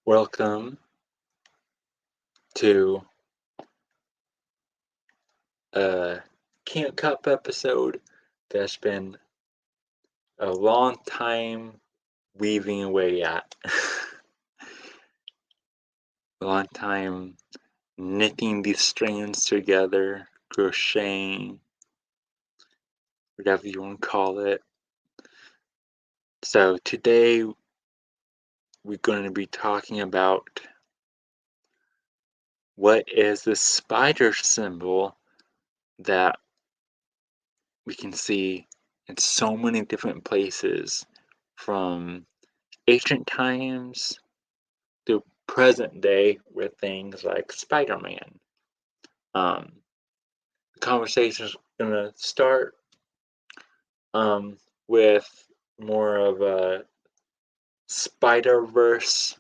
Welcome to a Camp Cup episode that's been a long time weaving away at. A long time knitting these strands together, crocheting, whatever you want to call it. So today we're going to be talking about what is the spider symbol that we can see in so many different places, from ancient times to present day with things like Spider-Man. The conversation is going to start with more of a spiderverse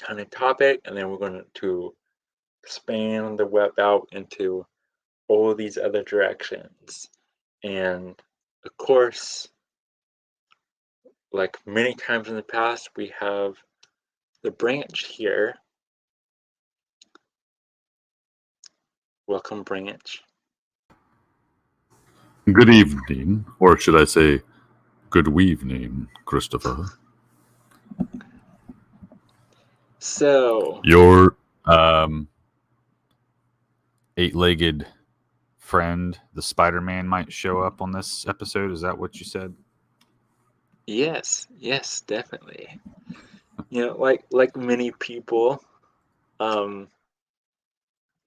kind of topic, and then we're going to expand the web out into all these other directions. And of course, like many times in the past, we have the branch here. Welcome, branch. Good evening, or should I say, good weevening, Christopher. So, Your eight-legged friend, the Spider-Man, might show up on this episode. Is that what you said? yes, definitely. Like many people, um,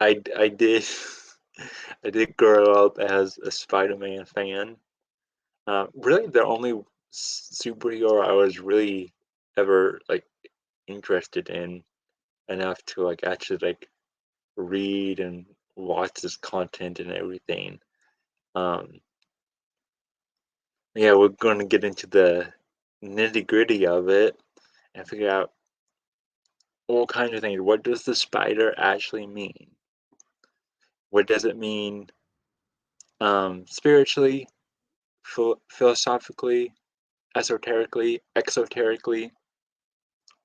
I did I did grow up as a Spider-Man fan. Really, the only superhero I was really ever like interested in enough to like actually like read and watch his content and everything. Um, yeah, we're going to get into the nitty-gritty of it and figure out all kinds of things. What does the spider actually mean? What does it mean spiritually, philosophically, esoterically, exoterically,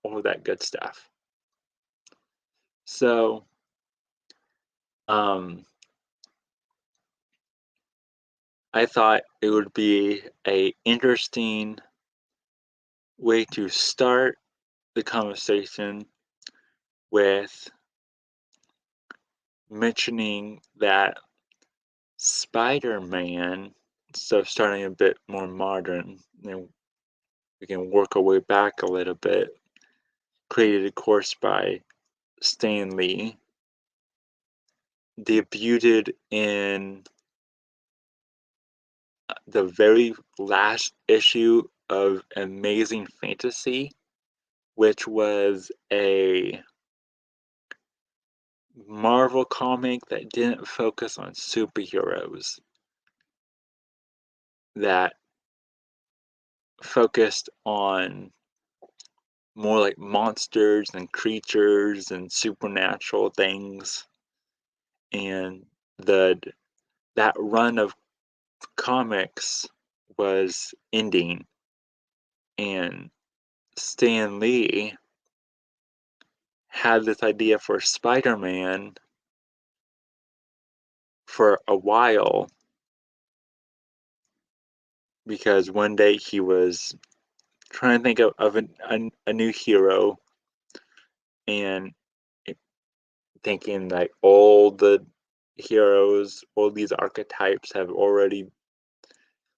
all of that good stuff. So, I thought it would be a interesting way to start the conversation with mentioning that Spider-Man, so starting a bit more modern, we can work our way back a little bit, created of course by Stan Lee, debuted in the very last issue of Amazing Fantasy, which was a Marvel comic that didn't focus on superheroes, that focused on more like monsters and creatures and supernatural things. And that run of comics was ending, and Stan Lee had this idea for Spider-Man for a while, because one day he was trying to think of a new hero, and thinking like all the heroes, all these archetypes have already,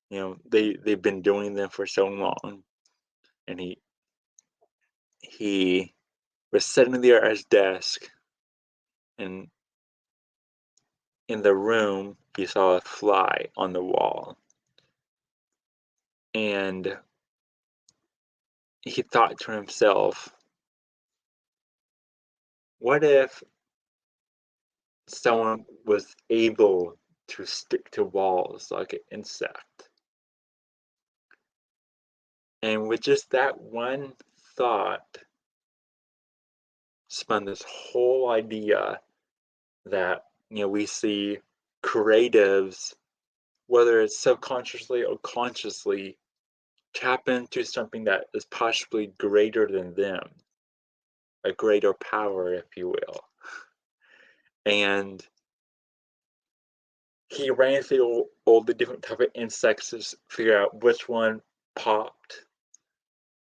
they've been doing them for so long. And he was sitting there at his desk, and in the room he saw a fly on the wall, and he thought to himself, what if someone was able to stick to walls like an insect? And with just that one thought spun this whole idea that, we see creatives, whether it's subconsciously or consciously, tap into something that is possibly greater than them. a greater power, if you will. And he ran through all the different type of insects to figure out which one popped,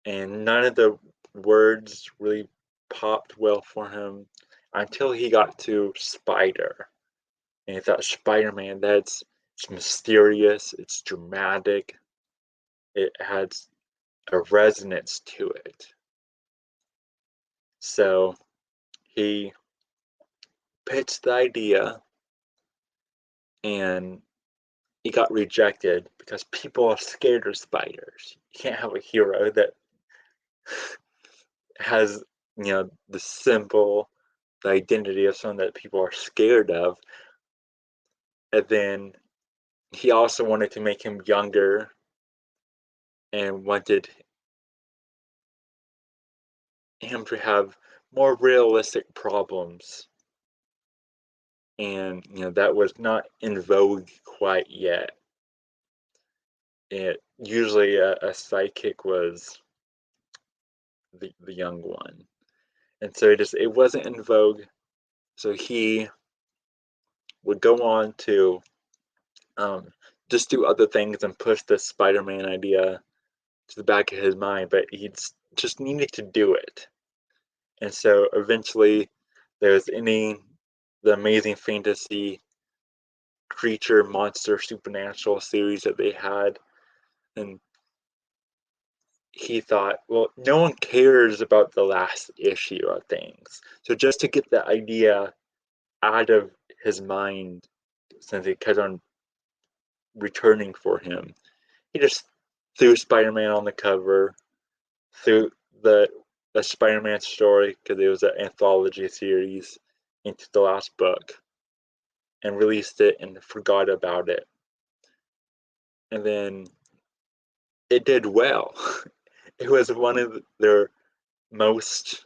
and none of the words really popped well for him until he got to spider. And he thought, Spider-Man, it's mysterious, it's dramatic, it has a resonance to it. So he pitched the idea, and he got rejected because people are scared of spiders. You can't have a hero that has, the symbol, the identity of someone that people are scared of. And then he also wanted to make him younger and wanted him to have more realistic problems. And, that was not in vogue quite yet. Usually a sidekick was the young one. And so it wasn't in vogue. So he would go on to just do other things and push the Spider-Man idea to the back of his mind, but he just needed to do it. And so eventually there's the Amazing Fantasy creature, monster, supernatural series that they had. And he thought, well, no one cares about the last issue of things. So just to get the idea out of his mind, since it kept on returning for him, he just threw Spider-Man on the cover, threw the Spider-Man story, because it was an anthology series, into the last book, and released it and forgot about it. And then it did well. It was one of their most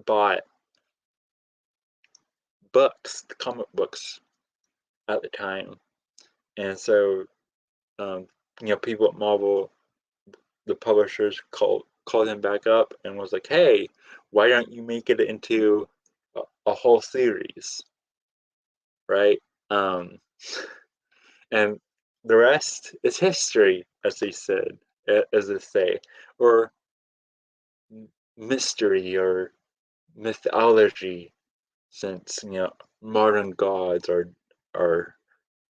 bought books, comic books at the time. And so, people at Marvel, the publishers called him back up and was like, "Hey, why don't you make it into a whole series?" Right? And the rest is history, as they said, as they say, or mystery or mythology, since modern gods are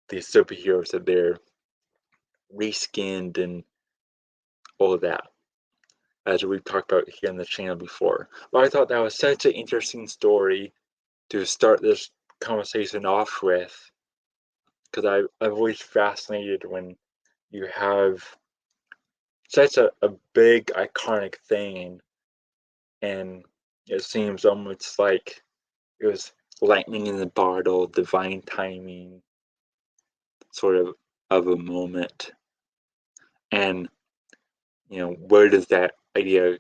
these superheroes that they're reskinned and all of that, as we've talked about here on the channel before. But I thought that was such an interesting story to start this conversation off with, because I've always fascinated when you have such a big iconic thing, and it seems almost like it was lightning in the bottle, divine timing, sort of a moment. And where does that idea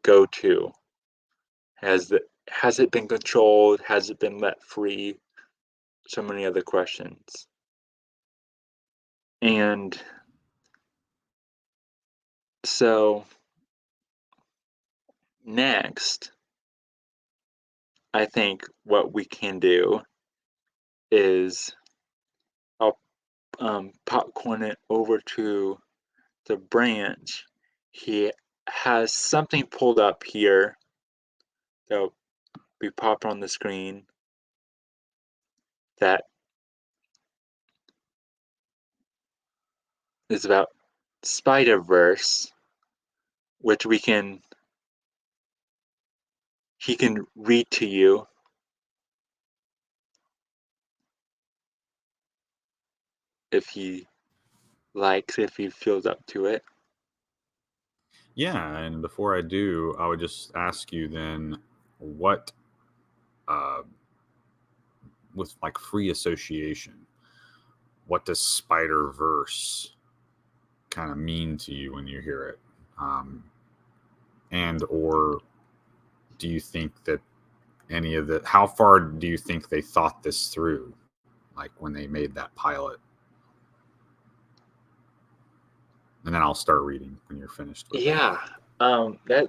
go to? Has it been controlled? Has it been let free? So many other questions. And so next, I think what we can do is I'll popcorn it over to the branch. He has something pulled up here that'll be popped on the screen that is about spiderverse, which he can read to you if he likes, if he feels up to it. Yeah, and before I do, I would just ask you then, what, uh, with like free association, what does Spider Verse kind of mean to you when you hear it? And or do you think that any of the how far do you think they thought this through, like when they made that pilot? And then I'll start reading when you're finished with it. Yeah,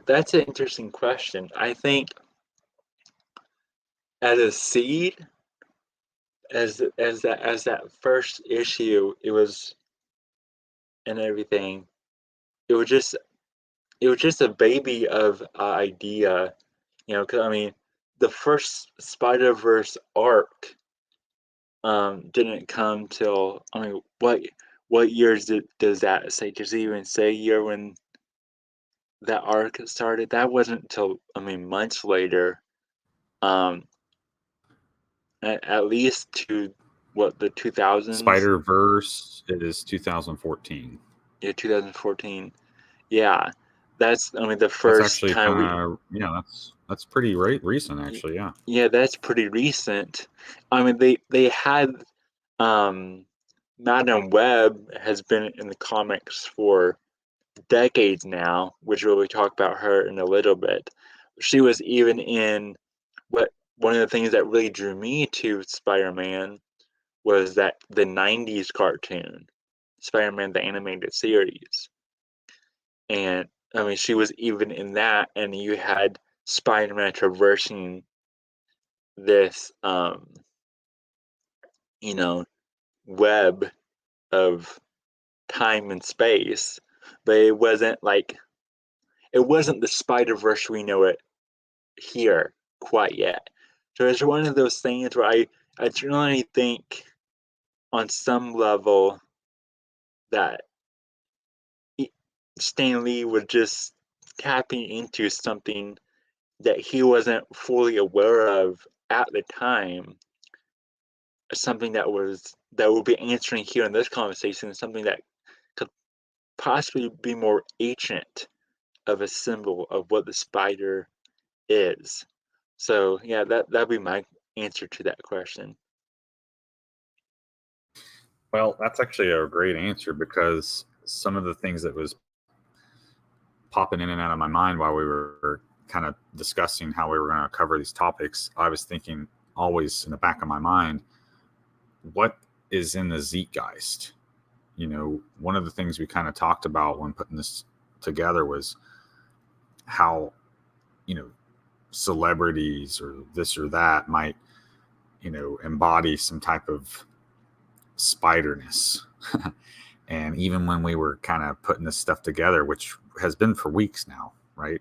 that's an interesting question. I think as a seed, as that first issue, it was and everything. It was just a baby of idea, Because I mean, the first Spider Verse arc didn't come till I mean, what years does that say? Does it even say year when that arc started? That wasn't until I mean months later. Um, at least to what the 2000s, Spider Verse is 2014. yeah, 2014. Yeah, that's I mean the That's first actually time we. kind of that's pretty recent actually. Yeah. Yeah, that's pretty recent. I mean they had um Madam Web has been in the comics for decades now, which we'll talk about her in a little bit. She was even in what one of the things that really drew me to Spider-Man was that the 90s cartoon, Spider-Man the animated series. And I mean she was even in that and you had Spider-Man traversing this you know, web of time and space, but it wasn't the Spider Verse we know it here quite yet. So it's one of those things where I generally think on some level that Stan Lee was just tapping into something that he wasn't fully aware of at the time, something that we'll be answering here in this conversation, something that could possibly be more ancient of a symbol of what the spider is. So yeah, that'd be my answer to that question. Well, that's actually a great answer because some of the things that was popping in and out of my mind while we were kind of discussing how we were going to cover these topics, I was thinking always in the back of my mind, what is in the zeitgeist? One of the things we kind of talked about when putting this together was how, you know, celebrities or this or that might, embody some type of spiderness. And even when we were kind of putting this stuff together, which has been for weeks now, right?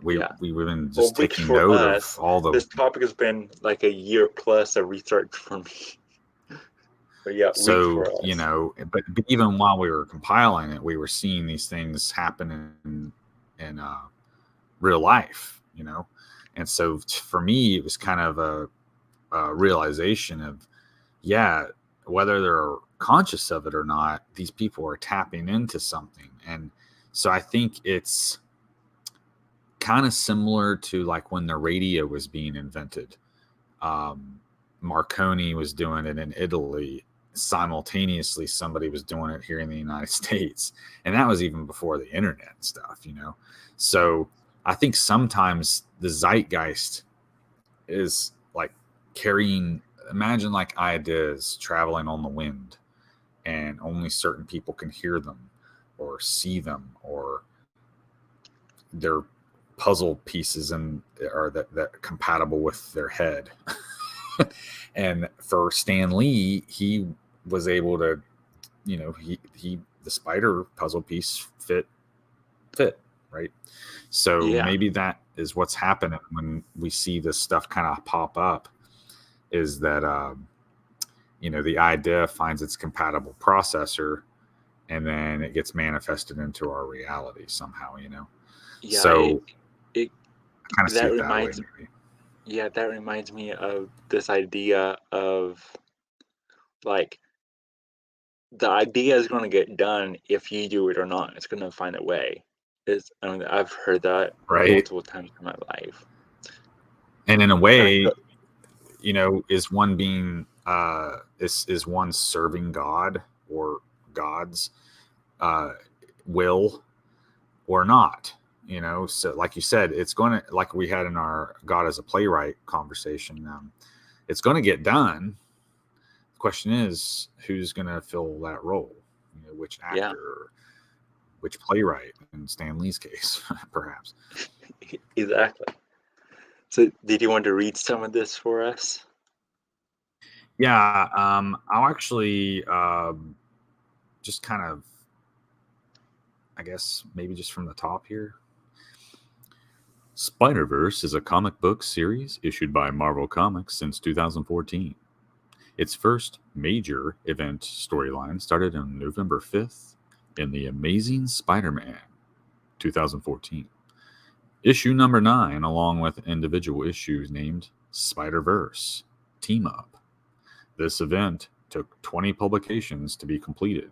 Yeah. We've been Well, just weeks taking for note of us. all the This topic has been like a year plus of research for me. But yeah, weeks so for us. but even while we were compiling it, we were seeing these things happen in real life, and so for me it was kind of a realization of, yeah, whether they're conscious of it or not, these people are tapping into something. And so I think it's kind of similar to like when the radio was being invented. um, Marconi was doing it in Italy. Simultaneously, somebody was doing it here in the United States. And that was even before the internet and stuff. So I think sometimes the zeitgeist is like carrying, imagine like ideas traveling on the wind and only certain people can hear them or see them, or they're puzzle pieces and are that compatible with their head. And for Stan Lee, he was able to, he the spider puzzle piece fit, right? So Yeah. maybe that is what's happening when we see this stuff kind of pop up, is that the idea finds its compatible processor, and then it gets manifested into our reality somehow. Yeah, So it I kind of see that it that way, reminds maybe. yeah, that reminds me of this idea of like the idea is going to get done if you do it or not. It's going to find a way. I mean, I've heard that Right. multiple times in my life. And in a And I way, feel, is one being is one serving God or God's uh will or not? So like you said, it's going to, like we had in our God as a playwright conversation, it's going to get done. The question is, who's going to fill that role? Which yeah, actor, which playwright, in Stan Lee's case, perhaps. exactly. So, did you want to read some of this for us? Yeah, I'll actually just kind of, I guess, maybe just from the top here. Spider-Verse is a comic book series issued by Marvel Comics since 2014. Its first major event storyline started on November 5th in The Amazing Spider-Man 2014. Issue number 9, along with individual issues named Spider-Verse Team Up. This event took 20 publications to be completed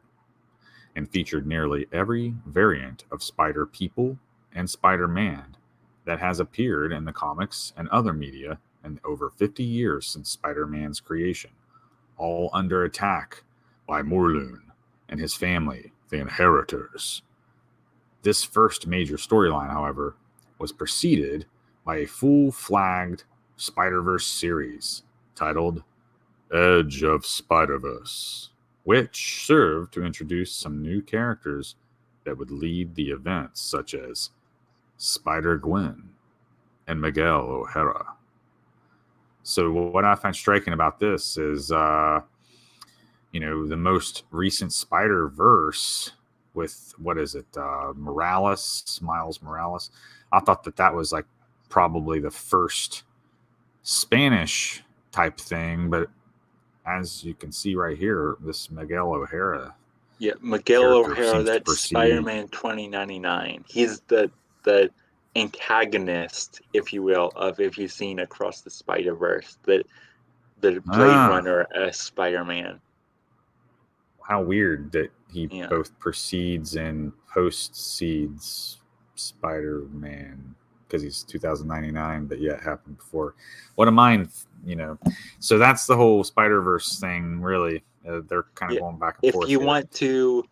and featured nearly every variant of Spider-People and Spider-Man that has appeared in the comics and other media in over 50 years since Spider-Man's creation, all under attack by Morlun and his family, the Inheritors. This first major storyline, however, was preceded by a full-flagged Spider-Verse series titled Edge of Spider-Verse, which served to introduce some new characters that would lead the events, such as Spider-Gwen and Miguel O'Hara. So what I find striking about this is, the most recent Spider-Verse with, what is it, Miles Morales. I thought that was like probably the first Spanish type thing, but as you can see right here, this Miguel O'Hara Yeah, Miguel character O'Hara, seems to that's proceed. Spider-Man 2099. He's the antagonist, if you will, of if you've seen Across the Spider-Verse, the Blade Ah, Runner as Spider-Man. how weird that he Yeah. both precedes and post-seeds Spider-Man, because he's 2099, but yet happened before. What a mind. So that's the whole Spider-Verse thing, really. They're kind of Yeah. going back and If forth you here. want to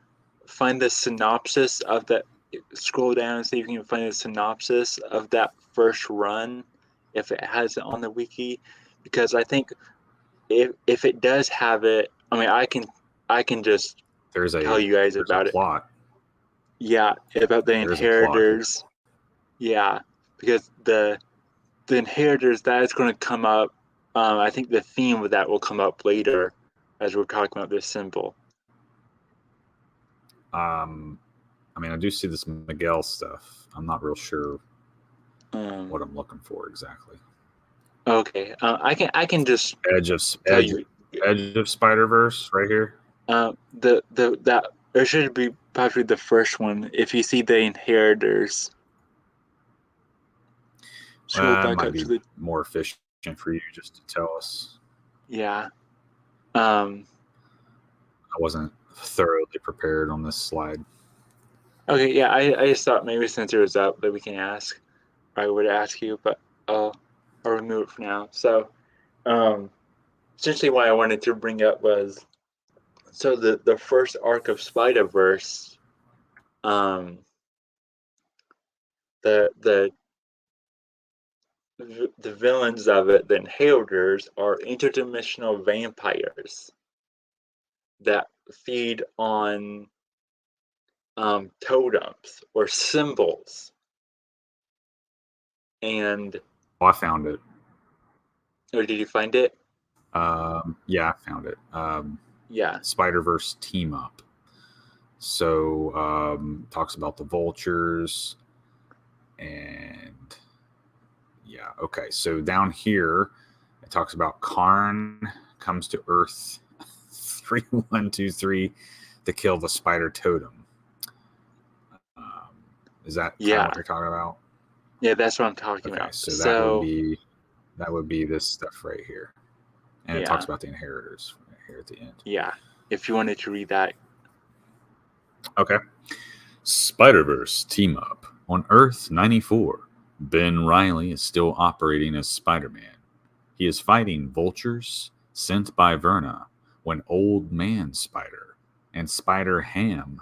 find the synopsis of that, scroll down and see if you can find a synopsis of that first run, if it has it on the wiki, because I think if it does have it, I mean, I can just There's tell a you guys there's a about it. plot. Yeah, about the There is a plot here. inheritors. Yeah, because the inheritors, that is going to come up. I think the theme of that will come up later as we're talking about this symbol. I mean, I do see this Miguel stuff. I'm not real sure Um, what I'm looking for exactly. okay, I can just Edge of tell Edge you. Edge of Spider Verse right here. The that it should be probably the first one. If you see the inheritors, scroll It back might up be to the more efficient for you just to tell us. yeah. Um, I wasn't thoroughly prepared on this slide. okay, yeah. I just thought maybe since it was up that we can ask. I would ask you, but I'll remove it for now. So, um, essentially, what I wanted to bring up was so the first arc of Spider Verse, um, the the villains of it, the Inheritors, are interdimensional vampires that feed on totems or symbols. And Oh, I found it. or did you find it? Yeah, I found it. Yeah, Spider Verse team up. So talks about the vultures and yeah. Okay, so down here it talks about Karn comes to Earth 3123 to kill the spider totem. Um, is that kind of yeah, what you're talking about? yeah. That's what I'm talking Okay, about. so So that would be this stuff right here, and it talks yeah, about the inheritors right here at the end. yeah. If you wanted to read that, Okay, Spider Verse team up on Earth 94. Ben Riley is still operating as Spider Man. He is fighting vultures sent by Verna when Old Man Spider and Spider Ham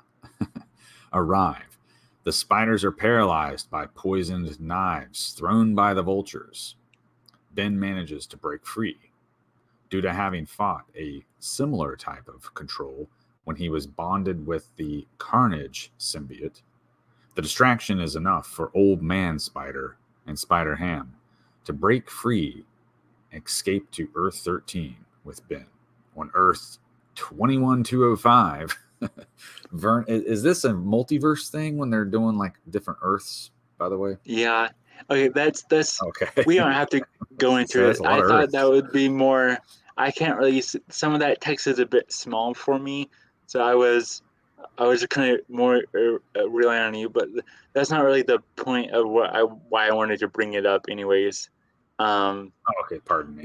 arrive. The spiders are paralyzed by poisoned knives thrown by the vultures. Ben manages to break free due to having fought a similar type of control when he was bonded with the Carnage symbiote. The distraction is enough for Old Man Spider and Spider Ham, To break free, escape to Earth 13 with Ben. On Earth 21205. Vern, is this a multiverse thing when they're doing like different Earths, by the way? Yeah. Okay, that's Okay. we don't have to go into So it. that's a lot I of thought that Earths. would be more. I can't really. Some of that text is a bit small for me, so I was kind of more relying on you. But that's not really the point of why I wanted to bring it up, anyways. Um, Oh, okay, pardon me.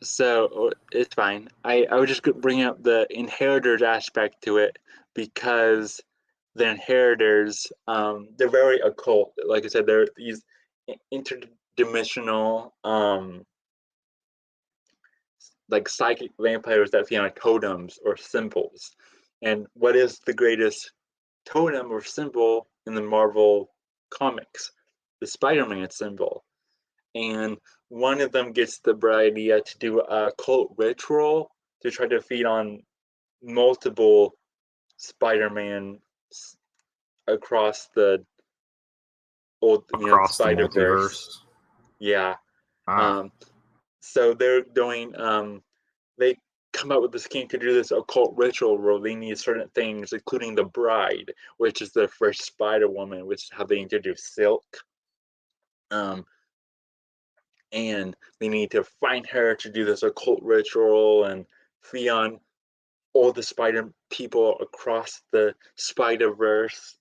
so it's fine. I would just bring up the inheritors aspect to it because the inheritors, they're very occult. Like I said, they're these interdimensional, like psychic vampires that feed on totems or symbols. And what is the greatest totem or symbol in the Marvel comics? The Spider-Man symbol. And one of them gets the bright idea to do a cult ritual to try to feed on multiple Spider-Man across the old, Across the Spider Verse. multiverse. Yeah. Ah, Um, so they're doing. They come up with the scheme to do this occult ritual where they need certain things, including the bride, which is the first Spider Woman, which is how they introduce Silk. Um, and they need to find her to do this occult ritual and feed on all the spider people across the spider verse,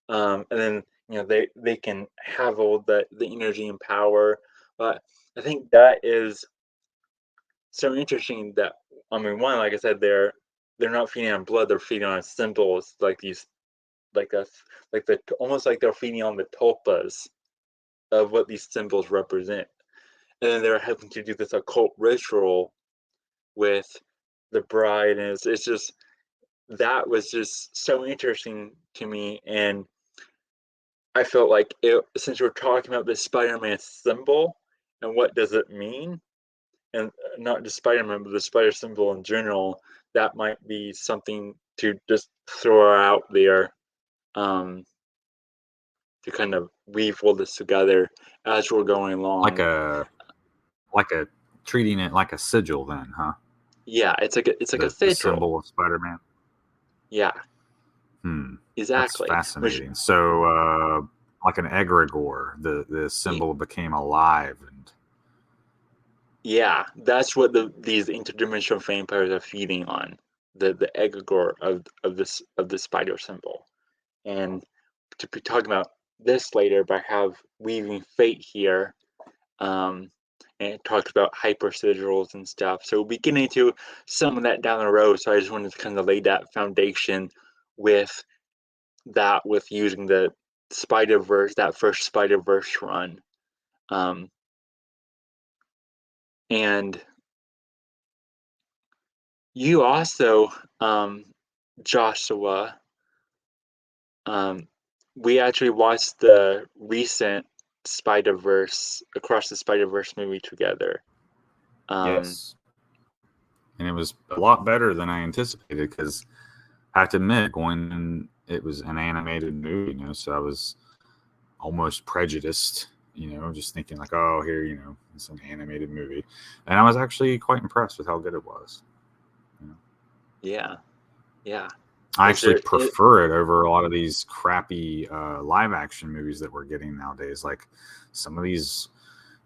and then they can have all the energy and power. But I think that is so interesting that, I mean, one, like I said, they're not feeding on blood, they're feeding on symbols, like these, like us, like the almost like they're feeding on the tulpas of what these symbols represent, and then they're having to do this occult ritual with the bride, and it's just, that was just so interesting to me. And I felt like since we're talking about this Spider-Man symbol and what does it mean, and not just Spider-Man, but the spider symbol in general, that might be something to just throw out there, um, to kind of weave all this together as we're going like along. a treating it like a sigil, then, huh? Yeah, it's like a The sigil. symbol of Spider-Man. Yeah, That's exactly. Which, fascinating. So, like an egregore, the symbol became alive, and yeah, that's what these interdimensional vampires are feeding on, the egregore of the spider symbol. And to be talking about this later, but I have Weaving Fate here, um, and it talks about hyper sigils and stuff. So we'll be getting into some of that down the road. So I just wanted to kind of lay that foundation with with using the Spider Verse, that first Spider Verse run, um, and you also, um, Joshua, um, we actually watched the recent Spider Verse, Across the Spider Verse movie together. Um, yes, and it was a lot better than I anticipated because I have to admit, going in, it was an animated movie, so I was almost prejudiced, just thinking like, oh, here, it's an animated movie, and I was actually quite impressed with how good it was. You know? yeah, yeah. I Is actually there it? prefer it over a lot of these crappy live action movies that we're getting nowadays. Like some of these,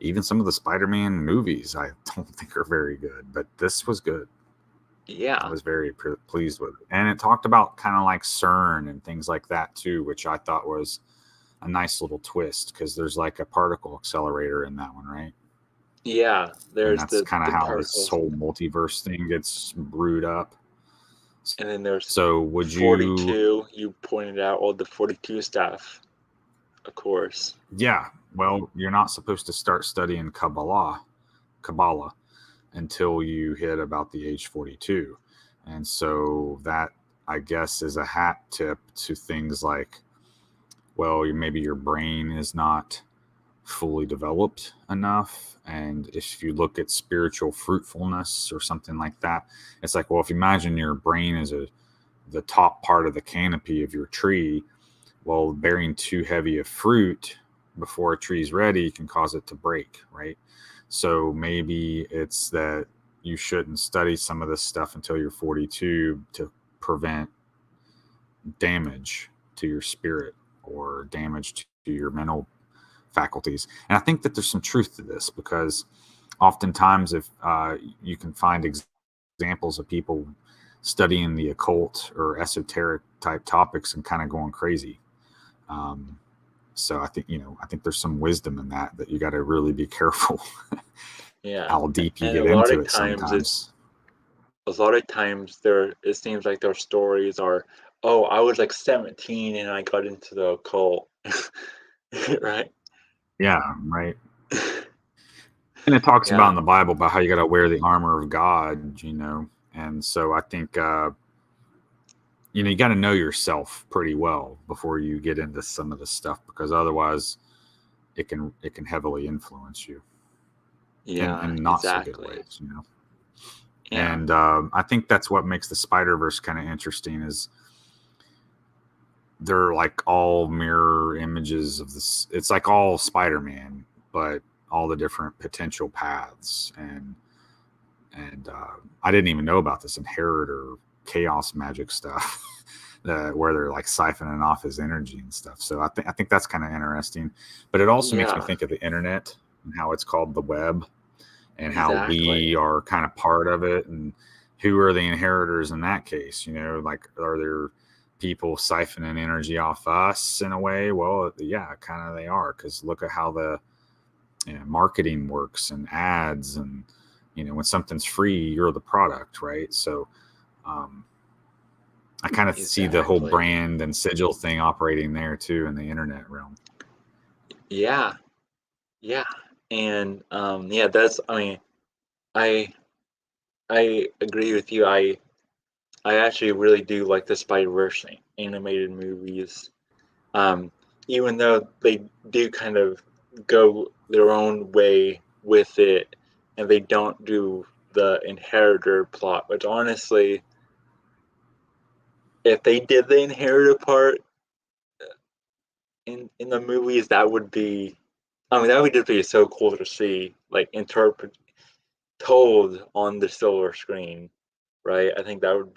even some of the Spider-Man movies, I don't think are very good, but this was good. I Yeah, was very pleased with it, and it talked about kind of like CERN and things like that too, which I thought was a nice little twist because there's like a particle accelerator in that one, right? yeah. And There's that's kind of the how this particles, whole multiverse thing gets brewed up. and then there's So, would you? 42. You pointed out all the 42 stuff, of course. Yeah. Well, you're not supposed to start studying Kabbalah, until you hit about the age 42, and so that, I guess, is a hat tip to things like, well, maybe your brain is not fully developed enough. And if you look at spiritual fruitfulness or something like that, it's like, well, if you imagine your brain is the top part of the canopy of your tree, well, bearing too heavy a fruit before a tree's ready can cause it to break, right? So maybe it's that you shouldn't study some of this stuff until you're 42 to prevent damage to your spirit or damage to your mental faculties. And I think that there's some truth to this because oftentimes, if you can find examples of people studying the occult or esoteric type topics and kind of going crazy. Um, so I think there's some wisdom in that you got to really be careful Yeah. how deep you And get a lot into of it times sometimes. it seems like their stories are, oh, I was like 17 and I got into the occult. Right? Yeah, right. And it talks about Yeah. in the Bible about how you got to wear the armor of God, And so I think you got to know yourself pretty well before you get into some of this stuff because otherwise it can heavily influence you Yeah, in not so good exactly. ways. Yeah. And I think that's what makes the Spider Verse kind of interesting is they're like all mirror images of this. It's like all Spider Man, but all the different potential paths and I didn't even know about this inheritor chaos magic stuff. Where they're like siphoning off his energy and stuff. So I think that's kind of interesting. But it also makes me Yeah, think of the internet and how it's called the web and how exactly. we are kind of part of it and who are the inheritors in that case. Like are there people siphoning energy off us in a way? Well, yeah, kind of they are because look at how the marketing works and ads and when something's free, you're the product, right? So um, I kind of see the whole Exactly. brand and sigil thing operating there too in the internet realm. Yeah. Yeah. And yeah, that's I mean, I I agree with you. I actually really do like the Spider-Verse animated movies. Um, Even though they do kind of go their own way with it and they don't do the inheritor plot, which honestly, if they did the inheritor part in the movies, that would be I mean that would just be so cool to see, like told on the silver screen, right? I think that would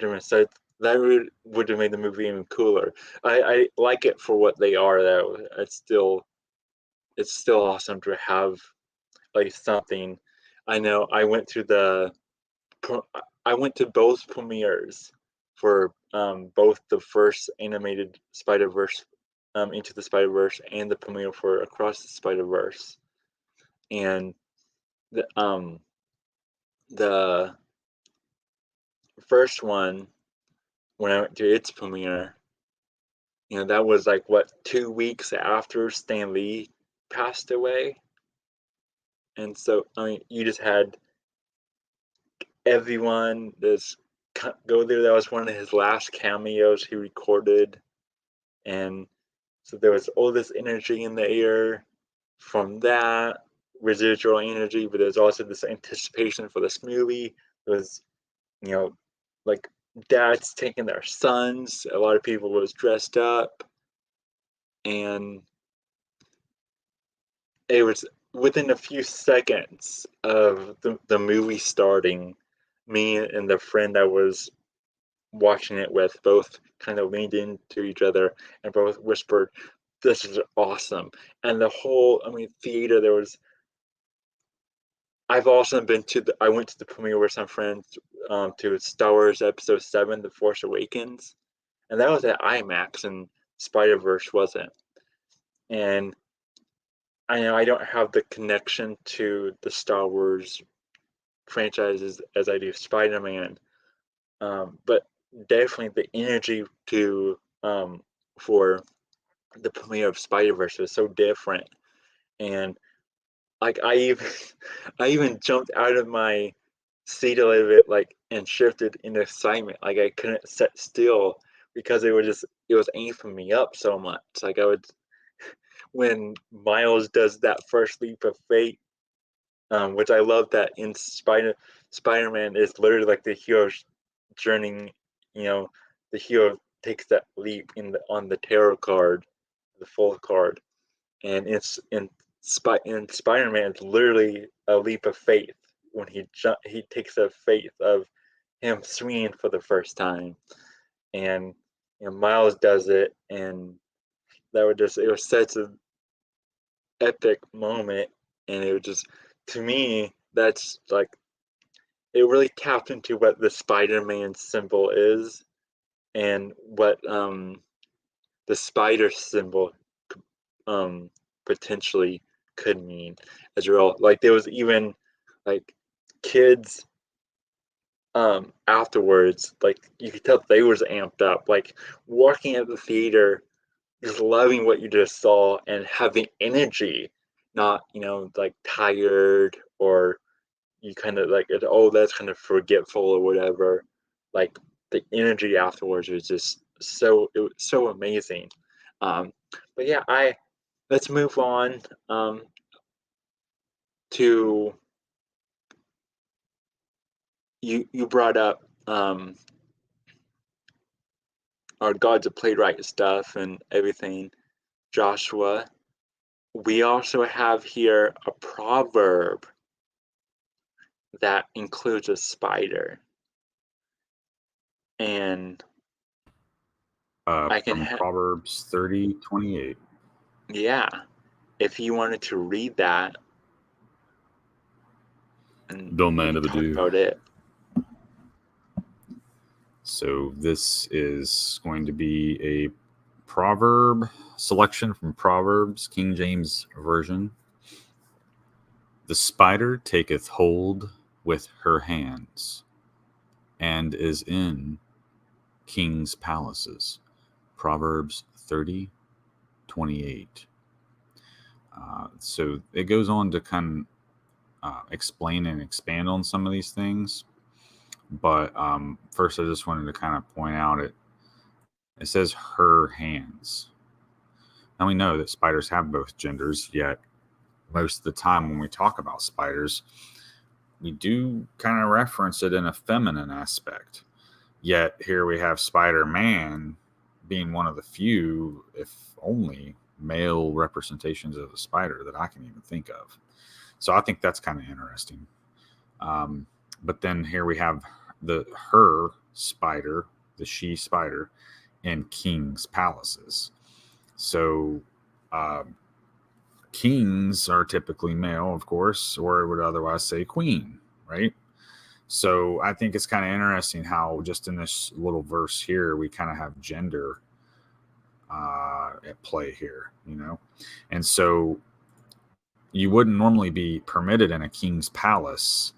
have been so that would have made the movie even cooler. I like it for what they are though. It's still awesome to have like something. I know I went to both premieres for both the first animated Spider Verse, Into the Spider Verse, and the premiere for Across the Spider Verse, and the the first one when I went to its premiere, that was like what 2 weeks after Stan Lee passed away, and so I mean you just had everyone that's go there. That was one of his last cameos he recorded, and so there was all this energy in the air from that residual energy, but there's also this anticipation for this movie. There was, you know, like dads taking their sons. A lot of people was dressed up, and it was within a few seconds of the movie starting. Me and the friend I was watching it with both kind of leaned into each other and both whispered, "This is awesome." And the whole, I mean, theater, there was, I've also been to I went to the premiere with some friends to Star Wars Episode 7, The Force Awakens. And that was at IMAX and Spider Verse wasn't. And I know I don't have the connection to the Star Wars franchises as I do Spider Man, but definitely the energy to for the premiere of Spider Verse was so different, and like I even I even jumped out of my seat a little bit, like and shifted in excitement, like I couldn't sit still because it was amping me up so much. Like I would when Miles does that first leap of faith, which I love that in Spider Man is literally like the hero's journey. You know, the hero takes that leap in the on the tarot card, the full card, and it's in Spider-Man, it's literally a leap of faith when he takes a faith of him swinging for the first time, and Miles does it, and it was such an epic moment, and it was just, to me, that's like, it really tapped into what the Spider-Man symbol is, and what the spider symbol um potentially could mean as well. Like there was even like kids afterwards, like you could tell they was amped up, like walking at the theater, just loving what you just saw and having energy, not like tired, or you kind of like, oh, that's kind of forgetful or whatever. Like the energy afterwards was just it was so amazing. um but yeah, I let's move on to, you brought up our gods of playwright stuff and everything, Joshua. We also have here a proverb that includes a spider, and I can From Proverbs 30:28. yeah, if you wanted to read that, and we Domain can of the talk do. about it. So this is going to be a proverb selection from Proverbs, King James Version. The spider taketh hold with her hands, and is in kings' palaces. Proverbs 30:28. So it goes on to kind of explain and expand on some of these things. But first, I just wanted to kind of point out it says her hands. Now we know that spiders have both genders, yet most of the time when we talk about spiders, we do kind of reference it in a feminine aspect. Yet here we have Spider-Man being one of the few, if only, male representations of a spider that I can even think of. So I think that's kind of interesting. But then here we have her spider, the she spider, in kings' palaces. So kings are typically male, of course, or it would otherwise say queen, right? So I think it's kind of interesting how just in this little verse here, we kind of have gender at play here, And so you wouldn't normally be permitted in a king's palace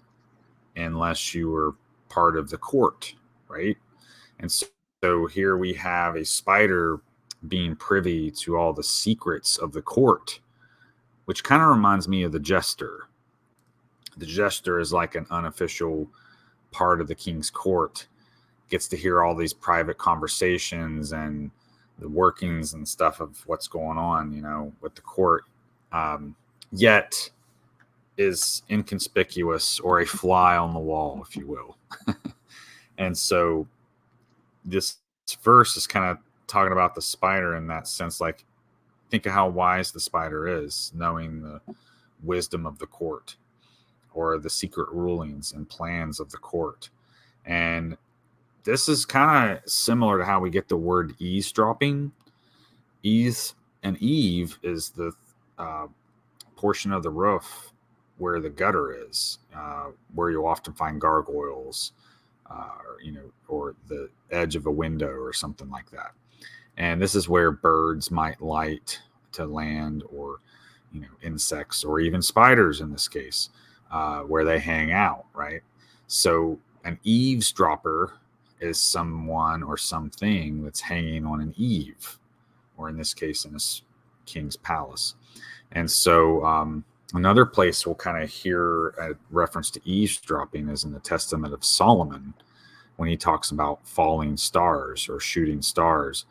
unless you were part of the court, right? And so here we have a spider being privy to all the secrets of the court, which kind of reminds me of the jester. The jester is like an unofficial part of the king's court, gets to hear all these private conversations and the workings and stuff of what's going on, with the court, yet is inconspicuous or a fly on the wall, if you will. And so this verse is kind of talking about the spider in that sense. Like, think of how wise the spider is, knowing the wisdom of the court or the secret rulings and plans of the court. And this is kind of similar to how we get the word eavesdropping. Eve and Eve is the portion of the roof where the gutter is, where you'll often find gargoyles, or the edge of a window or something like that. And this is where birds might light to land, or insects, or even spiders in this case, where they hang out, right? So an eavesdropper is someone or something that's hanging on an eave, or in this case, in a king's palace. And so another place we'll kind of hear a reference to eavesdropping is in the Testament of Solomon, when he talks about falling stars or shooting stars.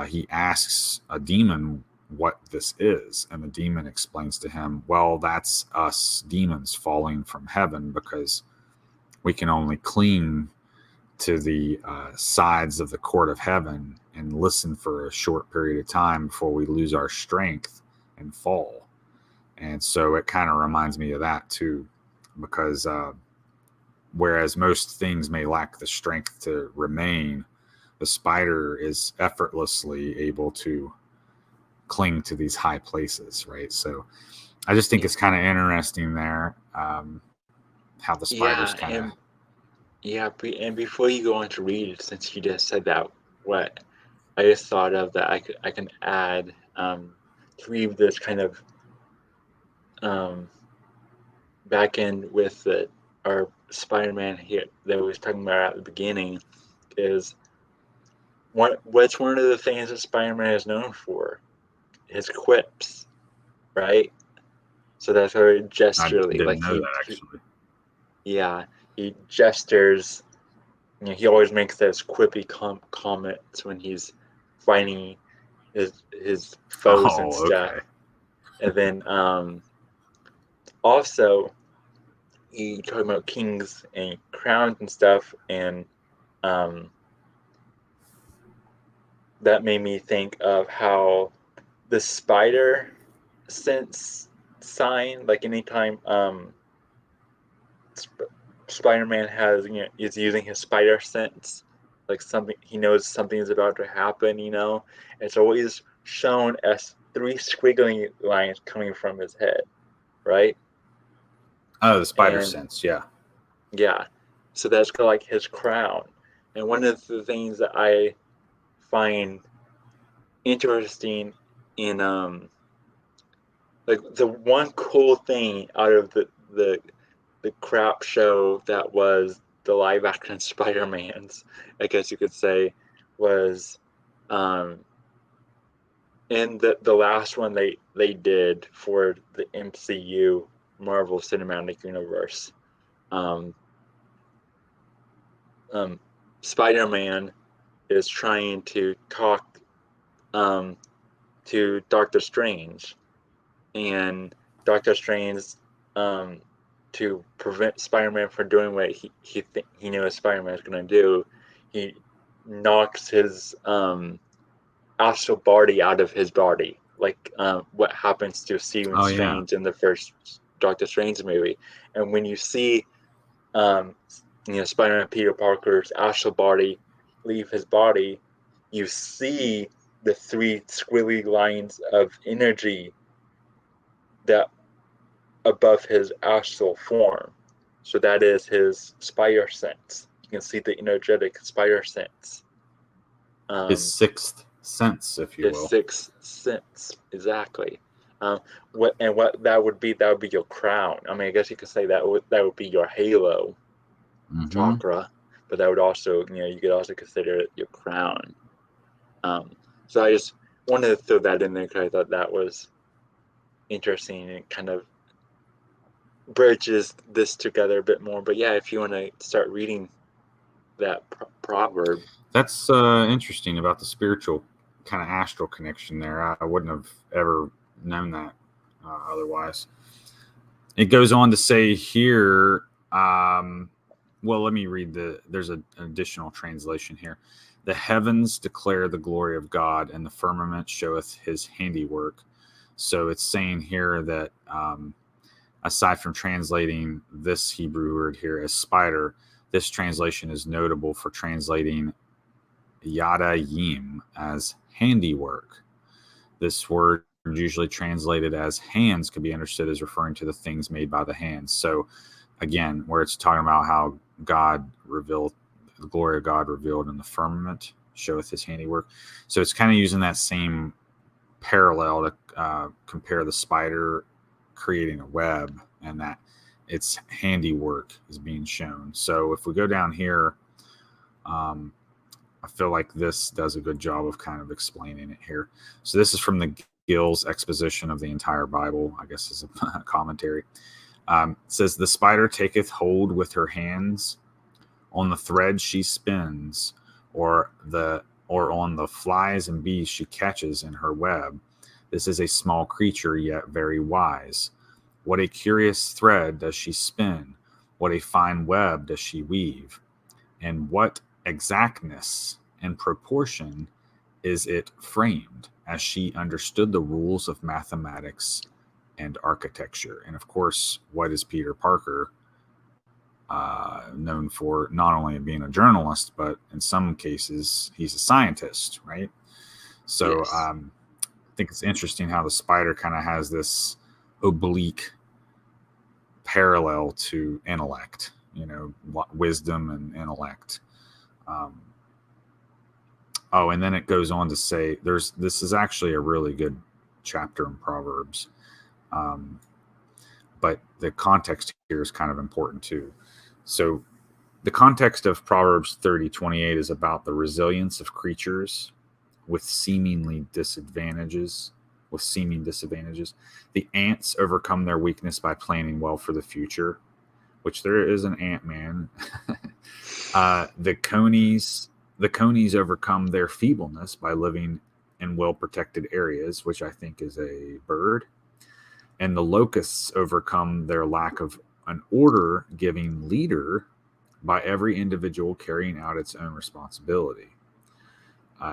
He asks a demon what this is, and the demon explains to him, well, that's us demons falling from heaven, because we can only cling to the sides of the court of heaven and listen for a short period of time before we lose our strength and fall. And so it kind of reminds me of that too, because whereas most things may lack the strength to remain, the spider is effortlessly able to cling to these high places, right? So I just think it's kind of interesting there, how the spiders Yeah, kind of. and before you go on to read, since you just said that, what I just thought of that I can add to read this kind of um, back in with our Spider-Man here that we was talking about at the beginning is what's one of the things that Spider-Man is known for? His quips, right? So that's very I gesturally, didn't like know that actually. yeah, he gestures. You know, he always makes those quippy comments when he's fighting his foes and Oh, stuff. okay. And then also he talking about kings and crowns and stuff, and um, that made me think of how the spider sense sign, like anytime Spider-Man has, is using his spider sense, like something he knows something is about to happen. It's always shown as three squiggly lines coming from his head, right? Oh, the spider And sense, yeah. yeah, so that's kind of like his crown. And one of the things that I find interesting in like the one cool thing out of the crap show that was the live action Spider-Mans, I guess you could say, was um in the last one they did for the MCU Marvel Cinematic Universe. Um Spider-Man is trying to talk um to Doctor Strange, and Doctor Strange, um, to prevent Spider-Man from doing what he knew Spider-Man was going to do, he knocks his astral body out of his body, like what happens to Stephen Oh, yeah. Strange in the first Doctor Strange movie. And when you see, um, Spider-Man Peter Parker's astral body leave his body, you see the three squiggly lines of energy that above his astral form. So that is his spider sense. You can see the energetic spider sense. His Um, sixth sense, if you his will. sixth sense, exactly. What that would be? That would be your crown. I mean, I guess you could say that would be your halo Mm-hmm. chakra, but that would also, you could also consider it your crown. Um, so I just wanted to throw that in there because I thought that was interesting and kind of bridges this together a bit more. But yeah, if you want to start reading that proverb. That's interesting about the spiritual kind of astral connection there. I wouldn't have ever known that otherwise. It goes on to say here, well, let me read there's an additional translation here. The heavens declare the glory of God, and the firmament showeth his handiwork. So it's saying here that aside from translating this Hebrew word here as spider, this translation is notable for translating yada yim as handiwork. This word, usually translated as hands, could be understood as referring to the things made by the hands. So, again, where it's talking about how God revealed, the glory of God revealed in the firmament, showeth his handiwork. So it's kind of using that same parallel to compare the spider creating a web and that its handiwork is being shown. So if we go down here, I feel like this does a good job of kind of explaining it here. So this is from the Gill's exposition of the entire Bible, I guess is a commentary. It says, the spider taketh hold with her hands on the thread she spins, or on the flies and bees she catches in her web. This is a small creature, yet very wise. What a curious thread does she spin? What a fine web does she weave? And what exactness and proportion is it framed as she understood the rules of mathematics and architecture. And of course, what is Peter Parker known for? Not only being a journalist, but in some cases, he's a scientist, right? So Yes. I think it's interesting how the spider kind of has this oblique parallel to intellect, wisdom and intellect. Um, oh, and then it goes on to say this is actually a really good chapter in Proverbs. Um, but the context here is kind of important too. So the context of Proverbs 30:28 is about the resilience of creatures with seemingly disadvantages, with seeming disadvantages. The ants overcome their weakness by planning well for the future, which there is an ant man. The conies overcome their feebleness by living in well protected areas, which I think is a bird. And the locusts overcome their lack of an order giving leader by every individual carrying out its own responsibility.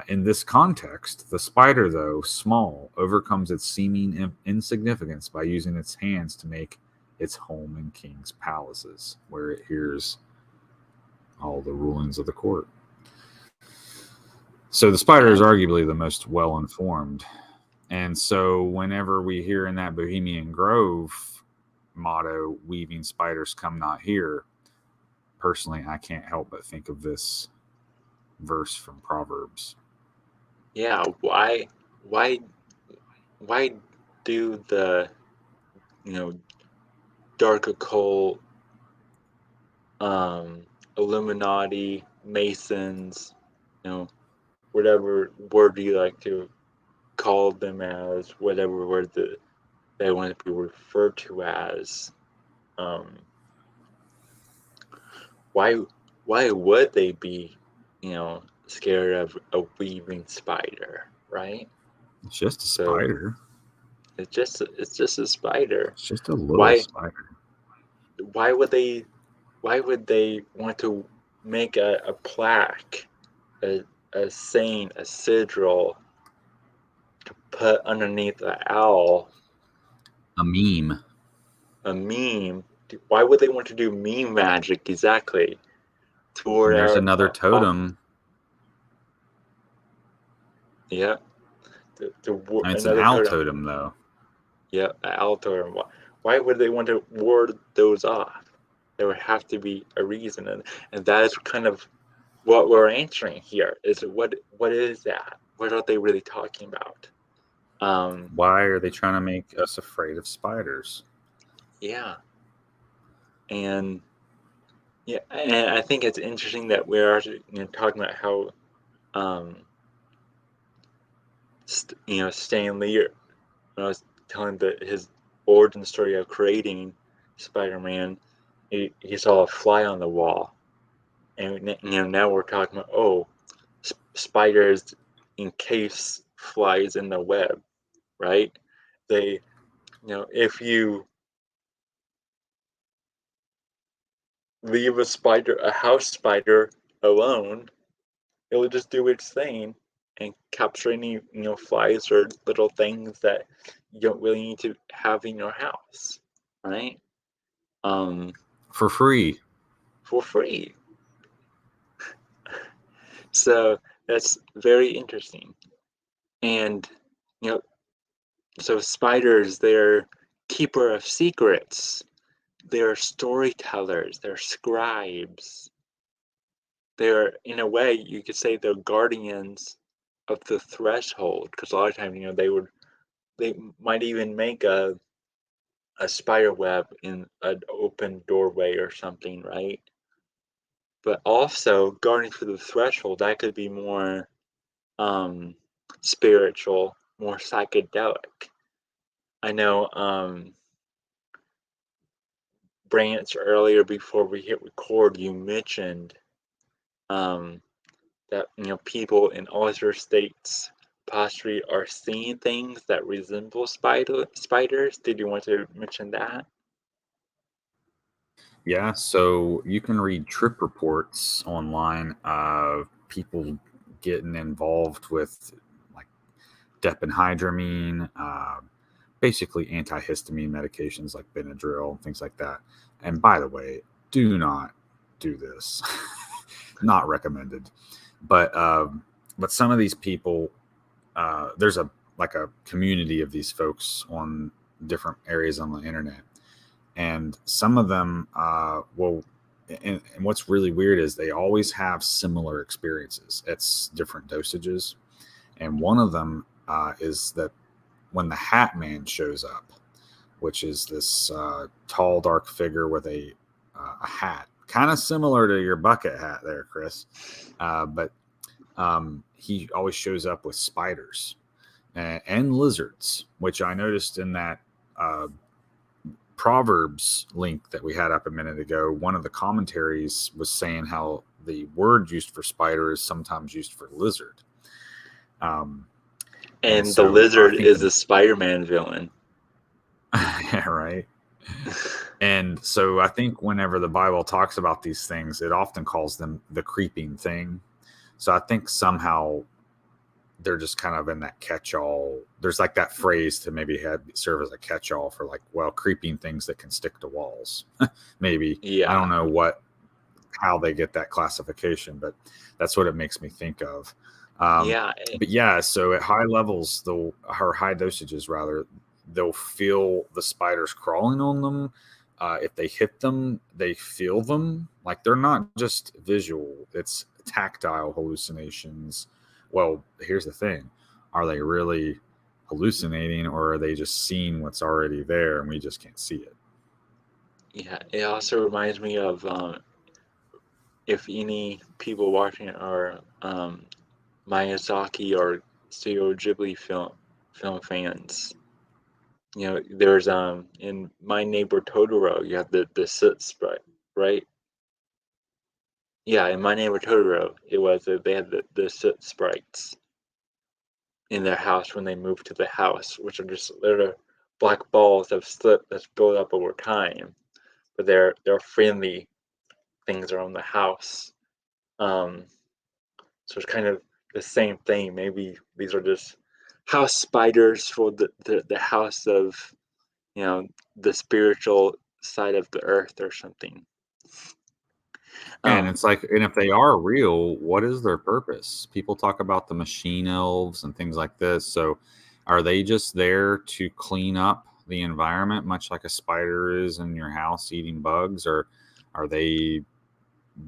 In this context, the spider, though small, overcomes its seeming insignificance by using its hands to make its home in king's palaces, where it hears all the rulings of the court. So the spider is Yeah. arguably the most well informed. And so whenever we hear in that Bohemian Grove motto, weaving spiders come not here, personally, I can't help but think of this verse from Proverbs. Yeah. Why why do the you know dark occult, um, Illuminati, Masons, whatever word you like to call them as, whatever word that they want to be referred to as, um, why why would they be, scared of a weaving spider, right? It's just a So spider. it's just a spider. It's just a little Why spider. why would they why would they want to make a plaque, a, a saying, a sigil to put underneath the owl, A meme. a meme? Why would they want to do meme magic exactly? To And ward there's out, another totem. yeah, And it's an another owl totem. totem, though. Yeah, an owl totem. Why would they want to ward those off? There would have to be a reason, and that is kind of what we're answering here. Is what is that? What are they really talking about? Why are they trying to make us afraid of spiders? Yeah, and yeah, and I think it's interesting that we're actually, talking about how, um, Stan Lee, when I was telling his origin story of creating Spider-Man, he saw a fly on the wall, and now we're talking about, spiders encase flies in the web, right? They, if you leave a house spider alone, it'll just do its thing and capture any, flies or little things that you don't really need to have in your house, right? Um, For free. for free. So that's very interesting. And, you know, so spiders, they're keeper of secrets. They're storytellers. They're scribes. They're, in a way, you could say they're guardians of the threshold. Because a lot of times, they might even make a spider web in an open doorway or something, right? But also guarding for the threshold, that could be more, um, spiritual, more psychedelic. I know, Brant, earlier before we hit record, you mentioned, um, that people in other states possibly are seeing things that resemble spiders. Did you want to mention that? Yeah, so you can read trip reports online of people getting involved with like diphenhydramine, basically antihistamine medications like Benadryl and things like that. And by the way, do not do this. Not recommended. But some of these people, there's a community of these folks on different areas on the internet, and some of them will. And what's really weird is they always have similar experiences. It's different dosages, and one of them is that when the Hat Man shows up, which is this tall, dark figure with a hat, kind of similar to your bucket hat there, Chris. But he always shows up with spiders and lizards, which I noticed in that Proverbs link that we had up a minute ago. One of the commentaries was saying how the word used for spider is sometimes used for lizard. And the so lizard is a Spider-Man villain. Yeah, right. And so I think whenever the Bible talks about these things, it often calls them the creeping thing. So I think somehow they're just kind of in that catch-all. There's like that phrase to maybe serve as a catch-all for like, well, creeping things that can stick to walls. Maybe. Yeah. I don't know how they get that classification, but that's what it makes me think of. Yeah. But yeah, so at high levels, or high dosages rather, they'll feel the spiders crawling on them. If they hit them, they feel them. Like they're not just visual, it's tactile hallucinations. Well, here's the thing. Are they really hallucinating, or are they just seeing what's already there and we just can't see it? Yeah, it also reminds me of if any people watching are Miyazaki or Studio Ghibli film fans. You know, there's in My Neighbor Totoro, you have the soot sprite, right? Yeah, in My Neighbor Totoro, it was they had the soot sprites in their house when they moved to the house, which are just little black balls of soot that's built up over time, but they're friendly things around the house. So it's kind of the same thing. Maybe these are just house spiders for the house of, you know, the spiritual side of the earth or something. And it's like, and if they are real, what is their purpose? People talk about the machine elves and things like this. So are they just there to clean up the environment, much like a spider is in your house eating bugs? Or are they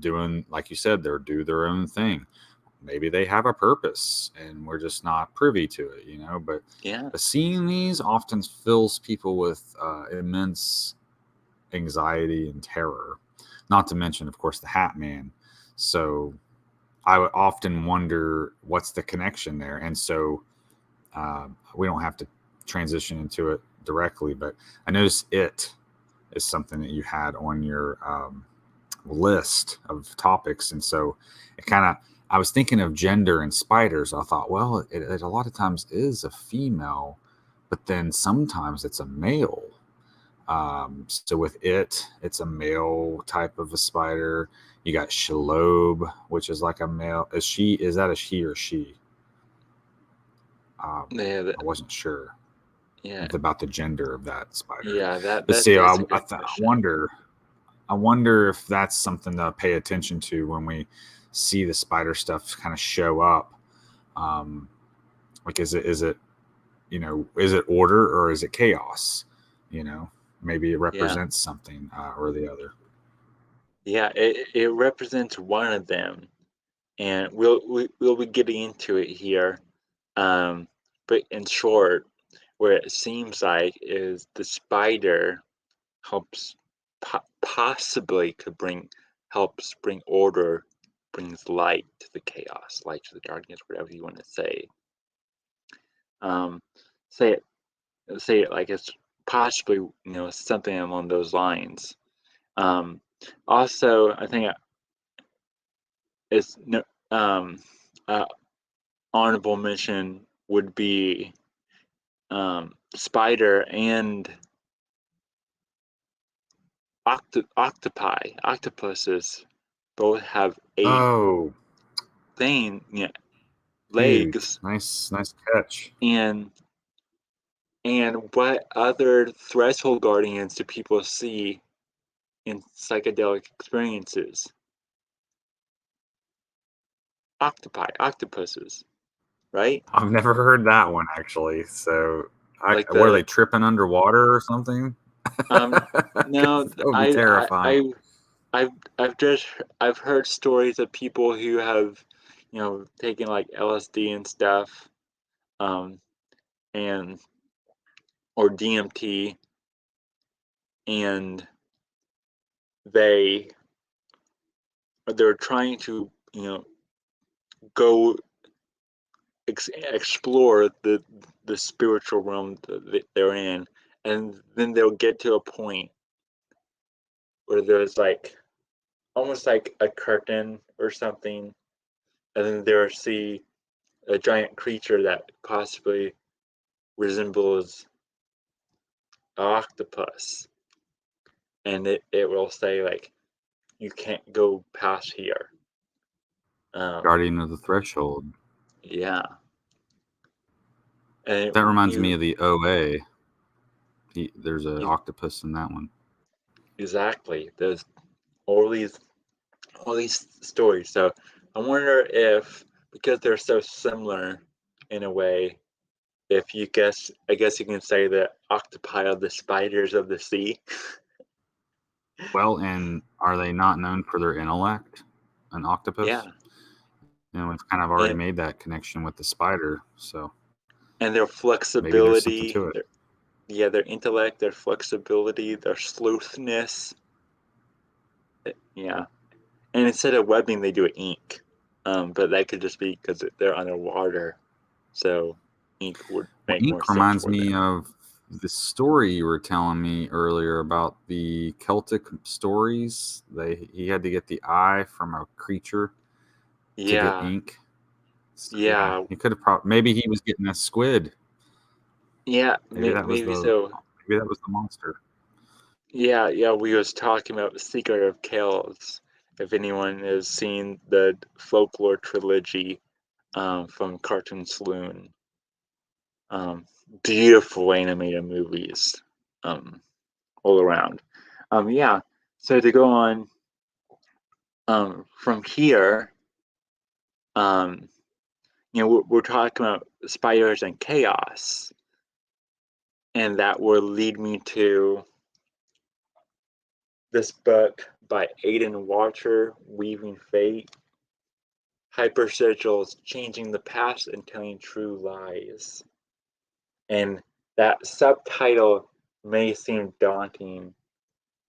doing, like you said, do their own thing? Maybe they have a purpose and we're just not privy to it, you know? But Yeah. seeing these often fills people with immense anxiety and terror. Not to mention, of course, the Hat Man. So I would often wonder what's the connection there. And so we don't have to transition into it directly, but I noticed it is something that you had on your list of topics. And so it kind of, I was thinking of gender and spiders. I thought, well, it a lot of times is a female, but then sometimes it's a male. So with it's a male type of a spider. You got Shalob, which is like a male. Is that a she or she? Yeah, I wasn't sure yeah, about the gender of that spider. yeah. But see, That's a good I question. wonder. I wonder if that's something to pay attention to when we see the spider stuff kind of show up. Um, like, is it is it order or is it chaos? You know, maybe it Yeah, represents something or the other. yeah. It represents one of them, and we'll be getting into it here. Um, but in short, where it seems like is the spider helps possibly helps bring order, brings light to the chaos, light to the darkness, whatever you want to say. Um, say it say it like it's possibly, you know, something along those lines. Um, Also, I think it's no uh, honorable mention would be spider and octopuses both have a Oh, thing, yeah, Huge. legs, Nice catch. and what other threshold guardians do people see in psychedelic experiences? Octopi, octopuses, right? I've never heard that one actually. So, Like what are the they tripping underwater or something? um Because no, that would be terrifying. I've I've heard stories of people who have, taken like LSD and stuff, um, and or DMT, and they they're trying to, go explore the spiritual realm that they're in, and then they'll get to a point where there's like almost like a curtain or something, and then they'll see a giant creature that possibly resembles an octopus, and it will say like, you can't go past here. Guardian of the Threshold. Yeah, and That reminds me you of the OA. There's an you octopus in that one. exactly, there's all these stories. So I wonder if, because they're so similar in a way, if you guess, I guess you can say that octopi are the spiders of the sea. Well, and are they not known for their intellect? An octopus? Yeah, We've kind of already and made that connection with the spider, so their maybe there's something flexibility, to it. their intellect, their flexibility, their sleuthness. Yeah, and instead of webbing, they do ink. But that could just be because they're underwater, so ink would Well, make more ink sense reminds for me them. of the story you were telling me earlier about the Celtic stories. He had to get the eye from a creature to get Yeah, ink. So yeah, yeah, he could have maybe he was getting a squid. yeah. Maybe that was Maybe so. the monster. Yeah, yeah. We was talking about the Secret of Kells. If anyone has seen the folklore trilogy, from Cartoon Saloon, um, beautiful animated movies, um, all around. Yeah. So to go on, from here, um, we're talking about spiders and chaos, and that will lead me to this book by Aidan Watcher, Weaving Fate. Hypersigils, changing the past and telling true lies. And that subtitle may seem daunting,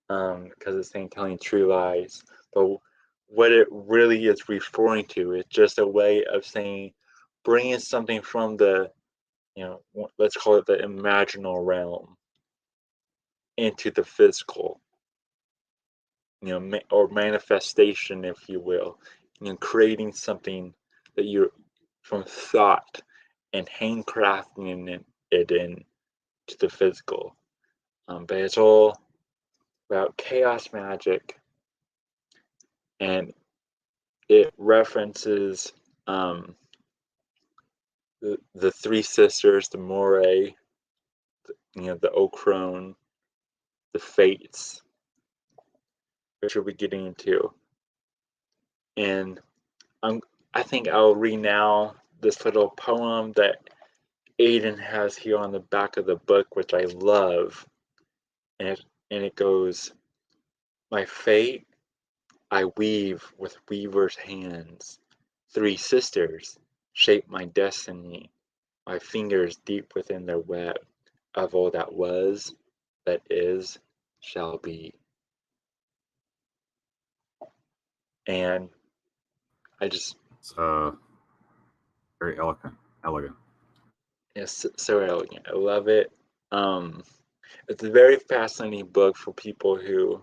because it's saying telling true lies, but what it really is referring to is just a way of saying bringing something from the, let's call it the imaginal realm, into the physical, or manifestation, if you will, creating something that you're from thought and handcrafting it in to the physical. But it's all about chaos magic, and it references, the three sisters, the Moirai, the Ochrone, the Fates, which we'll be getting into. And I'm, I think I'll read now this little poem that Aiden has here on the back of the book, which I love. And it goes, my fate I weave with weaver's hands. Three sisters shape my destiny, my fingers deep within their web of all that was, that is, shall be. And I just, It's very elegant. it's so elegant. I love it. Um, it's a very fascinating book for people who,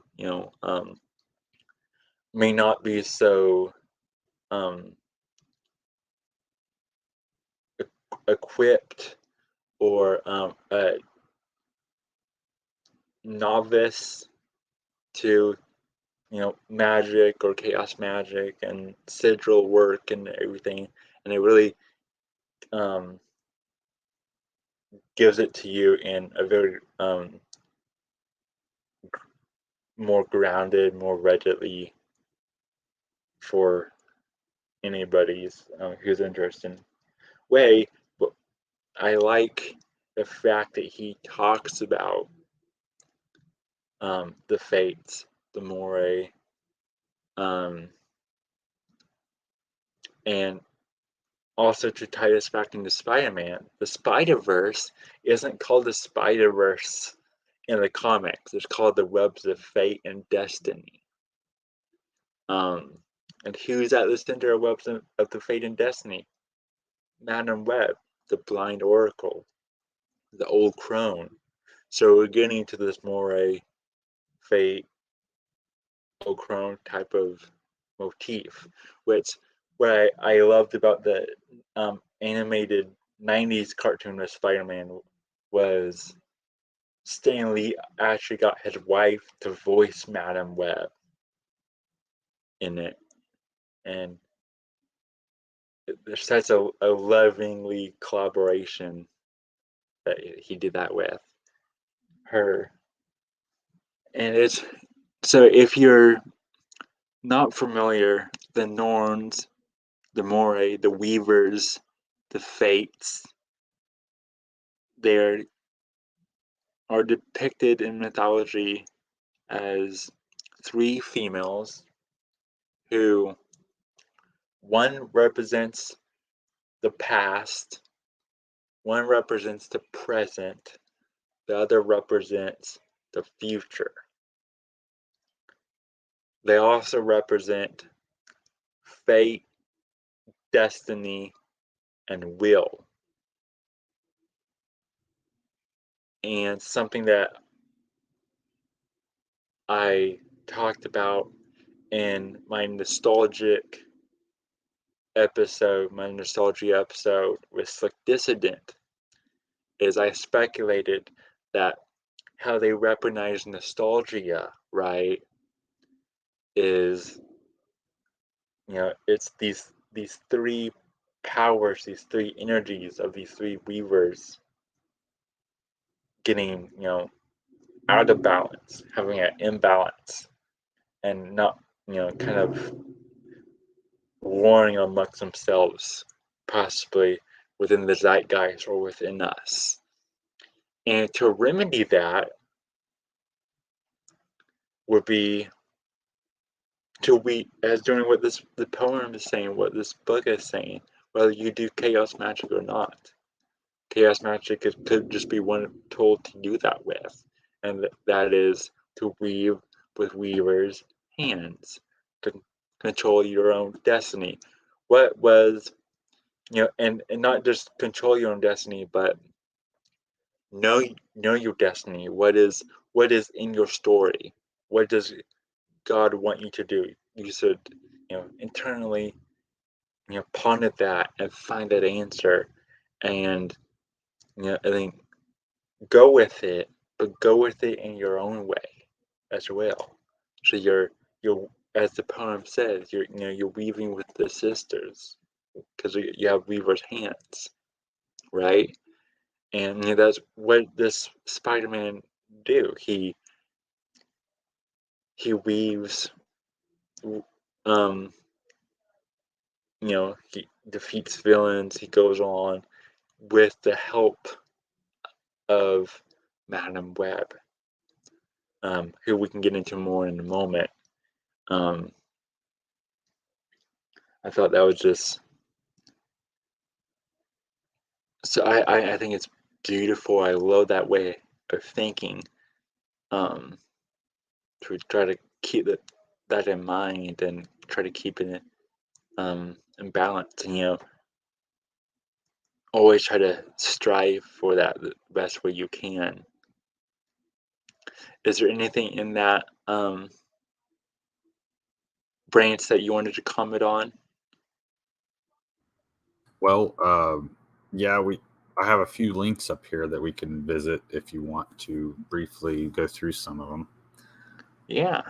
may not be so, um, equipped, or a novice to, magic or chaos magic and sigil work and everything. And it really gives it to you in a very more grounded, more readily for anybody's who's interested way. But I like the fact that he talks about the fates, the Moirai, and also to tie this back into Spider-Man, the Spider-Verse isn't called the Spider-Verse in the comics. It's called the Webs of Fate and Destiny. And who's at the center of Webs of the Fate and Destiny? Madam Web, the blind oracle, the old crone. So we're getting into this Moirai, Fate, old crone type of motif, which what I loved about the animated 90s cartoon of Spider-Man was Stan Lee actually got his wife to voice Madam Web in it. And there's such a lovingly collaboration that he did that with her. And it's so if you're not familiar, the Norns, the Moirai, the Weavers, the Fates, they are depicted in mythology as three females who one represents the past, one represents the present, the other represents the future. They also represent fate, destiny, and will. And something that I talked about in my nostalgia episode with Slick Dissident is I speculated that how they recognize nostalgia, right, is it's these three powers, these three energies of these three weavers getting out of balance, having an imbalance, and not kind of warring amongst themselves, possibly within the zeitgeist or within us. And to remedy that would be as doing what the poem is saying, what this book is saying, whether you do chaos magic or not. Chaos magic could just be one tool to do that with, and that is to weave with weavers' hands, to control your own destiny. What was and not just control your own destiny, but know your destiny. What is in your story? What does God want you to do? You should internally ponder that and find that answer, and I think go with it, but go with it in your own way as well. So you're as the poem says, you're weaving with the sisters because you have weaver's hands, right? And that's what this Spider-Man do. He weaves, um, he defeats villains. He goes on with the help of Madam Web, who we can get into more in a moment. I thought that was just so. I think it's beautiful. I love that way of thinking. Um, to try to keep that in mind and try to keep it in balance. And always try to strive for that the best way you can. Is there anything in that branch that you wanted to comment on? Well, yeah, I have a few links up here that we can visit if you want to briefly go through some of them. Yeah.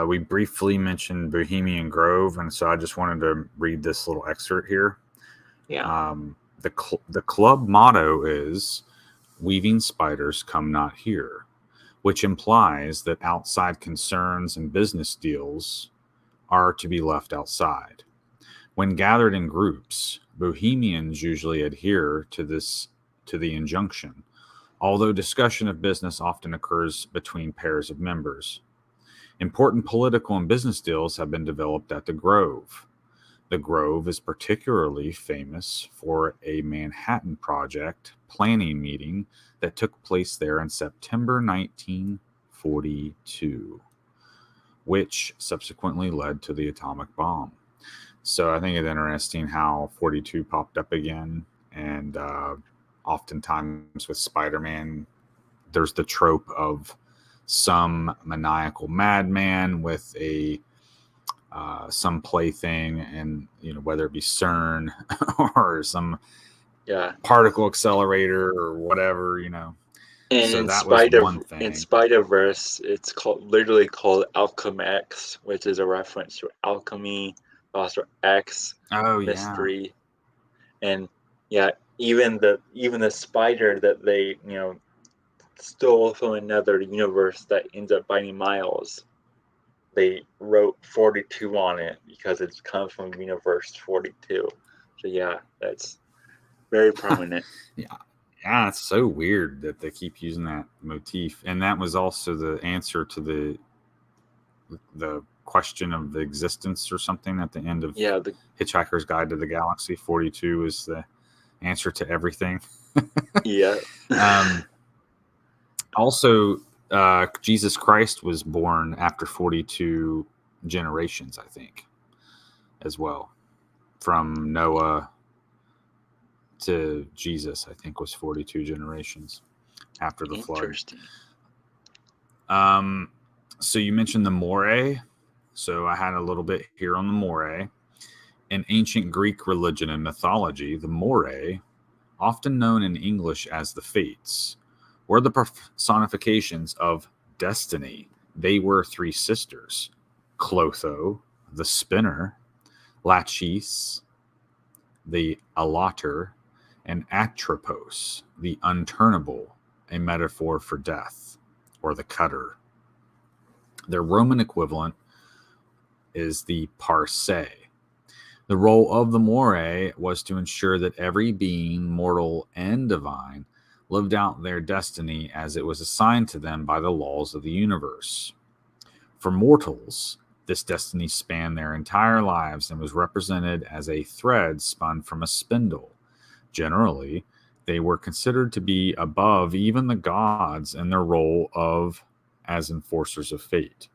We briefly mentioned Bohemian Grove, and so I just wanted to read this little excerpt here. Yeah. The club motto is "Weaving spiders come not here," which implies that outside concerns and business deals are to be left outside. When gathered in groups, bohemians usually adhere to the injunction, although discussion of business often occurs between pairs of members. Important political and business deals have been developed at the Grove. The Grove is particularly famous for a Manhattan Project planning meeting that took place there in September 1942, which subsequently led to the atomic bomb. So I think it's interesting how 42 popped up again. And oftentimes with Spider Man, there's the trope of some maniacal madman with a some plaything, and whether it be CERN or some Yeah. particle accelerator or whatever. And So that was one In thing. Spider-Verse, it's literally called Alchem X, which is a reference to alchemy, also X, Oh yeah. mystery, and yeah, even the spider that they stole from another universe that ends up biting Miles. They wrote 42 on it because it's come from universe 42. So yeah, that's very prominent. Yeah. Yeah, it's so weird that they keep using that motif. And that was also the answer to the question of the existence or something at the end of Yeah, Hitchhiker's Guide to the Galaxy. 42 is the answer to everything. yeah, um, Also, Jesus Christ was born after 42 generations, I think, as well. From Noah to Jesus, I think, was 42 generations after the flood. interesting. Um, so you mentioned the Moirai. So I had a little bit here on the Moirai. In ancient Greek religion and mythology, the Moirai, often known in English as the Fates, were the personifications of destiny. They were three sisters: Clotho, the spinner; Lachesis, the alater; and Atropos, the unturnable, a metaphor for death, or the cutter. Their Roman equivalent is the Parse. The role of the Moirai was to ensure that every being, mortal and divine, lived out their destiny as it was assigned to them by the laws of the universe. For mortals, this destiny spanned their entire lives and was represented as a thread spun from a spindle. Generally, they were considered to be above even the gods in their role of as enforcers of fate.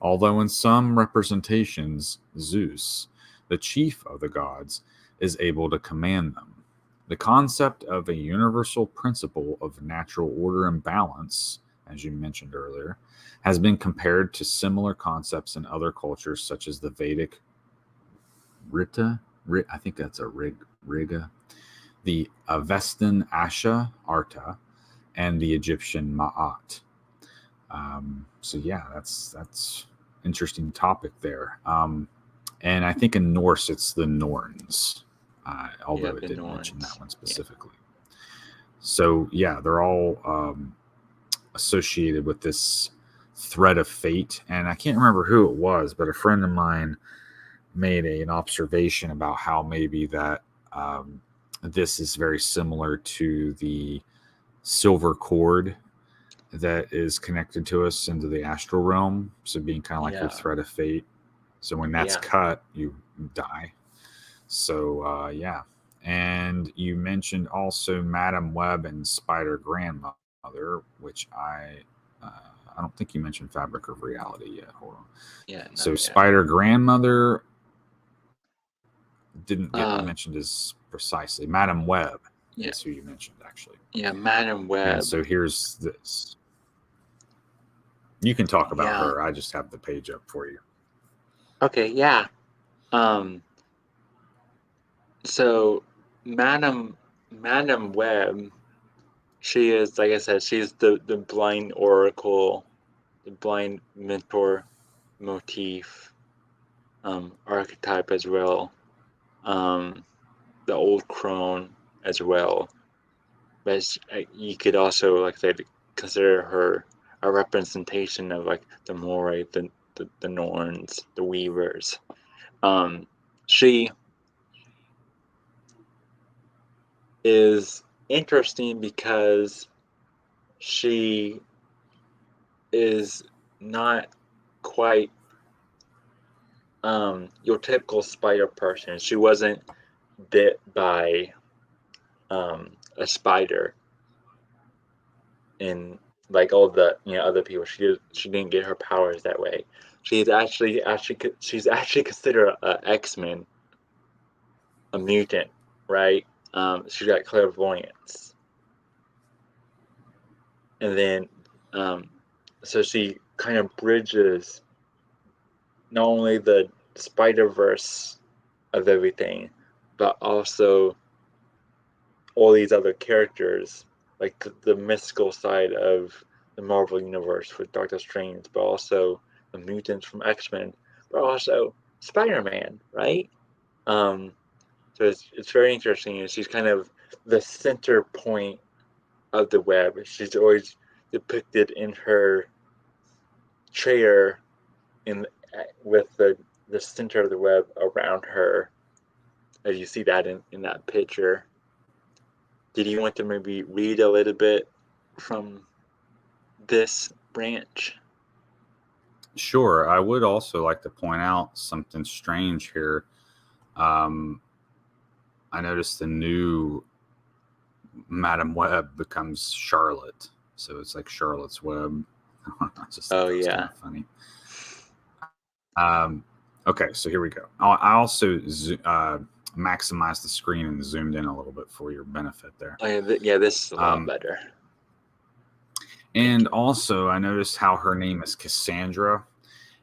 Although in some representations, Zeus, the chief of the gods, is able to command them. The concept of a universal principle of natural order and balance, as you mentioned earlier, has been compared to similar concepts in other cultures, such as the Vedic Rita, I think that's a Riga, the Avestan Asha Arta, and the Egyptian Ma'at. So yeah, that's interesting topic there. And I think in Norse it's the Norns, Yeah, although it the didn't mention that Norns. one Yeah, specifically. So yeah, they're all associated with this thread of fate. And I can't remember who it was, but a friend of mine made an observation about how maybe that this is very similar to the silver cord that is connected to us into the astral realm. So being kind of like your yeah, thread of fate. So when that's yeah. cut, you die. So yeah. And you mentioned also Madam Web and Spider Grandmother, which uh, I don't think you mentioned Fabric of Reality yet. Hold on. Yeah, So not yet. Spider Grandmother didn't get Uh, mentioned as precisely. Madam Web yeah, is who you mentioned actually. yeah, Madam And Web. so here's this. You can talk about Yeah. her. I just have the page up for you. Okay, yeah. Um, so Madam Web, she is, like I said, she's the blind oracle, the blind mentor motif, archetype as well. Um, the old crone as well. But you could also, like I said, consider her a representation of like the Moirai, the Norns, the Weavers. She is interesting because she is not quite your typical spider person. She wasn't bit by a spider in like all the other people. She didn't get her powers that way. She's actually considered a X-Men, a mutant, right? She's got clairvoyance, and then so she kind of bridges not only the spider-verse of everything, but also all these other characters, like the mystical side of the Marvel universe with Doctor Strange, but also the mutants from X-Men, but also Spider-Man, right? So it's very interesting, and she's kind of the center point of the web. She's always depicted in her chair in with the center of the web around her, as you see that in that picture. Did you want to maybe read a little bit from this branch? Sure. I would also like to point out something strange here. I noticed the new Madam Web becomes Charlotte. So it's like Charlotte's Web. I just thought that was kind of funny. Okay, so here we go. I also maximized the screen and zoomed in a little bit for your benefit there. Oh yeah, this is a lot better. And also, I noticed how her name is Cassandra.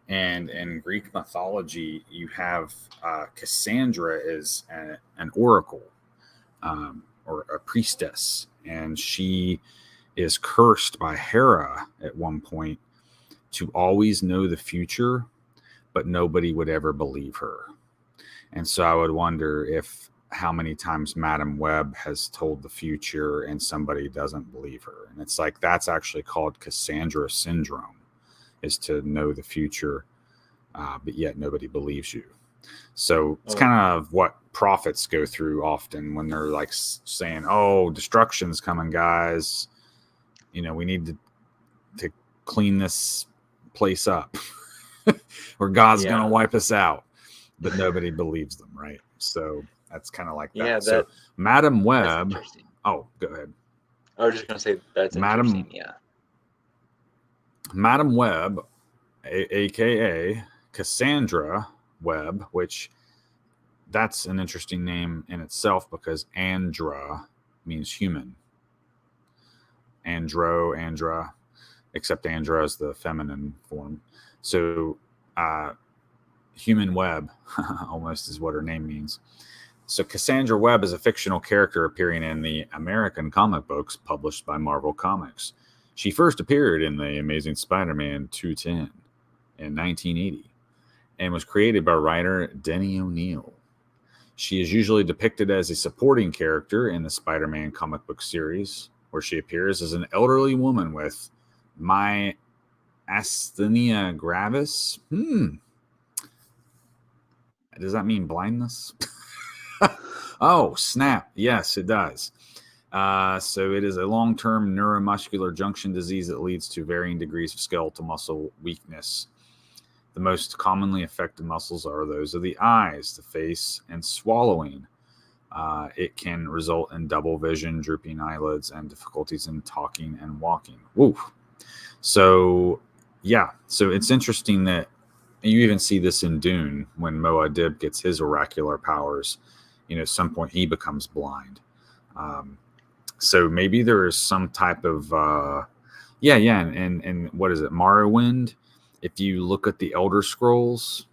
And in Greek mythology, you have Cassandra is an oracle or a priestess. And she is cursed by Hera at one point to always know the future, but nobody would ever believe her. And so I would wonder if how many times Madam Web has told the future and somebody doesn't believe her. And it's like that's actually called Cassandra syndrome, is to know the future, but yet nobody believes you. So it's kind of what prophets go through often when they're like saying, "Oh, destruction's coming, guys. We need to clean this place up, or God's going to wipe us out." But nobody believes them, right? So that's kind of like that. Yeah, so Madam Web. Oh, go ahead. I was just going to say that's interesting. Yeah. Madam Web, aka Cassandra Webb, which that's an interesting name in itself because Andra means human. Andra, except Andra is the feminine form. So human web almost is what her name means. So Cassandra Webb is a fictional character appearing in the American comic books published by Marvel Comics. She first appeared in the Amazing Spider-Man 210 in 1980 and was created by writer Denny O'Neil. She is usually depicted as a supporting character in the Spider-Man comic book series, where she appears as an elderly woman with myasthenia gravis. Does that mean blindness? Oh, snap. Yes, it does. So it is a long-term neuromuscular junction disease that leads to varying degrees of skeletal muscle weakness. The most commonly affected muscles are those of the eyes, the face, and swallowing. It can result in double vision, drooping eyelids, and difficulties in talking and walking. Woo. So, yeah. So it's interesting that you even see this in Dune when Moadib gets his oracular powers. At some point he becomes blind. So maybe there is some type of, and what is it, Morrowind? If you look at the Elder Scrolls,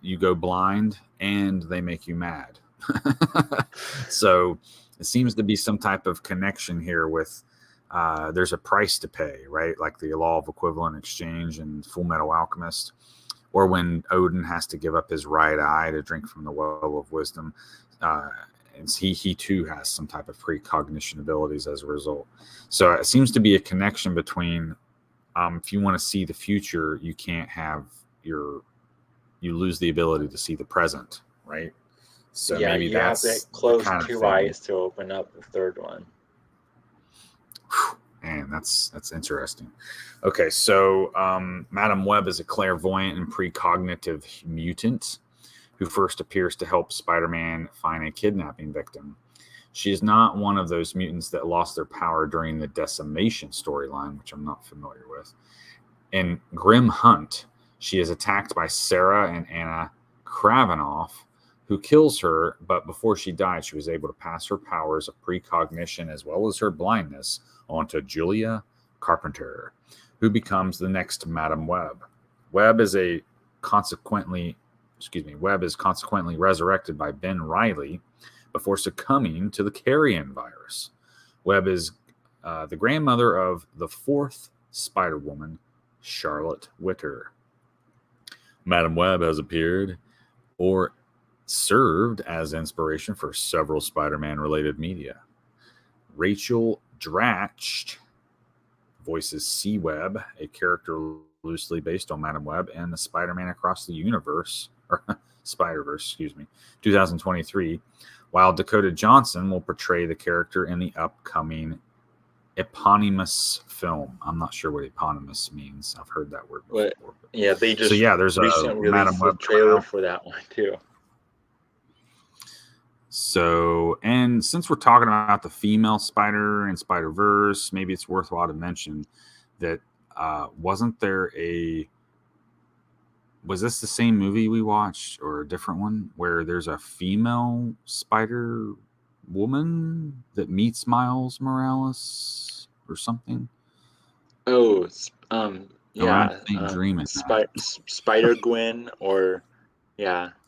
you go blind and they make you mad. So it seems to be some type of connection here with there's a price to pay, right? Like the Law of Equivalent Exchange and Full Metal Alchemist, or when Odin has to give up his right eye to drink from the well of wisdom. And he too has some type of precognition abilities as a result. So it seems to be a connection between if you want to see the future, you can't have you lose the ability to see the present, right? So Yeah, maybe you have to that's the close kind of two thing. eyes to open up the third one. Man, that's interesting. Okay, so Madam Web is a clairvoyant and precognitive mutant who first appears to help Spider-Man find a kidnapping victim. She is not one of those mutants that lost their power during the Decimation storyline, which I'm not familiar with. In Grim Hunt, she is attacked by Sarah and Anna Kravinoff, who kills her, but before she died, she was able to pass her powers of precognition as well as her blindness onto Julia Carpenter, who becomes the next Madam Web. Web is consequently resurrected by Ben Reilly before succumbing to the carrion virus. Web is the grandmother of the fourth Spider-Woman, Charlotte Witter. Madam Web has appeared or served as inspiration for several Spider-Man related media. Rachel Dratch voices C-Web, a character loosely based on Madam Web and the Spider-Man Across the Universe, or Spider-Verse, 2023, while Dakota Johnson will portray the character in the upcoming eponymous film. I'm not sure what eponymous means. I've heard that word before. Yeah, they just there's a recently Madam released a Web trailer for that one too. So, and since we're talking about the female spider and Spider-Verse, maybe it's worthwhile to mention that was this the same movie we watched or a different one where there's a female Spider Woman that meets Miles Morales or something? Oh, I yeah, dreaming that. Spider Gwen or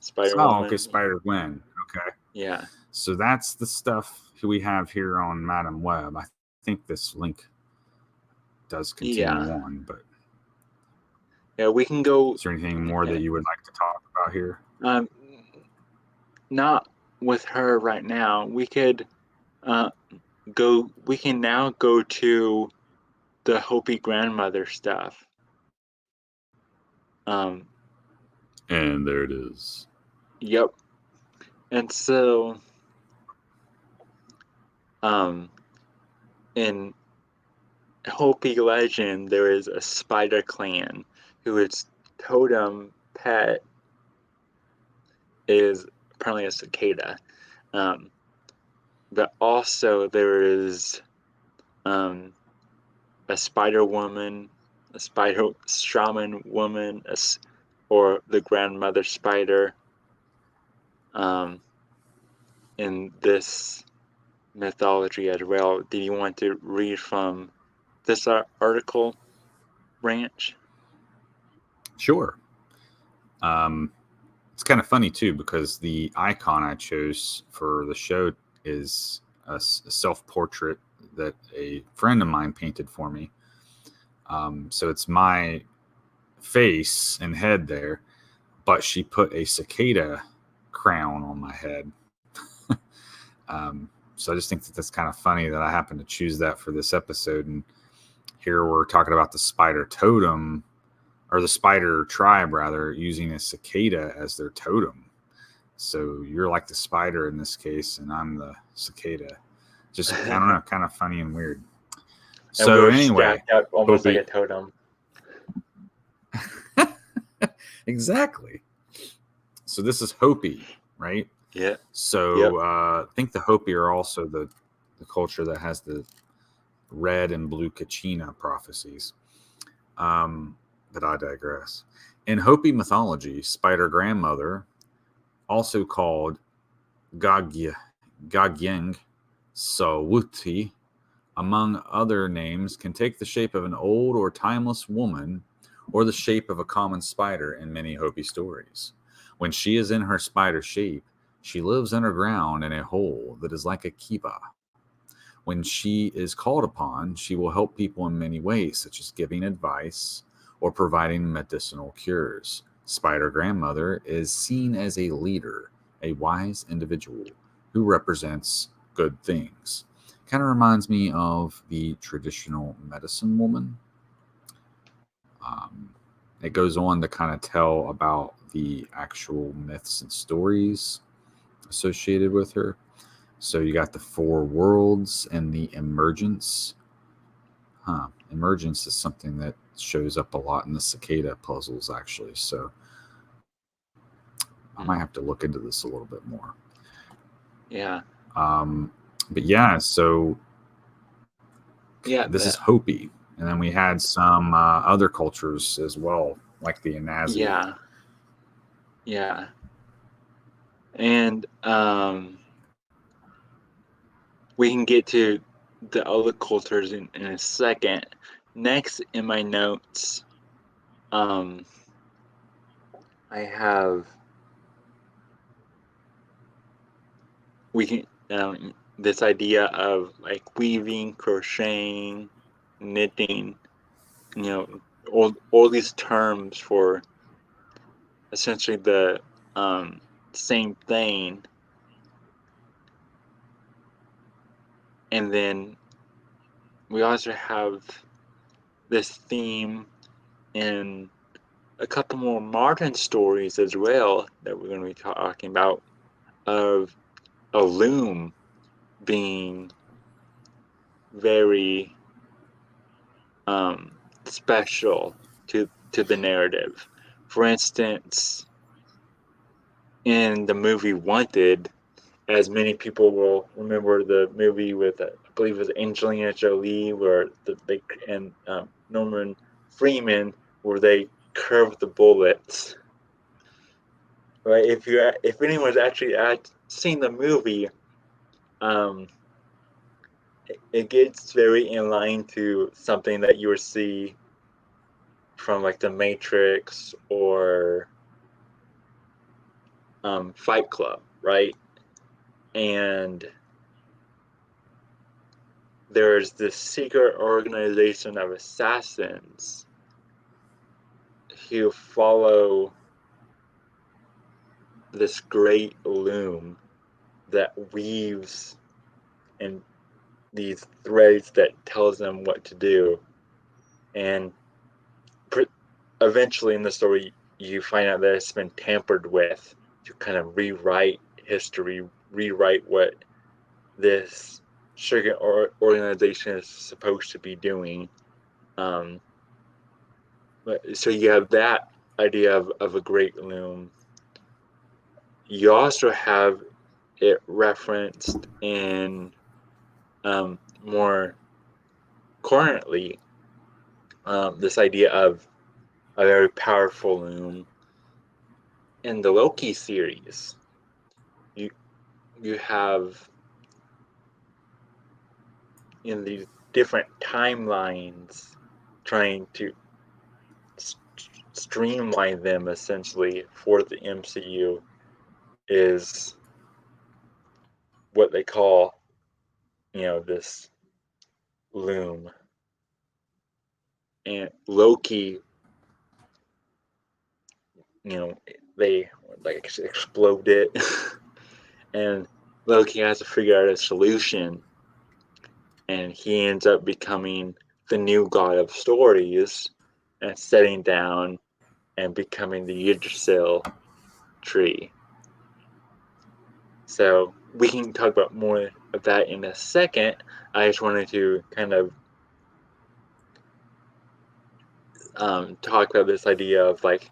Spider Woman. Okay, Spider-Gwen. Okay. Yeah. So that's the stuff we have here on Madam Web. I think this link does continue on, but we can go. Is there anything more that you would like to talk about here? Not with her right now. We could go. We can now go to the Hopi grandmother stuff. And there it is. Yep. And so, in Hopi legend, there is a spider clan whose totem pet is apparently a cicada. But also there is a spider woman, a spider shaman woman, or the grandmother spider. In this mythology as well. Do you want to read from this article, Ranch? Sure. It's kind of funny too because the icon I chose for the show is a self-portrait that a friend of mine painted for me. So it's my face and head there, but she put a cicada crown on my head. So I just think that that's kind of funny that I happened to choose that for this episode. And here we're talking about the spider totem, or the spider tribe rather, using a cicada as their totem. So you're like the spider in this case, and I'm the cicada. Just, I don't know, kind of funny and weird. And we're stacked up almost Hopi, like a totem. Exactly. So this is Hopi, right? Yeah. So I think the Hopi are also the culture that has the red and blue Kachina prophecies. But I digress. In Hopi mythology, Spider Grandmother, also called Gagyeng Sawuti, among other names, can take the shape of an old or timeless woman or the shape of a common spider in many Hopi stories. When she is in her spider shape, she lives underground in a hole that is like a kiva. When she is called upon, she will help people in many ways, such as giving advice or providing medicinal cures. Spider Grandmother is seen as a leader a wise individual who represents good things. Kind of reminds me of the traditional medicine woman. Um, it goes on to kind of tell about the actual myths and stories associated with her. So you got the four worlds and the emergence. Emergence is something that shows up a lot in the cicada puzzles, actually. So I might have to look into this a little bit more. Yeah. But yeah, so Yeah. this is Hopi. And then we had some other cultures as well, like the Anazi. Yeah. Yeah. And we can get to the other cultures in a second. Next in my notes, I have we can this idea of like weaving, crocheting, knitting, you know, all these terms for essentially the same thing. And then we also have this theme in a couple more modern stories as well that we're going to be talking about of a loom being very special to the narrative. For instance, in the movie Wanted, as many people will remember the movie with I believe it was Angelina Jolie, where they and Norman Freeman, where they curved the bullets. Right? If anyone's actually seen the movie, um, it gets very in line to something that you would see from like The Matrix or Fight Club, right? And there's this secret organization of assassins who follow this great loom that weaves in these threads that tells them what to do. And eventually in the story, you find out that it's been tampered with to kind of rewrite history, rewrite what this sugar organization is supposed to be doing. Um, so you have that idea of a great loom. You also have it referenced in more currently this idea of a very powerful loom in the Loki series. You you have in these different timelines trying to streamline them essentially for the MCU is what they call this loom, and Loki, they like explode it and Loki has to figure out a solution, and he ends up becoming the new god of stories and setting down and becoming the Yggdrasil tree. So we can talk about more of that in a second. I just wanted to kind of talk about this idea of like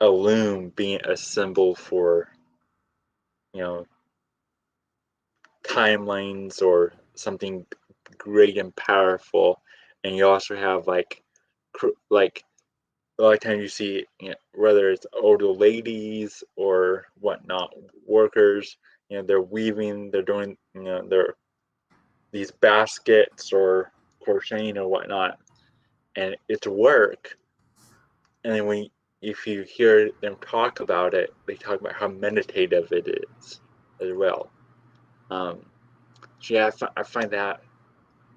a loom being a symbol for you know timelines or something great and powerful, and you also have like a lot of times you see whether it's older ladies or whatnot, workers, they're weaving, they're doing they're these baskets or crocheting or whatnot, and it's work. And then if you hear them talk about it, they talk about how meditative it is as well. um, so yeah, I find that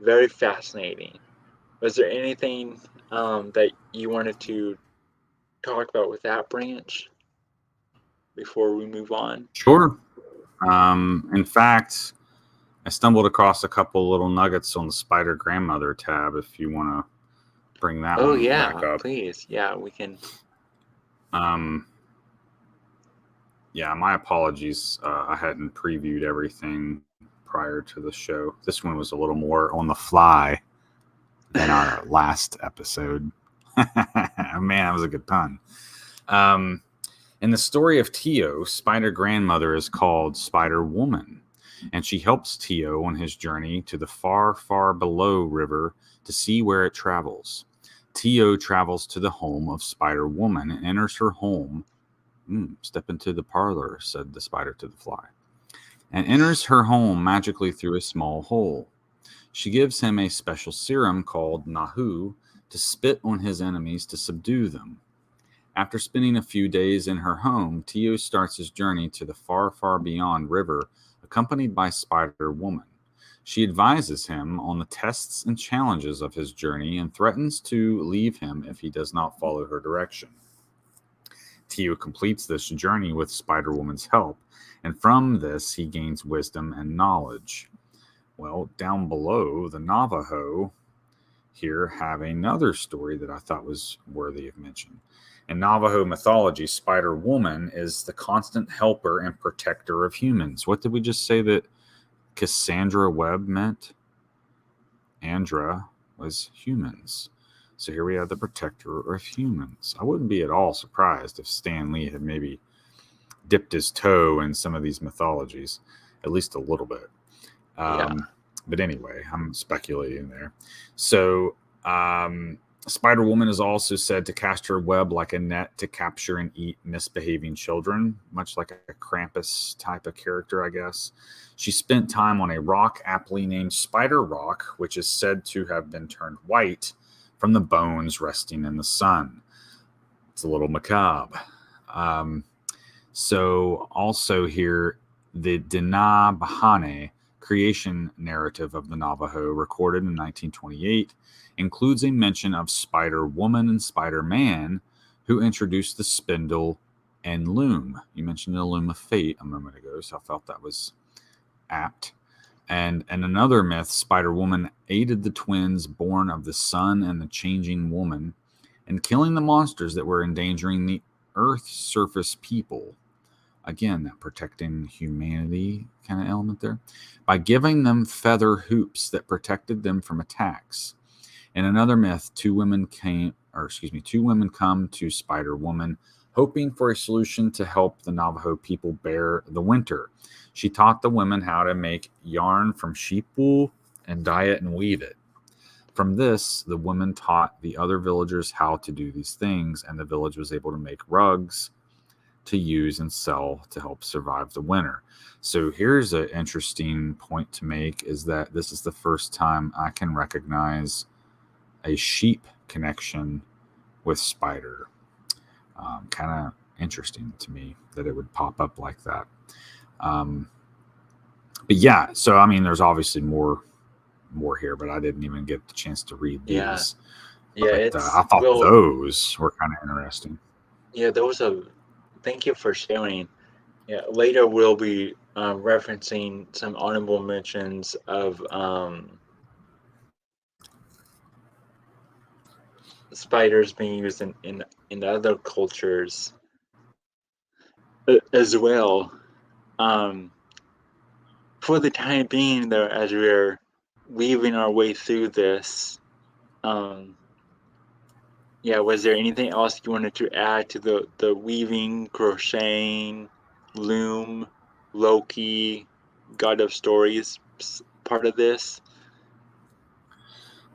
very fascinating. Was there anything that you wanted to talk about with that branch before we move on? Sure. In fact, I stumbled across a couple little nuggets on the Spider Grandmother tab if you want to bring that Oh one yeah, back up. please. Yeah, we can. Yeah, my apologies. I hadn't previewed everything prior to the show. This one was a little more on the fly than our last episode. Man, that was a good pun. In the story of Tio, Spider Grandmother is called Spider Woman, and she helps Tio on his journey to the far, far below river to see where it travels. Tio travels to the home of Spider Woman and enters her home. Step into the parlor, said the spider to the fly, and enters her home magically through a small hole. She gives him a special serum called Nahu to spit on his enemies to subdue them. After spending a few days in her home, Tio starts his journey to the far, far beyond river, accompanied by Spider Woman. She advises him on the tests and challenges of his journey and threatens to leave him if he does not follow her direction. Tio completes this journey with Spider Woman's help, and from this he gains wisdom and knowledge. Well, down below, the Navajo here have another story that I thought was worthy of mention. In Navajo mythology, Spider Woman is the constant helper and protector of humans. What did we just say that Cassandra Webb meant? Andra was humans. So here we have the protector of humans. I wouldn't be at all surprised if Stan Lee had maybe dipped his toe in some of these mythologies, at least a little bit. Yeah. But anyway, I'm speculating there. So Spider Woman is also said to cast her web like a net to capture and eat misbehaving children, much like a Krampus type of character, I guess. She spent time on a rock aptly named Spider Rock, which is said to have been turned white from the bones resting in the sun. It's a little macabre. So also here, the Dina Bahane creation narrative of the Navajo, recorded in 1928, includes a mention of Spider Woman and Spider Man, who introduced the spindle and loom. You mentioned the loom of fate a moment ago, so I felt that was apt. And in another myth, Spider Woman aided the twins born of the sun and the changing woman in killing the monsters that were endangering the Earth's surface people. Again, that protecting humanity kind of element there, by giving them feather hoops that protected them from attacks. In another myth, two women come to Spider Woman, hoping for a solution to help the Navajo people bear the winter. She taught the women how to make yarn from sheep wool and dye it and weave it. From this, the women taught the other villagers how to do these things, and the village was able to make rugs to use and sell to help survive the winter. So here's an interesting point to make, is that this is the first time I can recognize a sheep connection with spider. Kind of interesting to me that it would pop up like that. But yeah, so I mean, there's obviously more here, but I didn't even get the chance to read these. Yeah, But it's I thought well. those were kind of interesting. Yeah, those are. Thank you for sharing. Yeah, later we'll be referencing some honorable mentions of spiders being used in other cultures as well. For the time being, though, as we're weaving our way through this, yeah, was there anything else you wanted to add to the weaving, crocheting, loom, Loki, God of Stories part of this?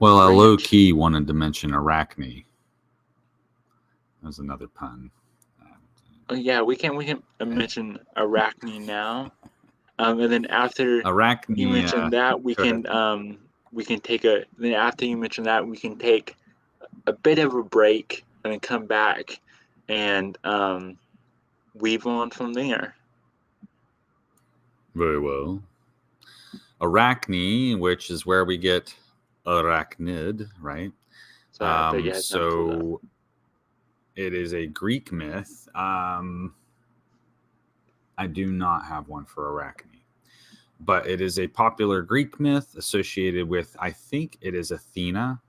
Well, I low Branch? key wanted to mention Arachne. That was another pun. Oh yeah, we can mention Arachne now, and then after you Arachne. mention that, Go ahead. we can take a. Then after you mention that, we can take a bit of a break and then come back and weave on from there. Very well. Arachne, which is where we get arachnid, right? Sorry, I thought you had something pulled up. So it is a Greek myth. I do not have one for Arachne, but it is a popular Greek myth associated with, I think it is Athena,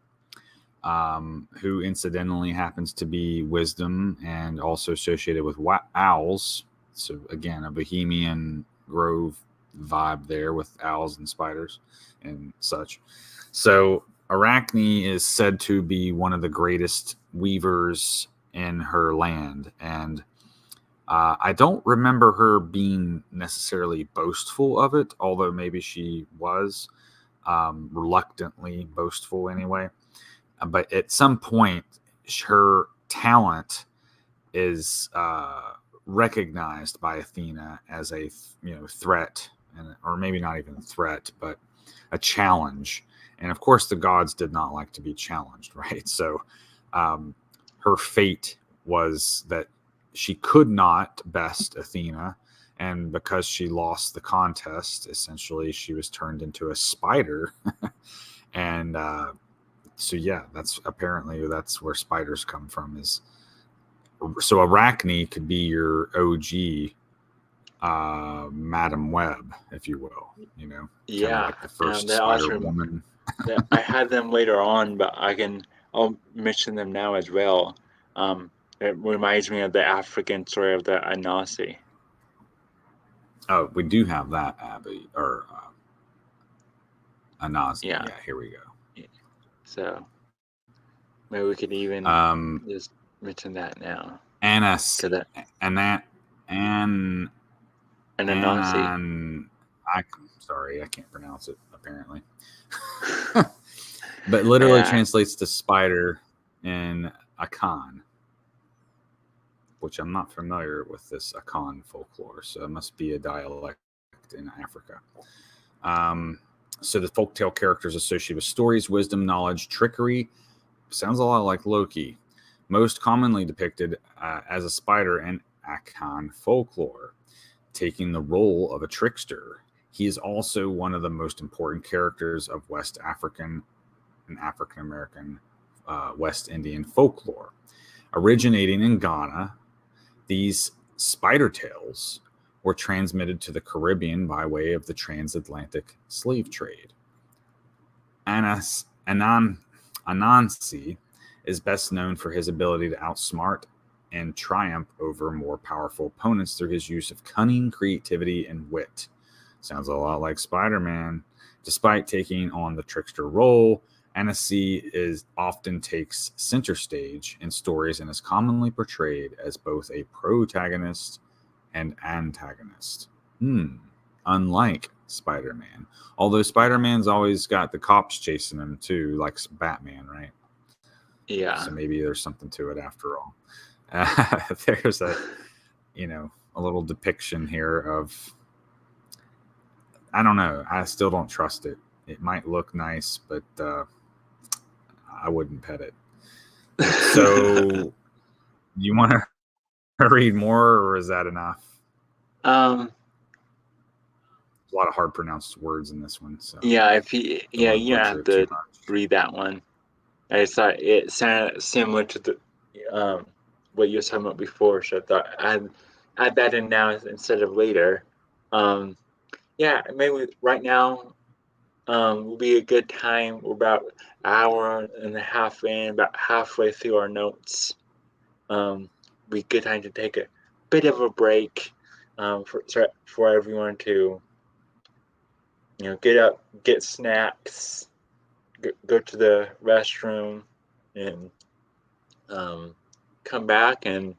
who incidentally happens to be wisdom and also associated with owls. So, again, a Bohemian Grove vibe there with owls and spiders and such. So, Arachne is said to be one of the greatest weavers in her land. And I don't remember her being necessarily boastful of it, although maybe she was reluctantly boastful anyway. But at some point, her talent is recognized by Athena as a threat, or maybe not even a threat, but a challenge. And of course, the gods did not like to be challenged, right? So um, her fate was that she could not best Athena. And because she lost the contest, essentially, she was turned into a spider. And so, yeah, that's where spiders come from. Is so Arachne could be your OG Madam Web, if you will. Kind of Yeah, like the and first they Spider also Woman. I had them later on, but I'll mention them now as well. It reminds me of the African story of the Anansi. Oh, we do have that Abby or Anazi. Yeah, Yeah, here we go. yeah. So maybe we could even Um, just mention that now, Anas, because that and that, and an Anansi. and I. Sorry, I can't pronounce it. Apparently, but literally Yeah, translates to spider in Akan, which I'm not familiar with this Akan folklore, so it must be a dialect in Africa. Um, so the folktale characters associated with stories, wisdom, knowledge, trickery. Sounds a lot like Loki. Most commonly depicted as a spider in Akan folklore, taking the role of a trickster. He is also one of the most important characters of West African and African American West Indian folklore. Originating in Ghana, these spider tales were transmitted to the Caribbean by way of the transatlantic slave trade. Anansi is best known for his ability to outsmart and triumph over more powerful opponents through his use of cunning, creativity, and wit. Sounds a lot like Spider-Man. Despite taking on the trickster role, Anansi is often takes center stage in stories and is commonly portrayed as both a protagonist and antagonist. Unlike Spider-Man. Although yeah, Spider-Man's always got the cops chasing him too, like Batman, right? yeah. So maybe there's something to it after all. There's a little depiction here of, I don't know. I still don't trust it. It might look nice, but I wouldn't pet it. So, you want to read more, or is that enough? um, There's a lot of hard pronounced words in this one, so yeah. If you, don't yeah, want to you don't butcher have it too to much. read that one. I just thought it sounded similar to the um what you were talking about before, so I thought I'd add that in now instead of later. Um, yeah, maybe right now will be a good time. We're about an hour and a half in, about halfway through our notes. Be a good time to take a bit of a break for everyone to get up, get snacks, go to the restroom, and um, come back and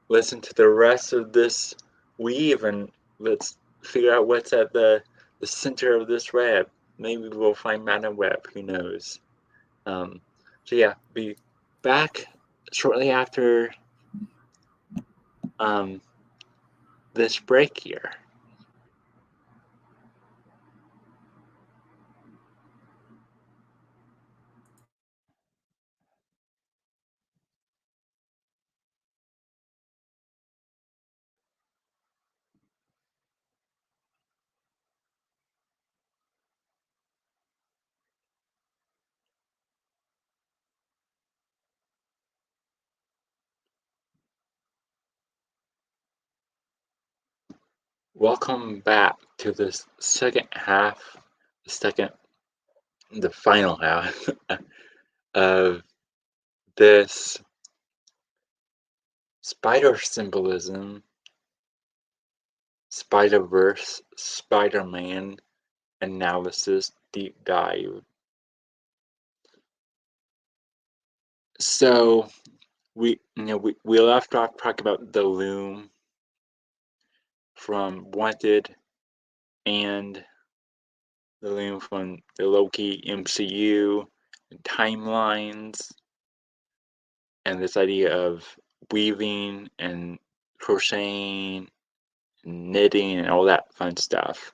listen to the rest of this weave, and let's figure out what's at the center of this web. Maybe we'll find Madam Web. Who knows? Um, so yeah, be back shortly after um, this break here. welcome back to this second half, the final half of this spider symbolism, Spider-Verse, Spider-Man analysis deep dive. So we left off talking about the Loom from Wanted and the Loom from the Loki MCU and timelines and this idea of weaving and crocheting and knitting and all that fun stuff.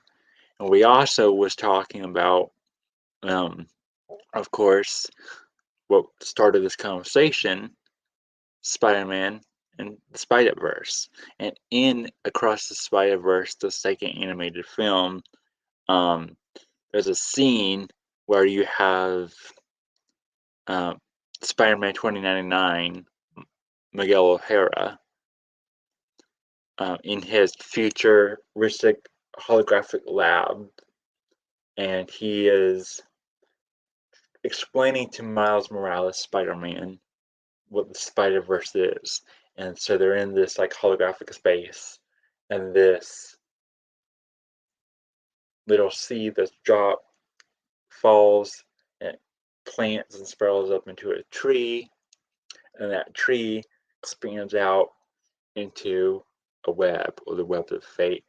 And we also was talking about, of course, what started this conversation, Spider-Man and the Spider-Verse. And in Across the Spider-Verse, the second animated film, there's a scene where you have Spider-Man 2099, Miguel O'Hara, in his futuristic holographic lab, and he is explaining to Miles Morales, Spider-Man, what the Spider-Verse is. And so they're in this like holographic space, and this little seed that's dropped falls and plants and sprouts up into a tree, and that tree expands out into a web, or the web of fate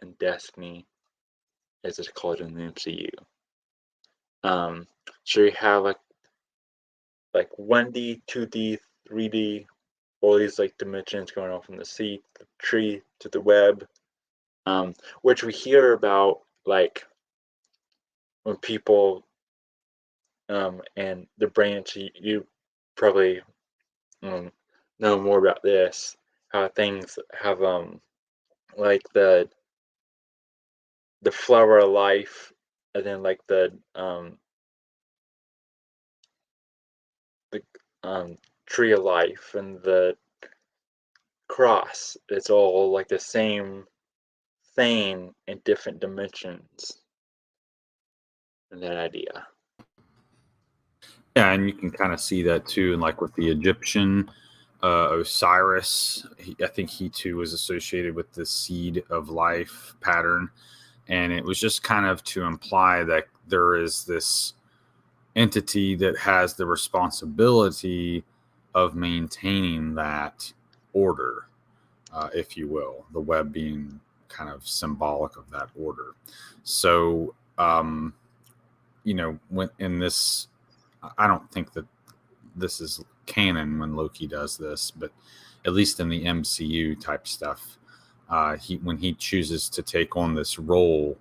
and destiny, as it's called in the MCU. So you have like 1D, 2D, 3D, all these like dimensions going on from the seed, the tree to the web, which we hear about like when people and the branch. You probably know more about this. How things have like the flower of life, and then like the tree of life and the cross. It's all like the same thing in different dimensions. And that idea. Yeah, and you can kind of see that too, and like with the Egyptian Osiris, I think he too was associated with the seed of life pattern, and it was just kind of to imply that there is this entity that has the responsibility of maintaining that order, if you will, the web being kind of symbolic of that order. So, when in this, I don't think that this is canon when Loki does this, but at least in the MCU type stuff, when he chooses to take on this role,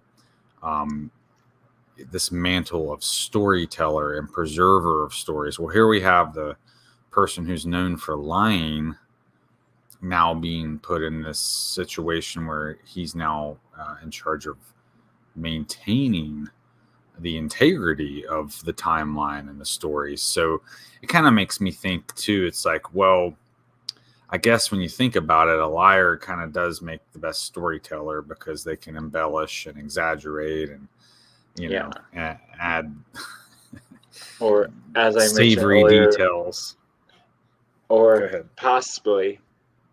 this mantle of storyteller and preserver of stories. Well, here we have the person who's known for lying now being put in this situation where he's now in charge of maintaining the integrity of the timeline and the stories. So it kind of makes me think too, it's like, well, I guess when you think about it, a liar kind of does make the best storyteller because they can embellish and exaggerate and add or as I mentioned savory earlier, details. or possibly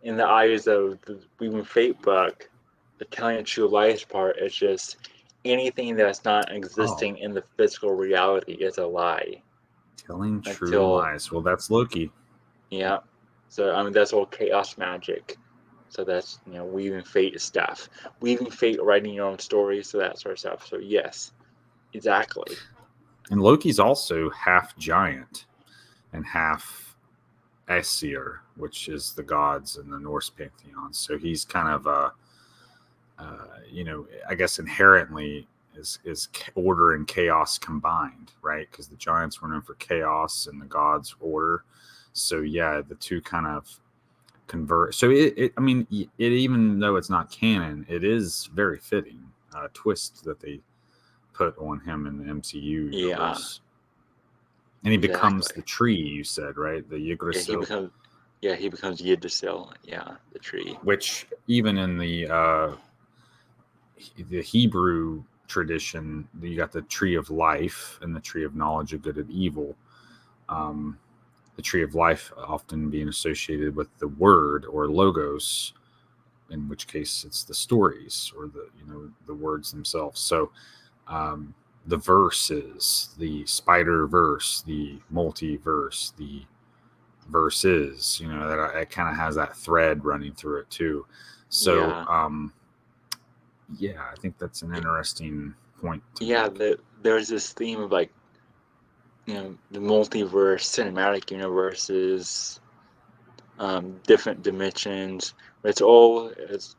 in the eyes of the Weaving Fate book, the telling the true lies part is just anything that's not existing in the physical reality is a lie. Telling true lies. Well, that's Loki. Yeah. So I mean that's all chaos magic. So that's Weaving Fate stuff. Weaving Fate, writing your own stories, so that sort of stuff. So yes, exactly. And Loki's also half giant and half Aesir, which is the gods in the Norse pantheon. So he's kind of I guess inherently is order and chaos combined, right? Because the giants were known for chaos and the gods order. So yeah, the two kind of convert. So it even though it's not canon, it is very fitting twist that they put on him in the MCU universe. And he becomes the tree, you said, right? The Yggdrasil. Yeah, he becomes Yggdrasil. Yeah, the tree. which even in the Hebrew tradition, you got the tree of life and the tree of knowledge of good and evil. Um, the tree of life often being associated with the word or logos, in which case it's the stories or the words themselves. So um, the verses, the spider verse, the multiverse, the verses, that it kind of has that thread running through it too. So Yeah, yeah, I think that's an interesting point to yeah. make. There's this theme of like the multiverse, cinematic universes, different dimensions. It's all it's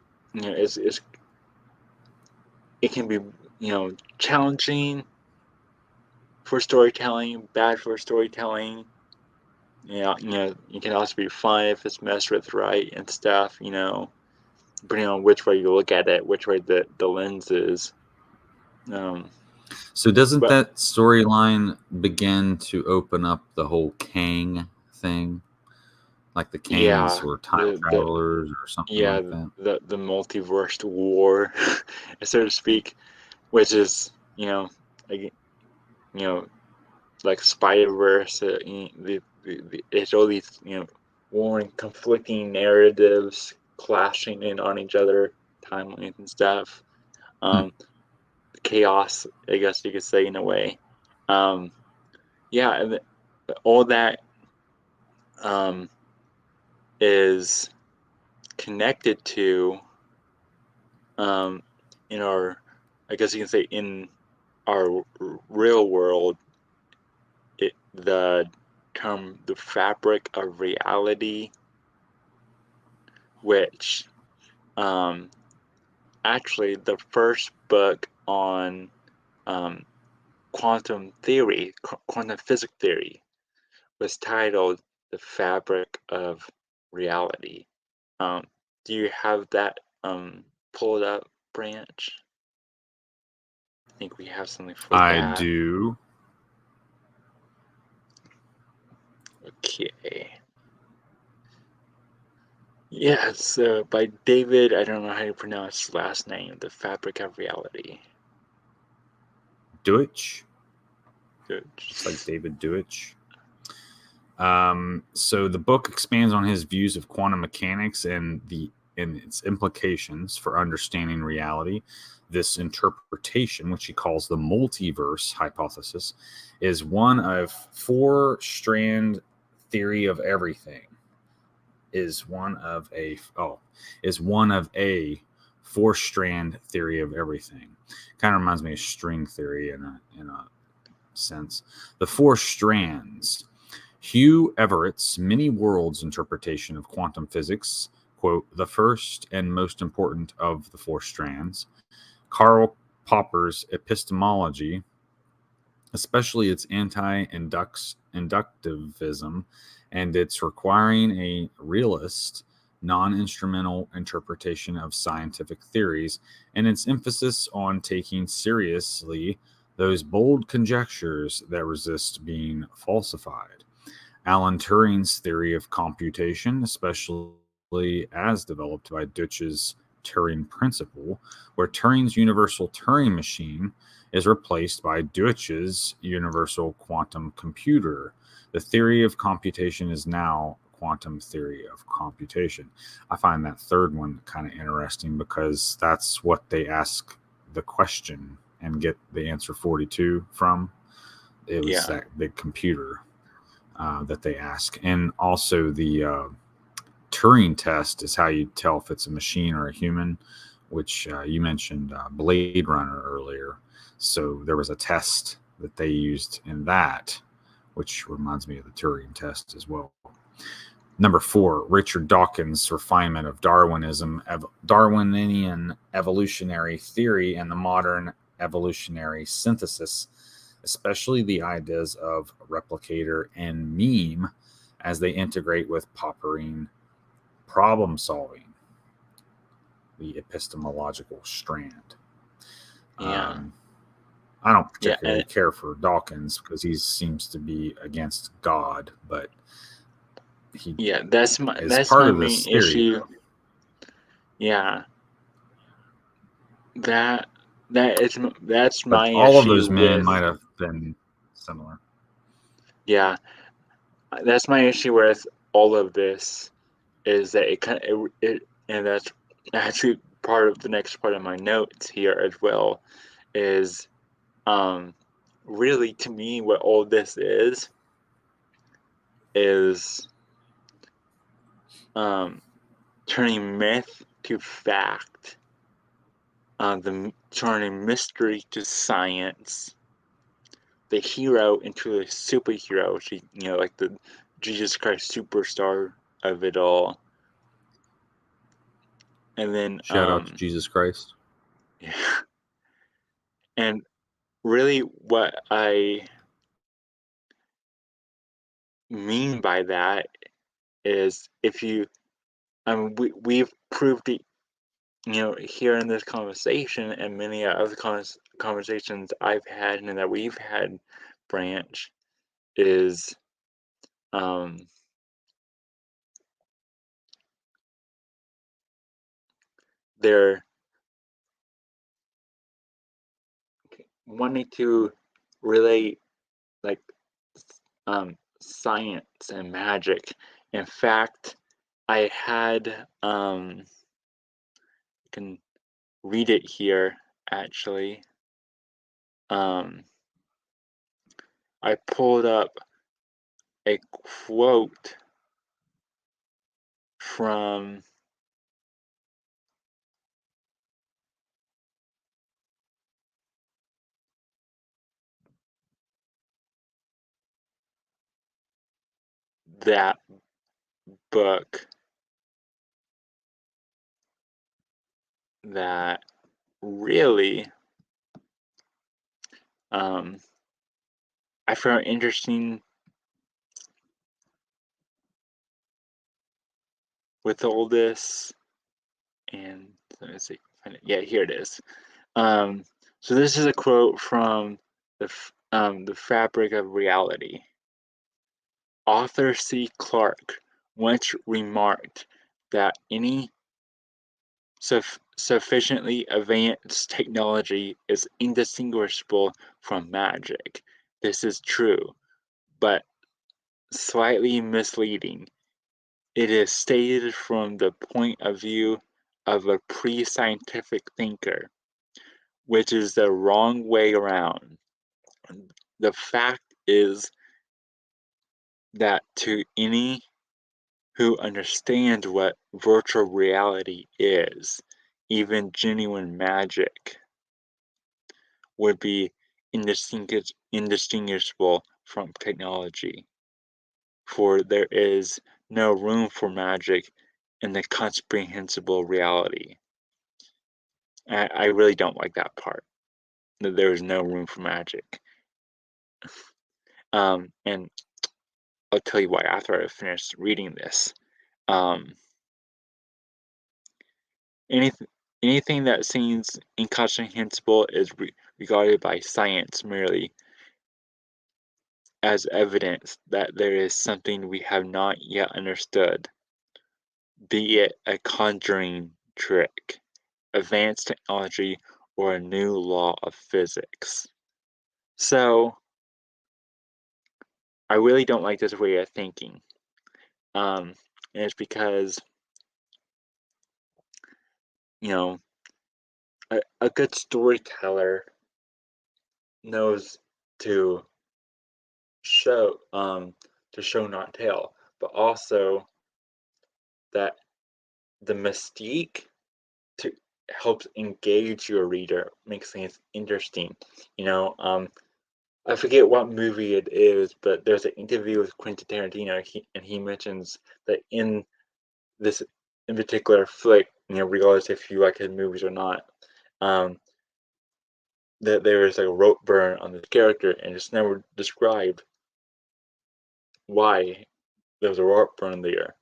it can be challenging for storytelling, bad for storytelling. You can also be fun if it's messed with right and stuff. Depending on which way you look at it, which way the lens is. Um, So doesn't but that storyline begin to open up the whole Kang thing? Like the Kangs yeah, were time the travelers or something yeah like that? the multiverse war, so to speak, which is like you know like spiderverse. It's all these warring, conflicting narratives clashing in on each other, timelines and stuff. Hmm. Um, Chaos, I guess you could say in a way. Um, yeah, and all that um, is connected to um, in our, I guess you can say in our real world, the term the fabric of reality, which um, actually the first book on um, quantum theory, quantum physics theory, was titled "The Fabric of Reality." Um, do you have that pulled up, Branch? I think we have something for I that. do. Okay. Yes, by David, I don't know how you pronounce his last name, The Fabric of Reality. Deutsch. Good. Looks like David Deutsch. So the book expands on his views of quantum mechanics and its implications for understanding reality. This interpretation, which he calls the multiverse hypothesis, is one of four-strand theory of everything. Is one of a four-strand theory of everything. Kind of reminds me of string theory in a sense. The four strands. Hugh Everett's many worlds interpretation of quantum physics, quote, the first and most important of the four strands. Karl Popper's epistemology, especially its anti-inductivism and its requiring a realist, non-instrumental interpretation of scientific theories, and its emphasis on taking seriously those bold conjectures that resist being falsified. Alan Turing's theory of computation, especially as developed by Deutsch's Turing principle, where Turing's universal Turing machine is replaced by Deutsch's universal quantum computer. The theory of computation is now quantum theory of computation. I find that third one kind of interesting because that's what they ask the question and get the answer 42 from. It was Yeah, that big computer that they ask. And also the Turing test is how you tell if it's a machine or a human, which you mentioned Blade Runner earlier. So there was a test that they used in that, which reminds me of the Turing test as well. Number four, Richard Dawkins' refinement of Darwinian evolutionary theory and the modern evolutionary synthesis, especially the ideas of replicator and meme as they integrate with Popperian problem solving, the epistemological strand. yeah, Um, I don't yeah, particularly care for Dawkins because he seems to be against God, but he Yeah, is that's part my of the main issue. stereo. Yeah, that that's But my all of issue those men with might have been similar. yeah, that's my issue with all of this is that it kind of and that's actually part of the next part of my notes here as well is um really to me what all this is um turning myth to fact, turning mystery to science, the hero into a superhero, like the Jesus Christ superstar of it all. And then, Shout out to Jesus Christ. yeah. And really, what I mean by that is if you, we've proved it, here in this conversation and many other conversations I've had and that we've had, Branch, is um, they're wanting to relate like science and magic. In fact, I had I can read it here actually. Um, I pulled up a quote from that book that really um, I found interesting with all this. And let me see, yeah, here it is. Um, so this is a quote from the Fabric of Reality. Arthur C. Clarke once remarked that any sufficiently advanced technology is indistinguishable from magic. This is true, but slightly misleading. It is stated from the point of view of a pre-scientific thinker, which is the wrong way around. The fact is that to any who understands what virtual reality is, even genuine magic would be indistinguishable from technology, for there is no room for magic in the comprehensible reality. I really don't like that part, that there is no room for magic. And I'll tell you why after I finish reading this. Um, anything, anything that seems incomprehensible is regarded by science merely as evidence that there is something we have not yet understood, be it a conjuring trick, advanced technology, or a new law of physics. So, I really don't like this way of thinking. And it's because, you know, a good storyteller knows to show, not tell, but also that the mystique to helps engage your reader, makes things interesting. You know, I forget what movie it is, but there's an interview with Quentin Tarantino, and he mentions that in this in particular flick, regardless if you like his movies or not, um, that there is a rope burn on this character, and it's never described why there was a rope burn there.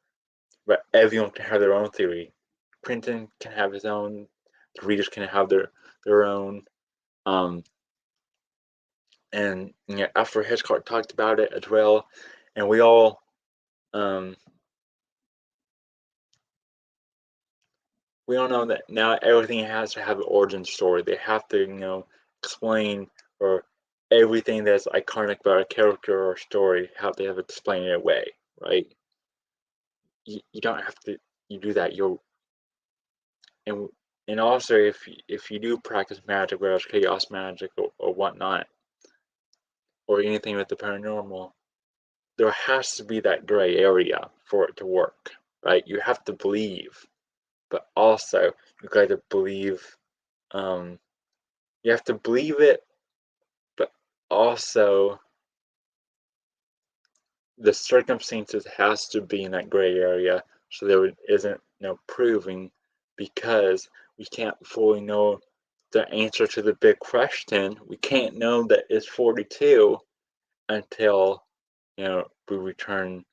But everyone can have their own theory. Quentin can have his own. The readers can have their own. Um, and Alfred Hitchcock talked about it as well, and we all we all know that now everything has to have an origin story. They have to, explain, or everything that's iconic about a character or story, how they have to explain it away, right? You don't have to you do that. And and also if you do practice magic, whether it's chaos magic or whatnot, or anything with the paranormal, there has to be that gray area for it to work, right? You have to believe, but also you got to believe. Um, you have to believe it, but also the circumstances has to be in that gray area, so there isn't no proving, because we can't fully know the answer to the big question. We can't know that it's 42 until we return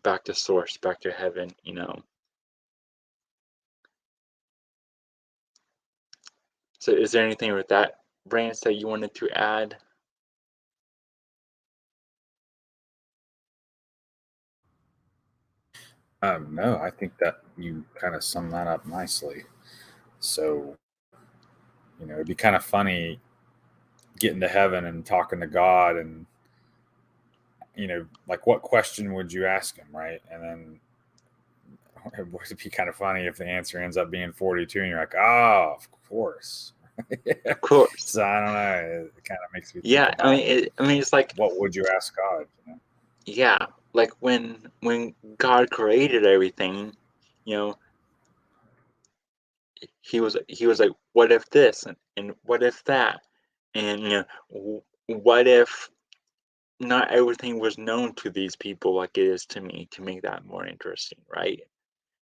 back to source, back to heaven. So is there anything with that, Brance, that you wanted to add? No, I think that you kind of sum that up nicely. So, it'd be kind of funny getting to heaven and talking to God, and like, what question would you ask him, right? And then it would be kind of funny if the answer ends up being 42, and you're like, oh, of course. Of course. So I don't know. It kind of makes me think Yeah, about it's like, what would you ask God? yeah, like when God created everything, you know, he was like, what if this, and what if that, and what if not everything was known to these people like it is to me, to make that more interesting, right?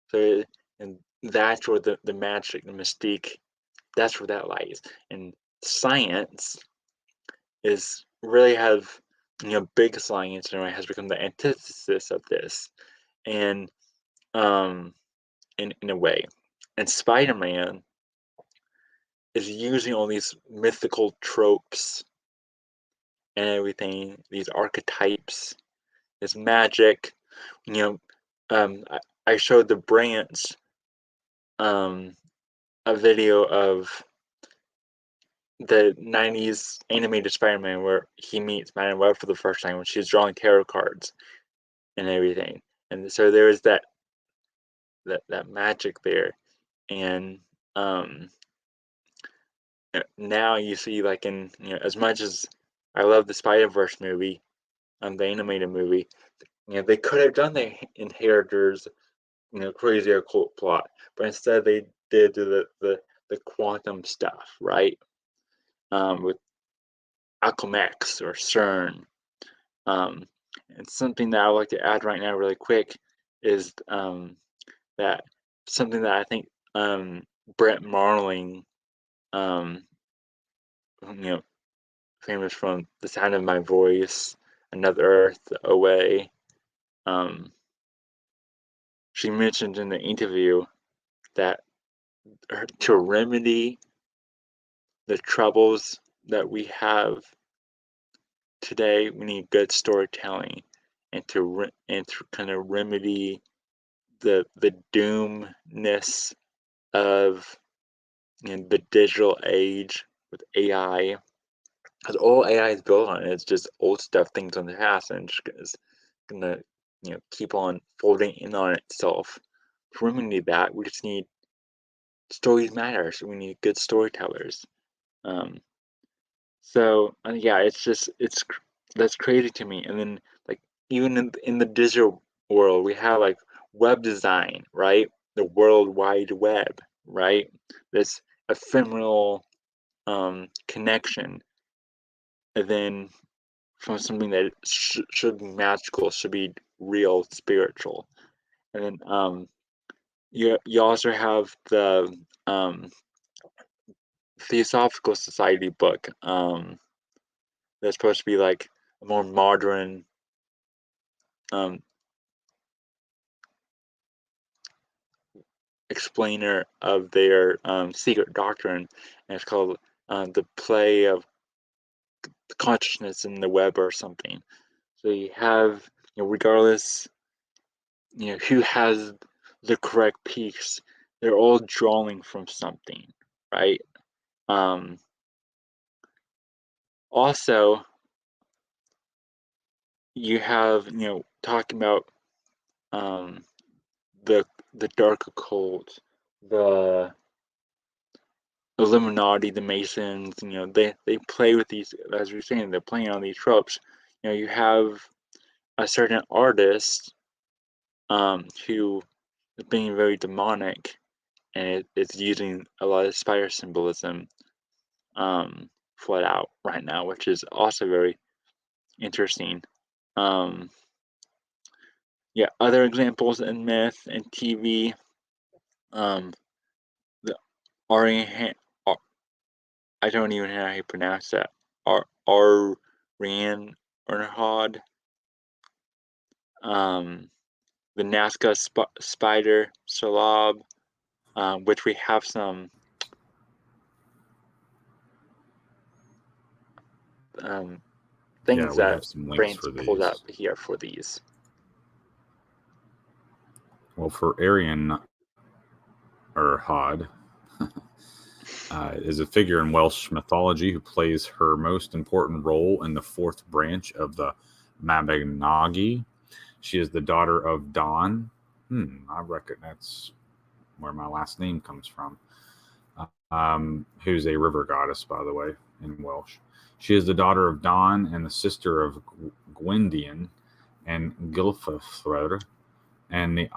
So, and that's where the magic, the mystique, that's where that lies. And science is really have big science has become the antithesis of this, and um in a way. And Spider-Man is using all these mythical tropes and everything, these archetypes, this magic. You know, I showed the Brants um, a video of the '90s animated Spider-Man where he meets Madame Web for the first time when she's drawing tarot cards and everything, and so there is that magic there, and um, now you see, like, in as much as I love the Spider-Verse movie, the animated movie, they could have done the Inheritors, crazy occult plot, but instead they did the quantum stuff, right? With Alchemax or CERN. Um, and something that I would like to add right now, really quick, is that something that I think Brett Marling, um, you know, famous from The Sound of My Voice, Another Earth Away, um, she mentioned in the interview that to remedy the troubles that we have today, we need good storytelling, and to kind of remedy the doomness of the digital age with AI, because all AI is built on is just old stuff, things on the past, and it's gonna keep on folding in on itself. To remedy that, we just need stories matter. So we need good storytellers. Um, so yeah, that's crazy to me. And then, like, even in the digital world, we have like web design, right? The World Wide Web, right? This ephemeral connection, and then from something that should be magical, should be real, spiritual. And then you also have the Theosophical Society book, that's supposed to be like a more modern um, explainer of their secret doctrine, and it's called The Play of Consciousness in the Web or something. So you have, regardless, who has the correct piece, they're all drawing from something, right? Um, Also, you have, talking about um, the dark occult, the Illuminati, the Masons. They play with these, as we are saying, they're playing on these tropes. You have a certain artist who is being very demonic, and it's using a lot of spider symbolism flat out right now, which is also very interesting. Um, yeah, other examples in myth and TV, the Arian, I don't even know how you pronounce that. Arian Ernhard, the Nazca spider Shalab, which we have some things we that have some links Brains for pulled up these. here for these. Well, for Arian or Hod, is a figure in Welsh mythology who plays her most important role in the fourth branch of the Mabinogi. She is the daughter of Dawn. I reckon that's where my last name comes from. Who's a river goddess, by the way, in Welsh. She is the daughter of Dawn and the sister of Gwydion and Gilfethred. And the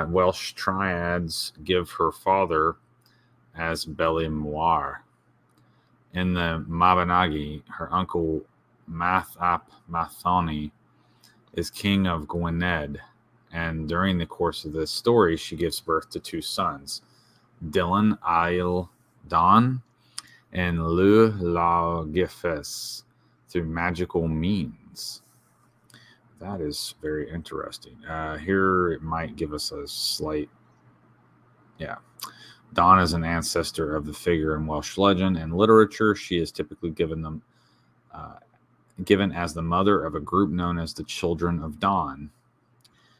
Welsh triads give her father as Moirai. In the Mabinogi, her uncle Mathap Mathoni is king of Gwynedd, and during the course of this story, she gives birth to two sons, Dylan Ail Don and Lu Laugifes, through magical means. That is very interesting. Here it might give us a slight, yeah. Dawn is an ancestor of the figure in Welsh legend and literature. She is typically given as the mother of a group known as the Children of Dawn,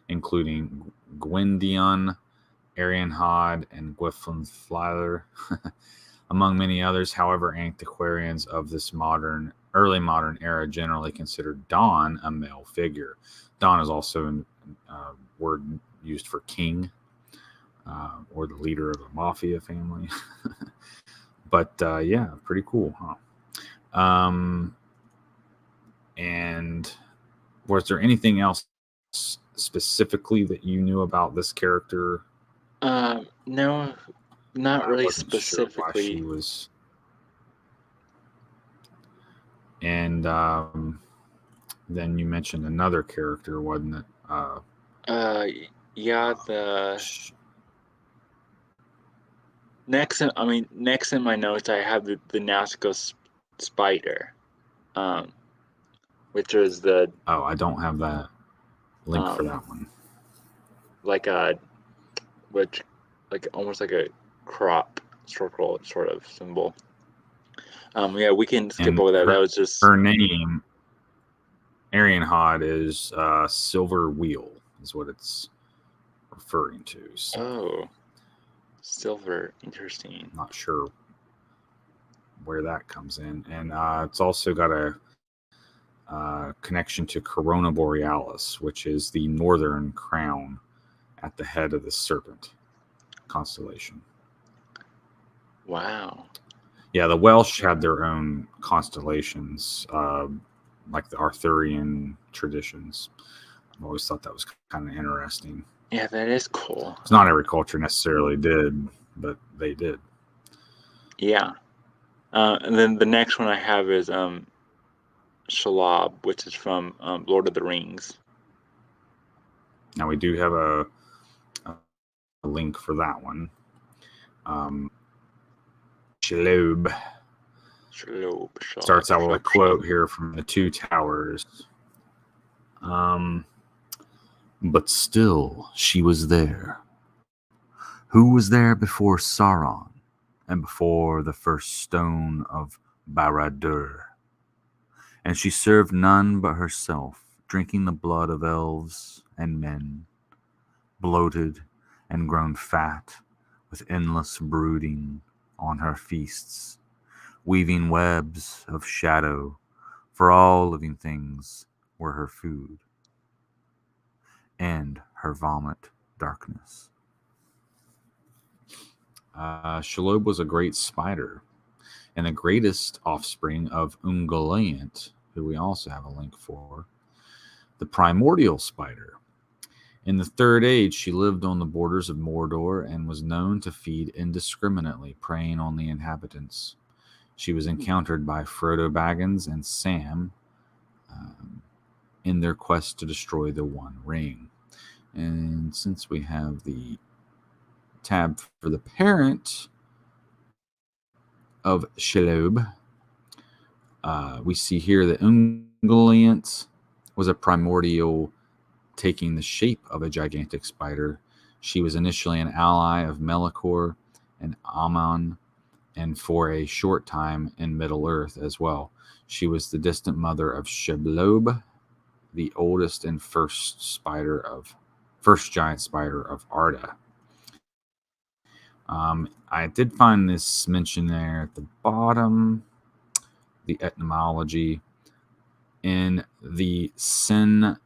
including Gwydion, Arianhod, and Gwyflwyr, among many others. However, antiquarians of this early modern era generally consider Dawn a male figure. Dawn is also a word used for king or the leader of a mafia family. But yeah, pretty cool, huh? And was there anything else specifically that you knew about this character? No, not I really wasn't sure why she specifically. was. And then you mentioned another character, wasn't it? Yeah, the next in my notes I have the Nazca spider, which is the I don't have that link for that one. like which like almost like a crop circle sort of symbol. Yeah, we can skip And over that. That was just her name, Arianhod, is silver wheel, is what it's referring to. So, silver. Interesting. not sure where that comes in. And it's also got a connection to Corona Borealis, which is the northern crown at the head of the serpent constellation. Wow. Yeah, the Welsh had their own constellations, like the Arthurian traditions. I've always thought that was kind of interesting. Yeah, that is cool. It's not every culture necessarily did, but they did. Yeah. And then the next one I have is Shalab, which is from Lord of the Rings. Now we do have a link for that one. Shalob starts out with a quote here from the Two Towers. But still she was there. Who was there before Sauron and before the first stone of Barad-dûr? And she served none but herself, drinking the blood of elves and men, bloated and grown fat with endless brooding on her feasts, weaving webs of shadow, for all living things were her food, and her vomit darkness. Shelob was a great spider and the greatest offspring of Ungoliant, who we also have a link for, the primordial spider. In the Third Age, she lived on the borders of Mordor and was known to feed indiscriminately, preying on the inhabitants. She was encountered by Frodo Baggins and Sam um, in their quest to destroy the One Ring. And since we have the tab for the parent of Shelob, we see here that Ungoliant was a primordial taking the shape of a gigantic spider. She was initially an ally of Melkor and Aman, and for a short time in Middle Earth as well. She was the distant mother of Shelob, the oldest and first giant spider of Arda. I did find this mention there at the bottom, the etymology. In the Sindarin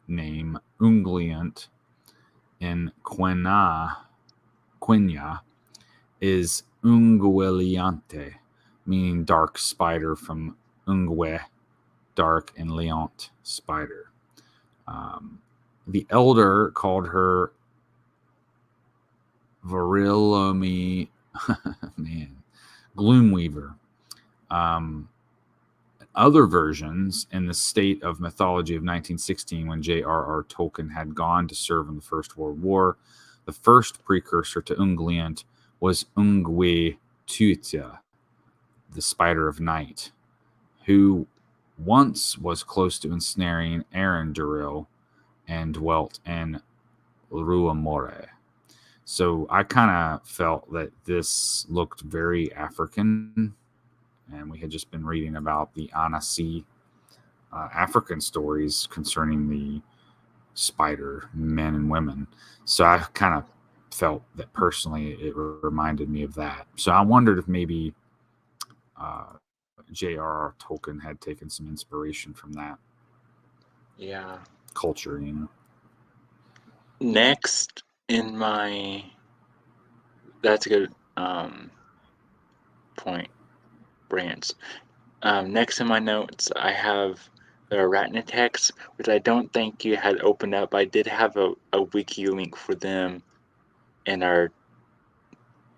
name, Ungliant in Quenya is Ungueliante, meaning dark spider from Ungue, dark, and Leont, spider. The elder called her Virilomi, man, Gloomweaver. Other versions in the State of Mythology of 1916, when J.R.R. Tolkien had gone to serve in the First World War, the first precursor to Ungliant was Ungwe Tuita, the Spider of Night, who once was close to ensnaring Arendelle and dwelt in Ruamore. So I kind of felt that this looked very African, and we had just been reading about the Anasi African stories concerning the spider men and women. So I kind of felt that personally it reminded me of that. So I wondered if maybe J.R.R. Tolkien had taken some inspiration from that Yeah. culture, you know. Next in my, that's a good point, Branch. Next in my notes, I have the Arachnotex, which I don't think you had opened up. I did have a wiki link for them in our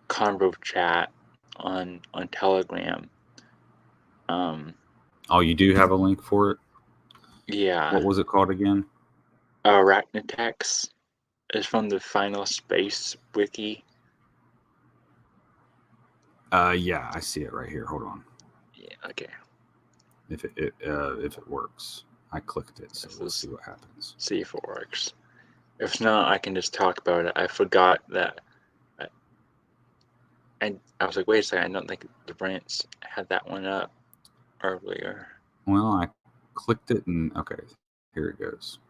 convo chat on Telegram. Oh, you do have a link for it? Yeah, What was it called again? Arachnotex is from the Final Space wiki. Yeah, I see it right here. Hold on. Yeah, okay. If it works, I clicked it, so we'll see what happens. See if it works. If not, I can just talk about it. I forgot that. I was like, wait a second, I don't think the branch had that one up earlier. Well, I clicked it and okay, here it goes.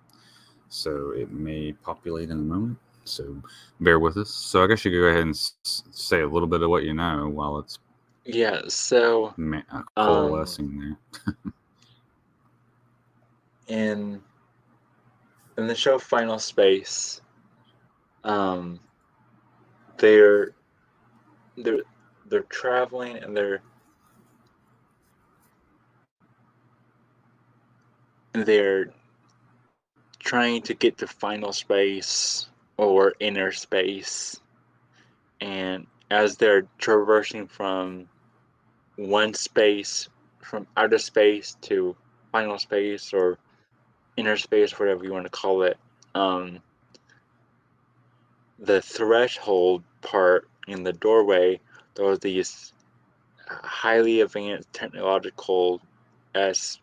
So it may populate in a moment. So bear with us. So I guess you could go ahead and say a little bit of what you know while it's Yeah, so coalescing there. in the show Final Space, they're they're traveling and they're trying to get to final space or inner space, and as they're traversing from one space, from outer space to final space or inner space, whatever you want to call it, the threshold part in the doorway, there are these highly advanced technological as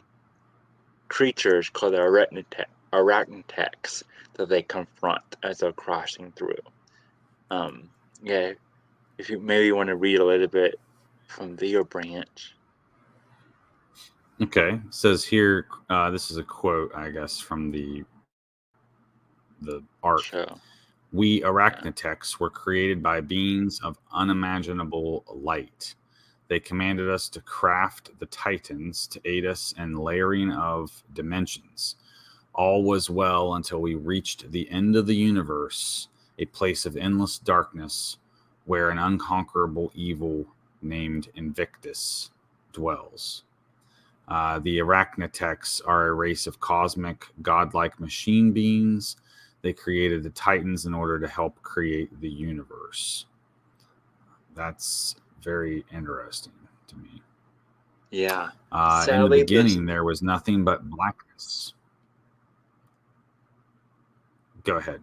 creatures called the arachnotex that they confront as they're crossing through. Yeah, if you maybe want to read a little bit from the branch. Okay, it says here. This is a quote, I guess, from the arc. Show. We arachnotechs were created by beings of unimaginable light. They commanded us to craft the Titans to aid us in layering of dimensions. All was well until we reached the end of the universe, a place of endless darkness where an unconquerable evil named Invictus dwells. The arachnotechs are a race of cosmic, godlike machine beings. They created the Titans in order to help create the universe. That's very interesting to me. Yeah. In the Sadly, beginning, there was nothing but blackness. Go ahead.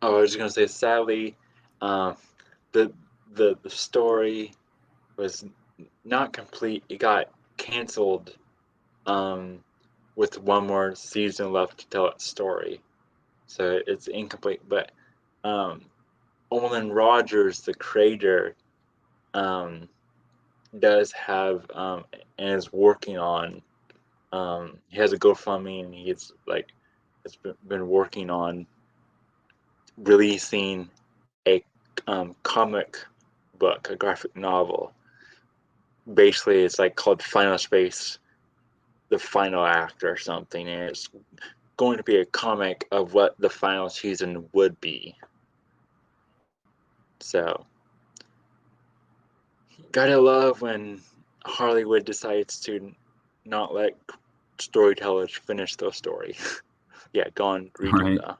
Oh, I was just gonna say, sadly, the the story was not complete. It got canceled with one more season left to tell its story, so it's incomplete. But Olin Rogers, the creator, does have and is working on. He has a GoFundMe, and he's like has been working on releasing a comic book, a graphic novel. Basically, it's like called Final Space, the final act or something, and it's going to be a comic of what the final season would be. So, gotta love when Hollywood decides to not let storytellers finish their story. Yeah, go on, read it Right. though.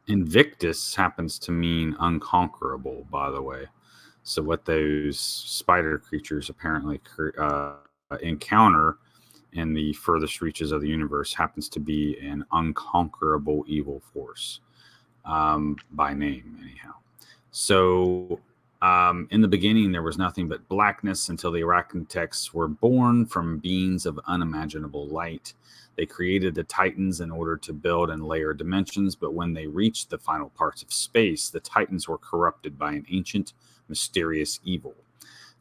Invictus happens to mean unconquerable, by the way. So, what those spider creatures apparently encounter in the furthest reaches of the universe happens to be an unconquerable evil force, by name, anyhow. So, in the beginning, there was nothing but blackness until the arachnotechs were born from beings of unimaginable light. They created the Titans in order to build and layer dimensions, but when they reached the final parts of space, the Titans were corrupted by an ancient, mysterious evil.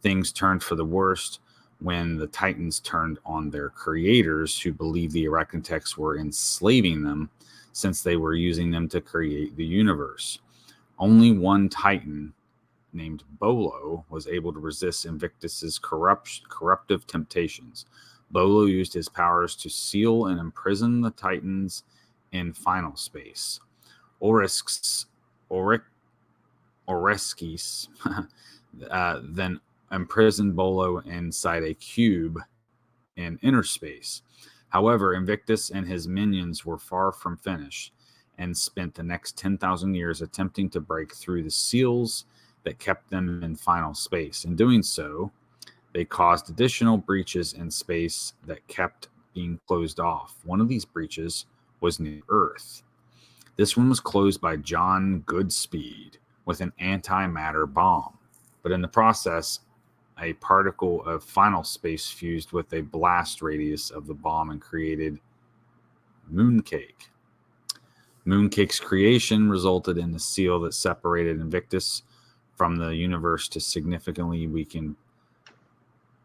Things turned for the worst when the Titans turned on their creators, who believed the arachnotechs were enslaving them since they were using them to create the universe. Only one Titan, named Bolo, was able to resist Invictus's corruptive temptations. Bolo used his powers to seal and imprison the Titans in final space. Oreskes then imprisoned Bolo inside a cube in inner space. However, Invictus and his minions were far from finished and spent the next 10,000 years attempting to break through the seals that kept them in final space. In doing so, they caused additional breaches in space that kept being closed off. One of these breaches was near Earth. This one was closed by John Goodspeed with an antimatter bomb. But in the process, a particle of final space fused with a blast radius of the bomb and created Mooncake. Mooncake's creation resulted in the seal that separated Invictus from the universe to significantly weaken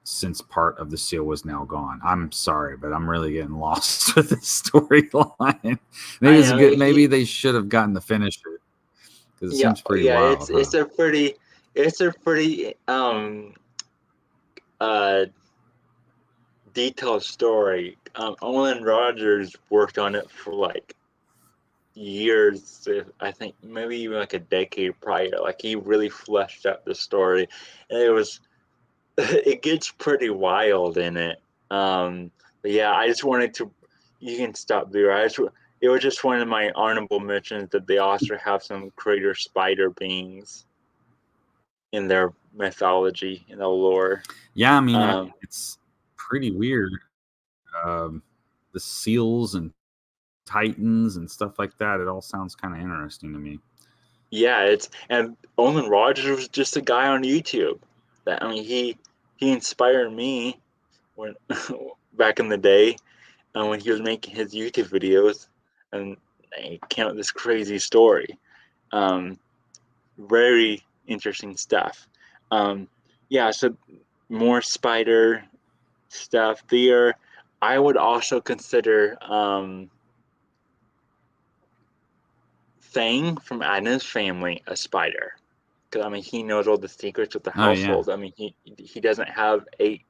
since part of the seal was now gone. I'm sorry, but I'm really getting lost with this storyline. Maybe they should have gotten to finish it because it seems pretty wild. It's a pretty detailed story. Olin Rogers worked on it for like years, I think maybe even like a decade prior. Like he really fleshed out the story, and it gets pretty wild in it. But yeah, I just wanted to. You can stop there. It was just one of my honorable mentions that they also have some creator spider beings in their mythology, in the lore. Yeah, I mean, it's pretty weird. The seals and Titans and stuff like that. It all sounds kind of interesting to me. Yeah, and Olin Rogers was just a guy on YouTube. He inspired me when back in the day, when he was making his YouTube videos, and he came up with this crazy story. Very interesting stuff. Yeah, so more spider stuff there. I would also consider Thing from Adam's Family a spider? Because I mean, he knows all the secrets of the Oh, yeah. household. I mean, he doesn't have 8,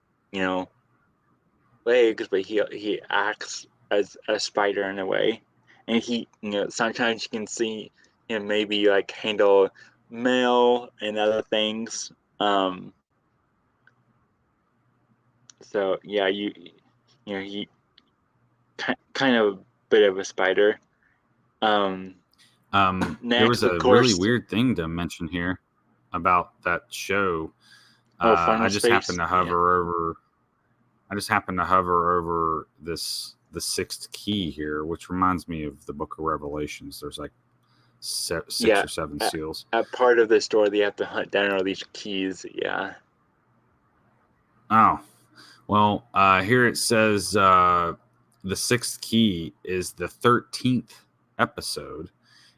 legs, but he acts as a spider in a way, and he sometimes you can see him maybe like handle mail and other things. So yeah, he kind of a bit of a spider. There was Next, of a really course, weird thing to mention here about that show. Final I just Space. happened to hover over. I just happened to hover over the 6th key here, which reminds me of the Book of Revelations. There's like 6 Yeah, or 7 seals. at part of the story, they have to hunt down all these keys. Yeah. Oh, well, here it says the 6th key is the 13th episode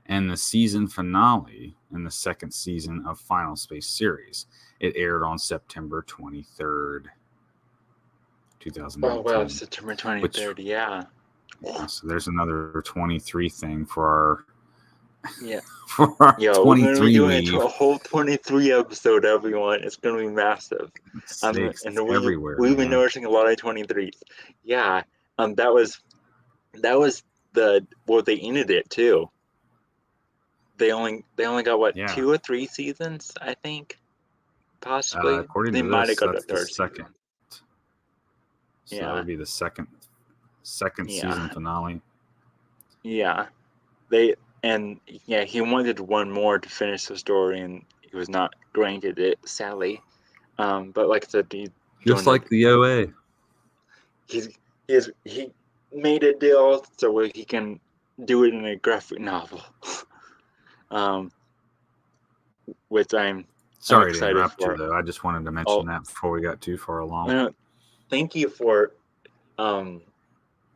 and the season finale in the 2nd season of Final Space series. It aired on September 23rd, 2019. Oh wow, September 23rd. Yeah. So there's another 23 thing for Yeah. our Yo, we're gonna be 23 doing weave. a whole 23 episode, everyone. It's gonna be massive. Sakes, And it's everywhere, we've been man. noticing a lot of 23s. Yeah. That was they ended it too. They only got what, Yeah. 2 or 3 seasons, I think, possibly. According They to might have this, got the that's the 3rd second. season. So that Yeah. would be the second Yeah. season finale. Yeah. He wanted one more to finish the story, and he was not granted it, sadly. But like I said, Just like the OA. he made a deal so he can do it in a graphic novel. Which I'm Sorry to excited interrupt for. you, though. I just wanted to mention that before we got too far along. Thank you for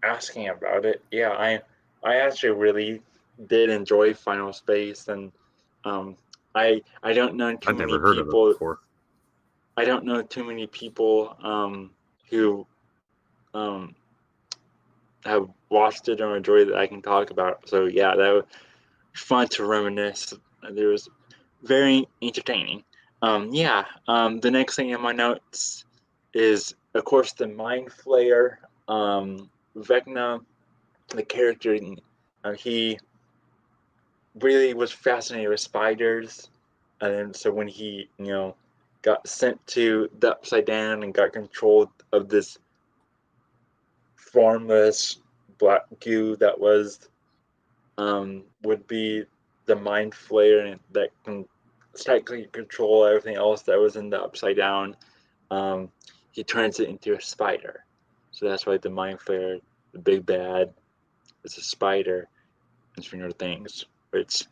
asking about it. Yeah, I actually really did enjoy Final Space, and I don't know too I'd many never heard of it people. before. I don't know too many people who have watched it or enjoyed it. I can talk about. So yeah, that was fun to reminisce. It was very entertaining. The next thing in my notes is, of course, the Mind Flayer. Vecna, the character, he really was fascinated with spiders, and so when he, got sent to the Upside Down and got control of this formless black goo that would be the Mind Flayer, and that can technically control everything else that was in the Upside Down. He turns it into a spider, so that's why the Mind Flayer, the big bad, is a spider and Stranger Things, which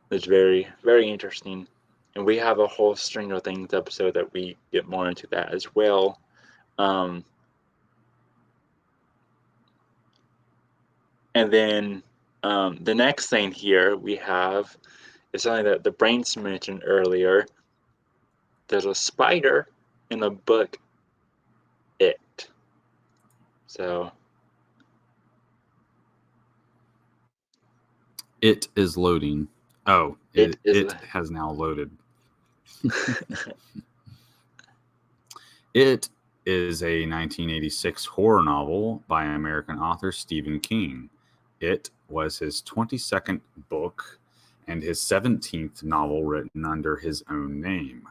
is very, very interesting. And we have a whole Stranger Things episode that we get more into that as well. And then the next thing here we have is something that the brains mentioned earlier. There's a spider in the book It. So It is loading. Oh, it has now loaded. It is a 1986 horror novel by American author Stephen King. It was his 22nd book and his 17th novel written under his own name.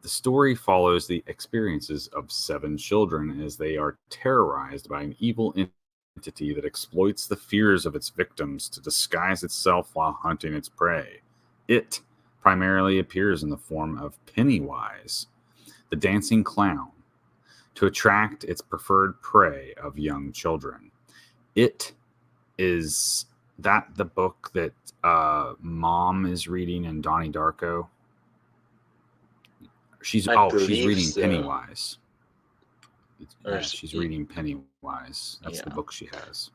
The story follows the experiences of 7 children as they are terrorized by an evil entity that exploits the fears of its victims to disguise itself while hunting its prey. It primarily appears in the form of Pennywise, the dancing clown, to attract its preferred prey of young children. It is that the book that Mom is reading in Donnie Darko? She's reading so. Pennywise. Yeah, she's reading Pennywise. That's the Yeah. book she has.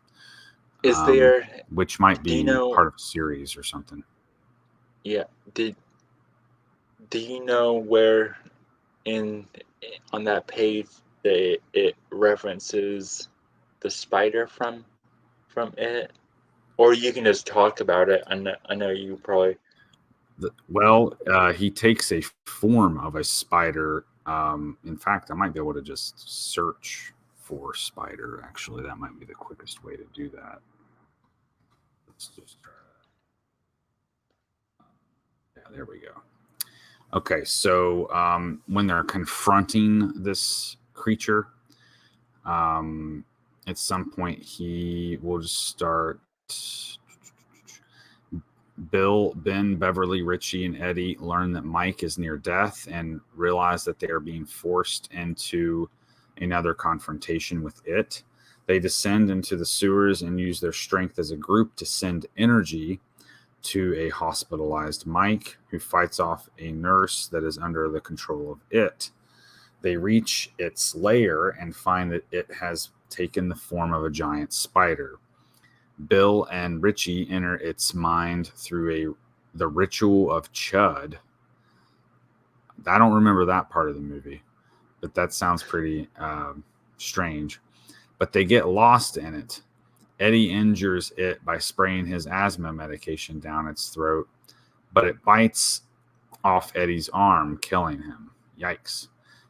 Is there? Which might be part of a series or something. Yeah. Do you know where on that page it references the spider from it? Or you can just talk about it. I know you probably. He takes a form of a spider. In fact, I might be able to just search for spider. Actually, that might be the quickest way to do that. Let's just try. Yeah, there we go. Okay, so when they're confronting this creature, at some point he will just start. Bill, Ben, Beverly, Richie, and Eddie learn that Mike is near death and realize that they are being forced into another confrontation with it. They descend into the sewers and use their strength as a group to send energy to a hospitalized Mike, who fights off a nurse that is under the control of it. They reach its lair and find that it has taken the form of a giant spider. Bill and Richie enter its mind through the ritual of Chud. I don't remember that part of the movie, but that sounds pretty strange. But they get lost in it. Eddie injures it by spraying his asthma medication down its throat, but it bites off Eddie's arm, killing him. Yikes.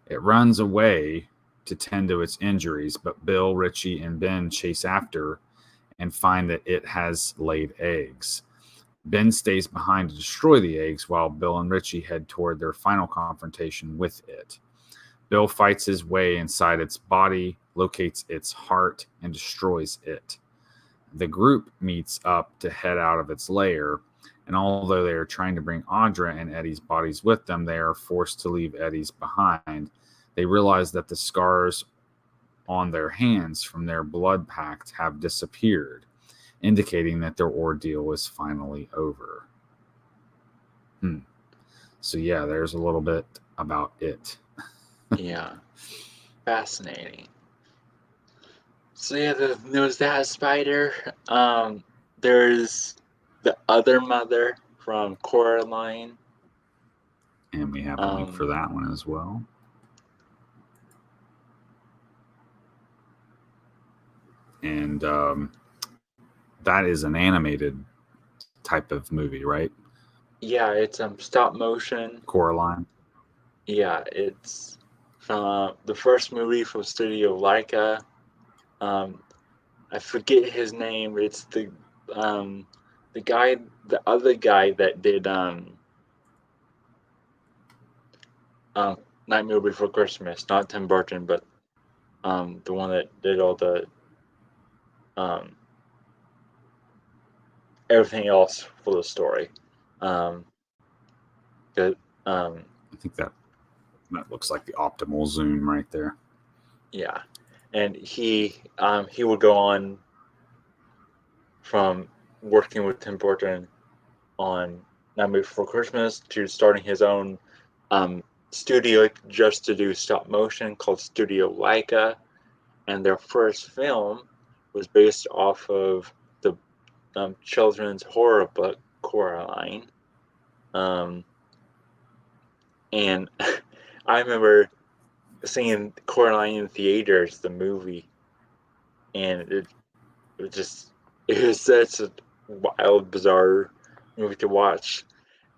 It runs away to tend to its injuries, but Bill, Richie, and Ben chase after and find that it has laid eggs. Ben stays behind to destroy the eggs while Bill and Richie head toward their final confrontation with it. Bill fights his way inside its body, locates its heart, and destroys it. The group meets up to head out of its lair, and although they are trying to bring Audra and Eddie's bodies with them, they are forced to leave Eddie's behind. They realize that the scars on their hands from their blood pact have disappeared, indicating that their ordeal is finally over. So yeah, there's a little bit about it. Yeah. Fascinating. So yeah, there's that spider. There's the other mother from Coraline. And we have a link for that one as well. And that is an animated type of movie, right? Yeah, it's stop motion. Coraline. Yeah, it's the first movie from Studio Laika. I forget his name. It's the guy, the other guy that did Nightmare Before Christmas, not Tim Burton, but the one that did all the everything else for the story. I think that looks like the optimal zoom right there. Yeah, and he would go on from working with Tim Burton on Nightmare Before Christmas to starting his own studio just to do stop motion called Studio Laika, and their first film was based off of the children's horror book Coraline. And I remember seeing Coraline in theaters, the movie, and it was such a wild, bizarre movie to watch.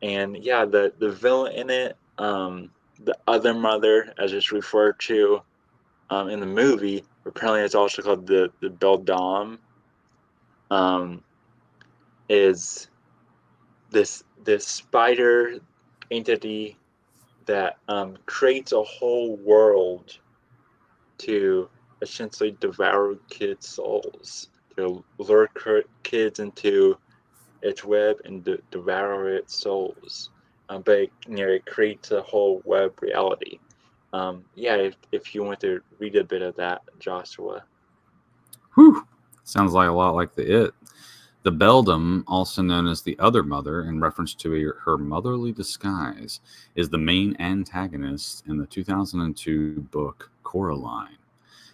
And yeah, the villain in it, the other mother, as it's referred to in the movie, apparently it's also called the Beldam, is this spider entity that creates a whole world to essentially devour kids' souls, to lure kids into its web and devour its souls. But it creates a whole web reality. Yeah, if you want to read a bit of that, Joshua. Whew. Sounds like a lot like the It. The Beldam, also known as the Other Mother, in reference to her motherly disguise, is the main antagonist in the 2002 book Coraline,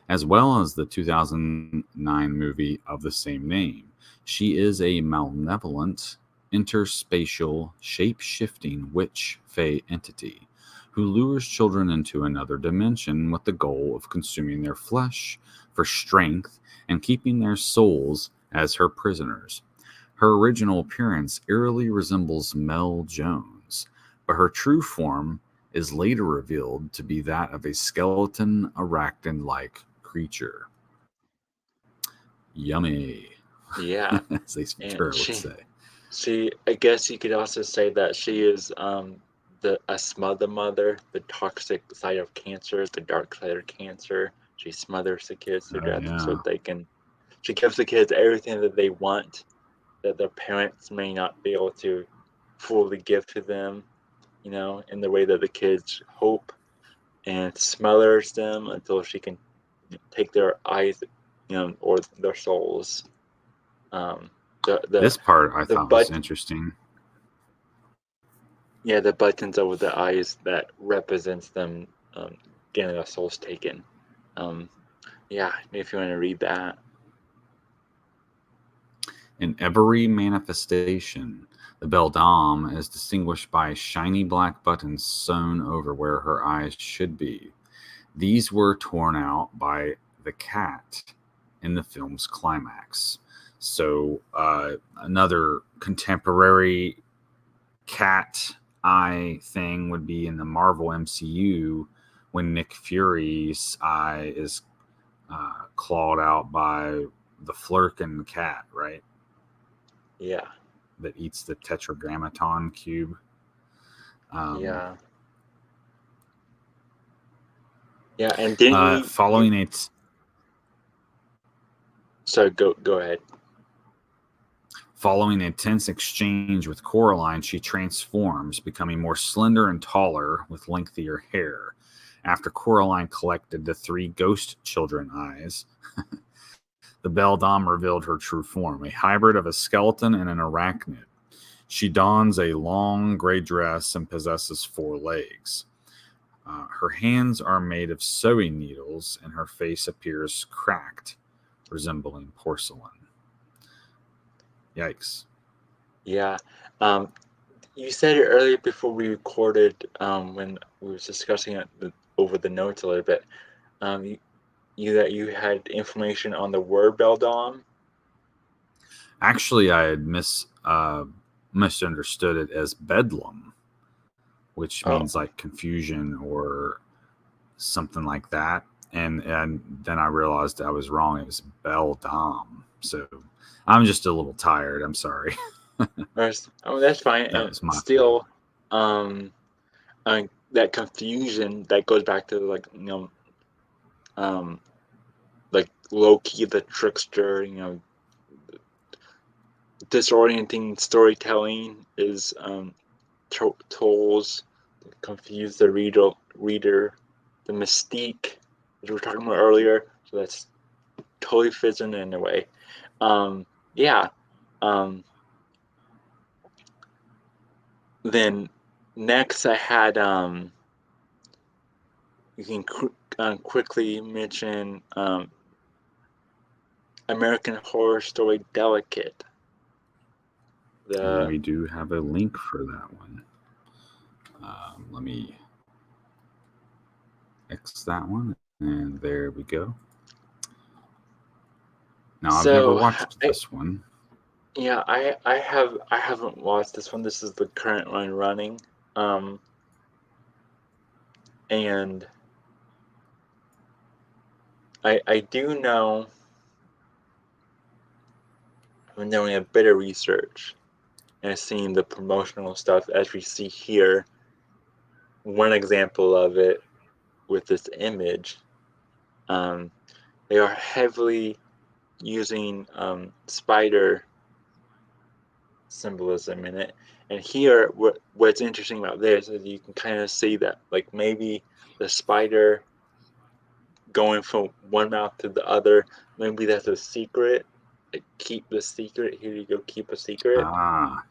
as well as the 2009 movie of the same name. She is a malevolent, interspatial, shape-shifting witch-fae entity who lures children into another dimension with the goal of consuming their flesh for strength and keeping their souls as her prisoners. Her original appearance eerily resembles Mel Jones, but her true form is later revealed to be that of a skeleton arachnid-like creature. Yummy, Yeah, as Ace and Ventura would say. I guess you could also say that she is a smother mother, the toxic side of cancer, the dark side of cancer. She smothers the kids to Oh death so yeah, they can. She gives the kids everything that they want that their parents may not be able to fully give to them, in the way that the kids hope, and smothers them until she can take their eyes, or their souls. Um, the the this part I the thought was but interesting. Yeah, the buttons over the eyes that represents them getting their souls taken. Um, yeah, if you want to read that. In every manifestation, the beldam is distinguished by shiny black buttons sewn over where her eyes should be. These were torn out by the cat in the film's climax. So, another contemporary cat eye thing would be in the Marvel MCU when Nick Fury's eye is clawed out by the Flurkin cat, right? Yeah, That eats the tetragrammaton cube. yeah, yeah. And didn't you? Following it, Sorry, go ahead. following an intense exchange with Coraline, she transforms, becoming more slender and taller with lengthier hair. After Coraline collected the three ghost children eyes, the beldam revealed her true form, a hybrid of a skeleton and an arachnid. She dons a long gray dress and possesses four legs. Her hands are made of sewing needles, and her face appears cracked, resembling porcelain. Yikes. Yeah. Um, you said it earlier before we recorded, when we were discussing it over the notes a little bit. That you had information on the word beldam. Actually, I had misunderstood it as bedlam, which Oh, means like confusion or something like that. And then I realized I was wrong. It was beldam. So I'm just a little tired. I'm sorry. that's fine. That And was my fault. still, that confusion that goes back to, like, um, like Loki the trickster. Disorienting storytelling is tools that confuse the reader. The mystique, as we were talking about earlier. So that's totally fits in a way. Yeah. Um, then next I had, you can quickly mention American Horror Story Delicate. And The we do have a link for that one. Let me X that one. And there we go. Now, I've never so watched this one. yeah, I haven't watched this one. This is the current one running, and I do know, from doing a bit of research and seeing the promotional stuff as we see here. One example of it with this image, um, they are heavily using spider symbolism in it. And here, what's interesting about this is you can kind of see that, like, maybe the spider going from one mouth to the other, maybe that's a secret. Like, keep the secret. Here you go, keep a secret. Ah,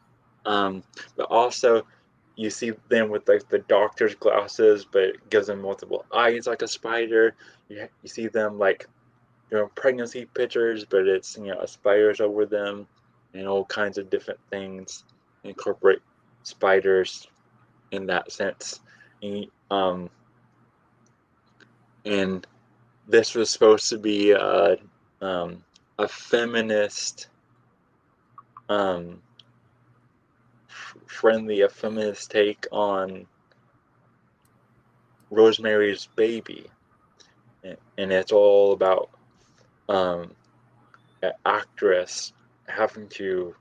Um, but also, you see them with, like, the doctor's glasses, but it gives them multiple eyes like a spider. You see them, like, pregnancy pictures, but it's, a spider's over them, and all kinds of different things incorporate spiders in that sense. And, and this was supposed to be um, a feminist friendly, a feminist take on Rosemary's Baby, and it's all about an actress having to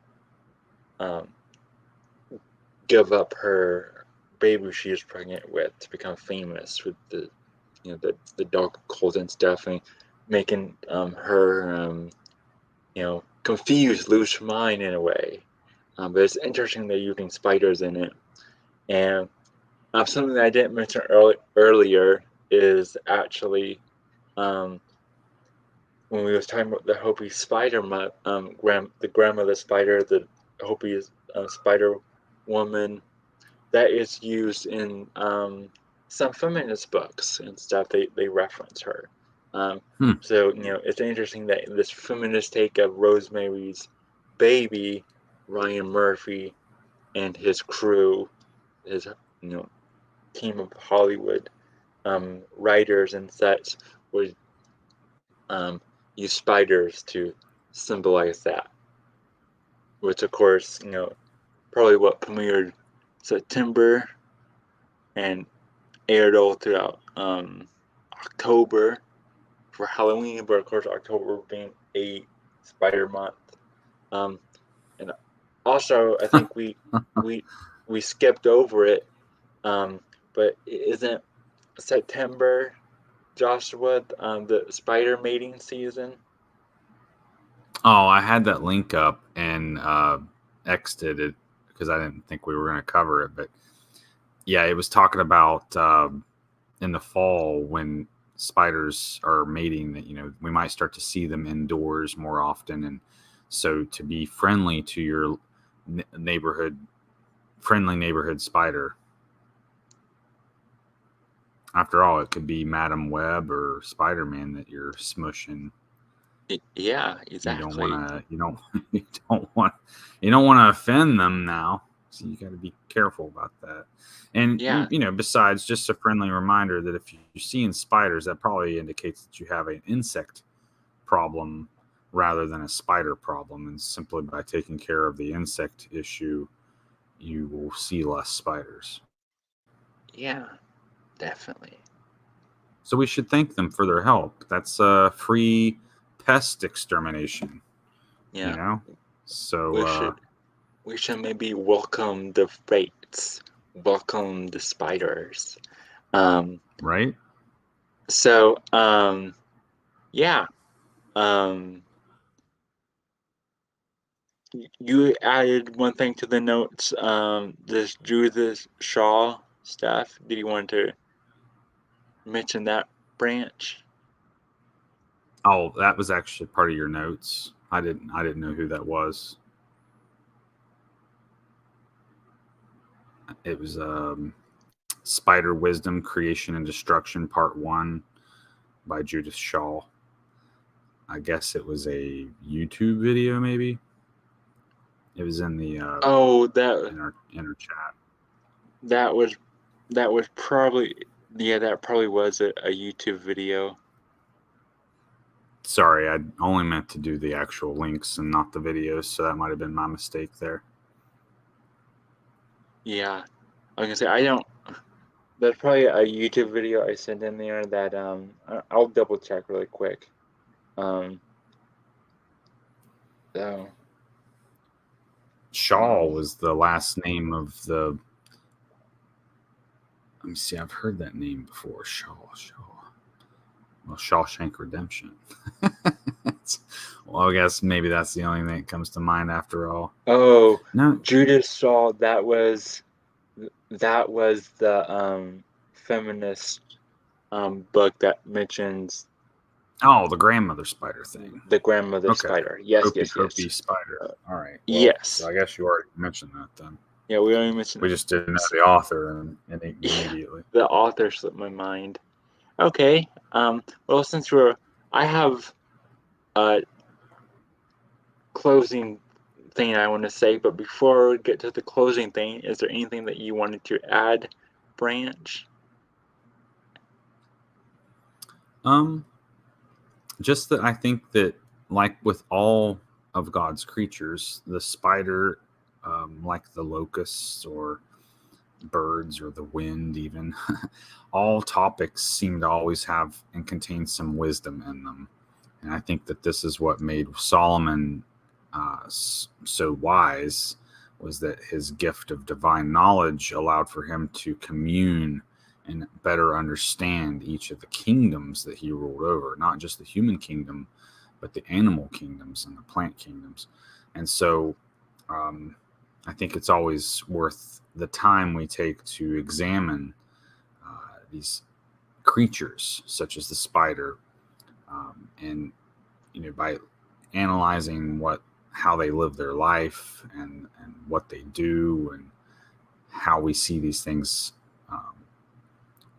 give up her baby she is pregnant with to become famous with the dark cult and stuff, and making her confused, lose her mind in a way. But it's interesting they're using spiders in it. And something that I didn't mention earlier is actually when we was talking about the Hopi spider, the grandmother spider, the Hopi spider woman, that is used in some feminist books and stuff. They reference her. So it's interesting that this feminist take of Rosemary's Baby, Ryan Murphy and his crew, his team of Hollywood writers and such, would use spiders to symbolize that. Which, of course, probably what premiered September and aired all throughout October for Halloween, but of course October being a spider month. And also, I think we skipped over it, but isn't September, Joshua, the spider mating season? Oh, I had that link up and exited it because I didn't think we were going to cover it. But yeah, it was talking about in the fall when spiders are mating that we might start to see them indoors more often, and so to be friendly to your friendly neighborhood spider. After all, it could be Madam Web or Spider-Man that you're smushing. Yeah, exactly. You don't want to offend them now, so you got to be careful about that. And besides, just a friendly reminder that if you're seeing spiders, that probably indicates that you have an insect problem rather than a spider problem. And simply by taking care of the insect issue, you will see less spiders. Yeah, definitely. So we should thank them for their help. That's free pest extermination. Yeah. So we should maybe welcome the fates, welcome the spiders. Right? So yeah. You added one thing to the notes, this Judith Shaw stuff. Did you want to mention that branch? Oh, that was actually part of your notes. I didn't know who that was. It was Spider Wisdom, Creation and Destruction, Part 1 by Judith Shaw. I guess it was a YouTube video, maybe. It was in the in our chat. That was probably that probably was a YouTube video. Sorry, I only meant to do the actual links and not the videos, so that might have been my mistake there. Yeah, I was gonna say I don't. That's probably a YouTube video I sent in there that I'll double check really quick. So. Shaw was the last name of the. Let me see. I've heard that name before. Shaw. Well, Shawshank Redemption. Well, I guess maybe that's the only thing that comes to mind after all. Oh, no, Judith Shaw. That was the feminist book that mentions. Oh, the grandmother spider thing. The grandmother spider. Yes, Hopi spider. All right. Well, yes. So I guess you already mentioned that then. Yeah, we already mentioned. We just didn't know the author immediately. The author slipped my mind. Okay. Well, since I have a closing thing I want to say, but before we get to the closing thing, is there anything that you wanted to add, Branch? Just that I think that, like with all of God's creatures. The spider, like the locusts or birds or the wind, even, all topics seem to always have and contain some wisdom in them. And I think that this is what made Solomon so wise, was that his gift of divine knowledge allowed for him to commune and better understand each of the kingdoms that he ruled over, not just the human kingdom, but the animal kingdoms and the plant kingdoms. And so I think it's always worth the time we take to examine these creatures, such as the spider, and by analyzing how they live their life and what they do and how we see these things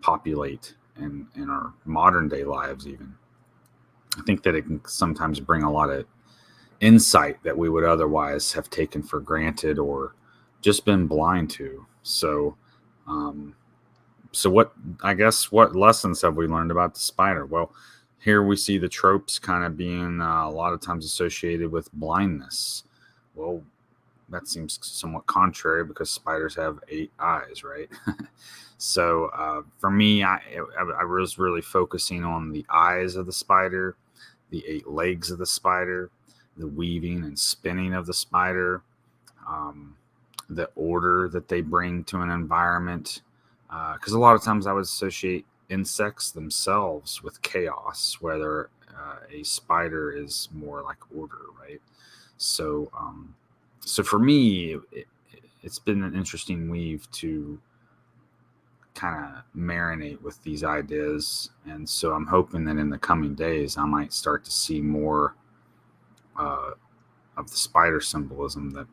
populate in our modern day lives. Even I think that it can sometimes bring a lot of insight that we would otherwise have taken for granted or just been blind to. So what lessons have we learned about the spider? Well, here we see the tropes kind of being a lot of times associated with blindness. Well, that seems somewhat contrary because spiders have 8 eyes, right? So for me, I was really focusing on the eyes of the spider, the 8 legs of the spider, the weaving and spinning of the spider, the order that they bring to an environment. Because a lot of times I would associate insects themselves with chaos, whether a spider is more like order, right? So for me, it's been an interesting weave to kind of marinate with these ideas. And so I'm hoping that in the coming days, I might start to see more of the spider symbolism that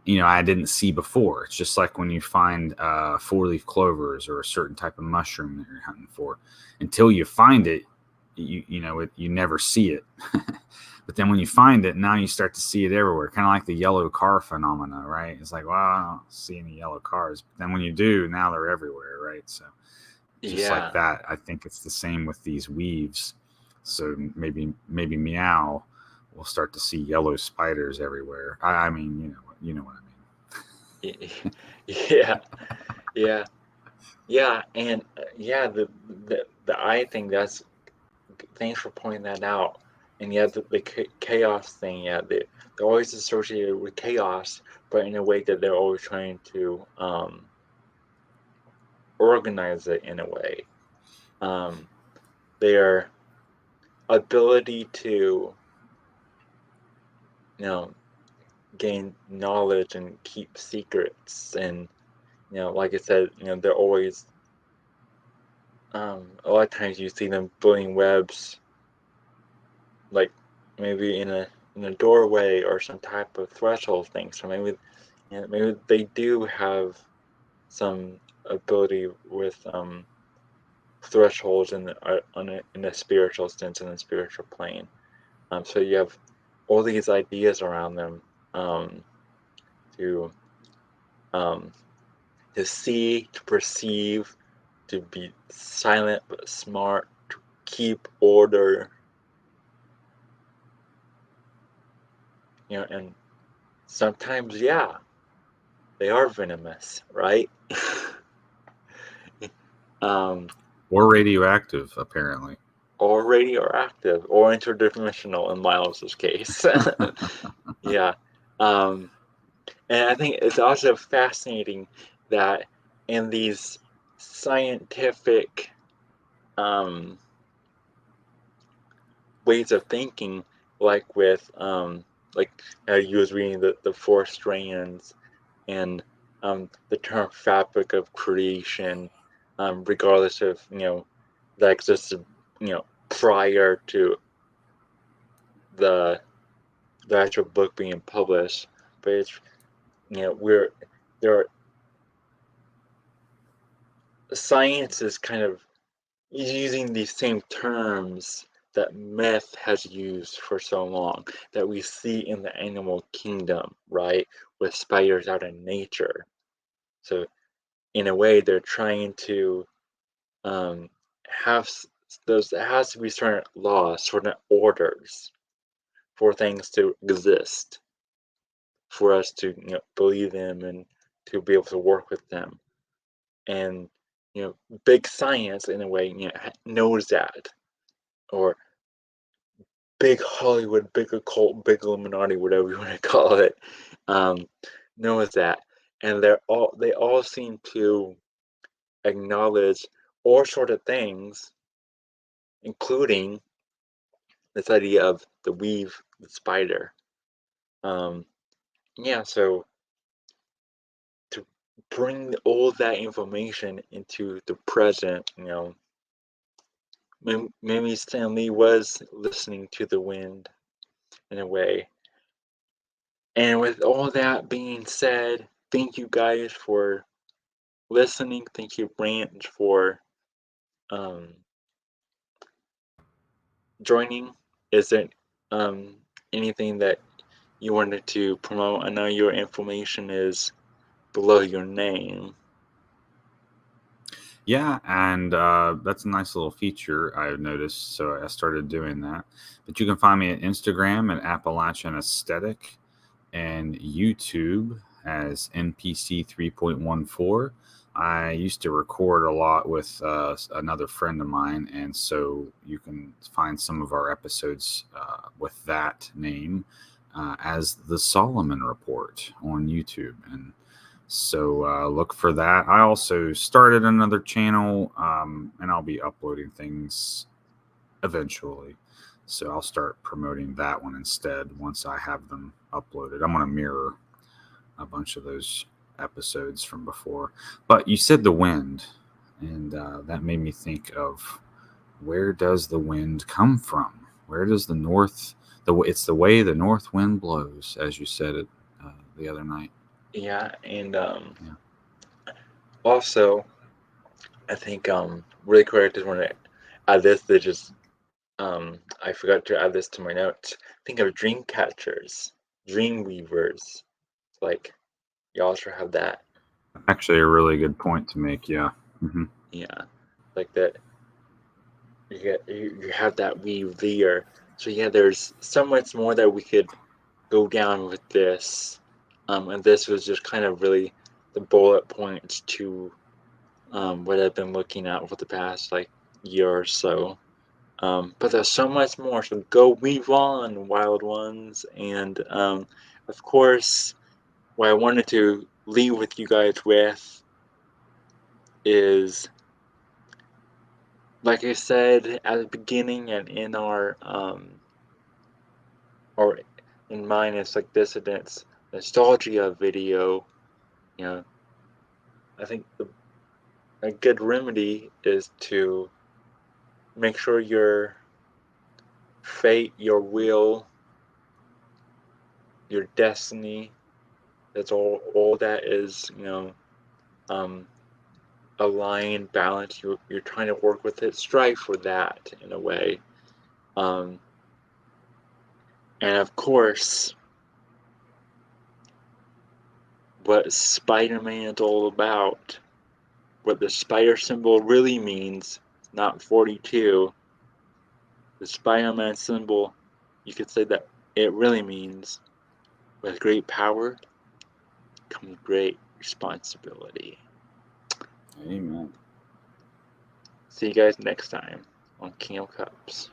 I didn't see before. It's just like when you find 4-leaf clovers or a certain type of mushroom that you're hunting for. Until you find it, you never see it. But then when you find it, now you start to see it everywhere. Kind of like the yellow car phenomena, right? It's like, well, I don't see any yellow cars. But then when you do, now they're everywhere, right? So just like that, I think it's the same with these weaves. So maybe Meow will start to see yellow spiders everywhere. I mean, you know what I mean. Yeah, and the eye thing. That's thanks for pointing that out. And the chaos thing. Yeah, they're always associated with chaos, but in a way that they're always trying to organize it in a way. Their ability to gain knowledge and keep secrets, and like I said, they're always a lot of times you see them building webs, like maybe in a doorway or some type of threshold thing. So maybe they do have some ability with thresholds in a spiritual sense, in the spiritual plane. So you have all these ideas around them to see, to perceive, to be silent but smart, to keep order. And sometimes, yeah, they are venomous, right? Or radioactive, apparently. Or radioactive, or interdimensional in Miles's case. Yeah. And I think it's also fascinating that in these scientific ways of thinking, like with like you was reading the 4 strands and the term fabric of creation, regardless of that existed prior to the actual book being published, but it's there are science is kind of using these same terms that myth has used for so long, that we see in the animal kingdom, right, with spiders out in nature. So in a way, they're trying to have there has to be certain laws, certain orders for things to exist, for us to believe them and to be able to work with them. And big science in a way knows that, or big Hollywood, big occult, big Illuminati, whatever you want to call it, knows that, and they all seem to acknowledge all sort of things, including this idea of the weave, the spider. Yeah, so to bring all that information into the present, maybe Stan Lee was listening to the wind in a way. And with all that being said, thank you guys for listening. Thank you, Branch, for joining. Is there anything that you wanted to promote? I know your information is below your name. Yeah, and that's a nice little feature I've noticed, so I started doing that. But you can find me at Instagram at Appalachian Aesthetic and YouTube as NPC 3.14. I used to record a lot with another friend of mine, and so you can find some of our episodes with that name as the Solomon Report on YouTube. And so look for that. I also started another channel, and I'll be uploading things eventually. So I'll start promoting that one instead once I have them uploaded. I'm going to mirror a bunch of those episodes from before. But you said the wind, and that made me think of, where does the wind come from? Where does the north? It's the way the north wind blows, as you said it the other night. Yeah, and also, I think really quick, I just want to add this. That just I forgot to add this to my notes. Think of dream catchers, dream weavers. Like y'all should have that. Actually, a really good point to make. Yeah. Mm-hmm. Yeah, like that. You have that weave there. So yeah, there's so much more that we could go down with this. And this was just kind of really the bullet points to what I've been looking at for the past year or so. But there's so much more, so go weave on, wild ones. And of course, what I wanted to leave with you guys with is, like I said at the beginning and in our or in mine, it's like Dissident's nostalgia video. I think a good remedy is to make sure your fate, your will, your destiny, that's all that is, aligned, balanced. You're trying to work with it, strive for that in a way. And of course, what Spider-Man is all about, what the spider symbol really means, not 42. The Spider-Man symbol, you could say that it really means, with great power comes great responsibility. Amen. See you guys next time on King of Cups.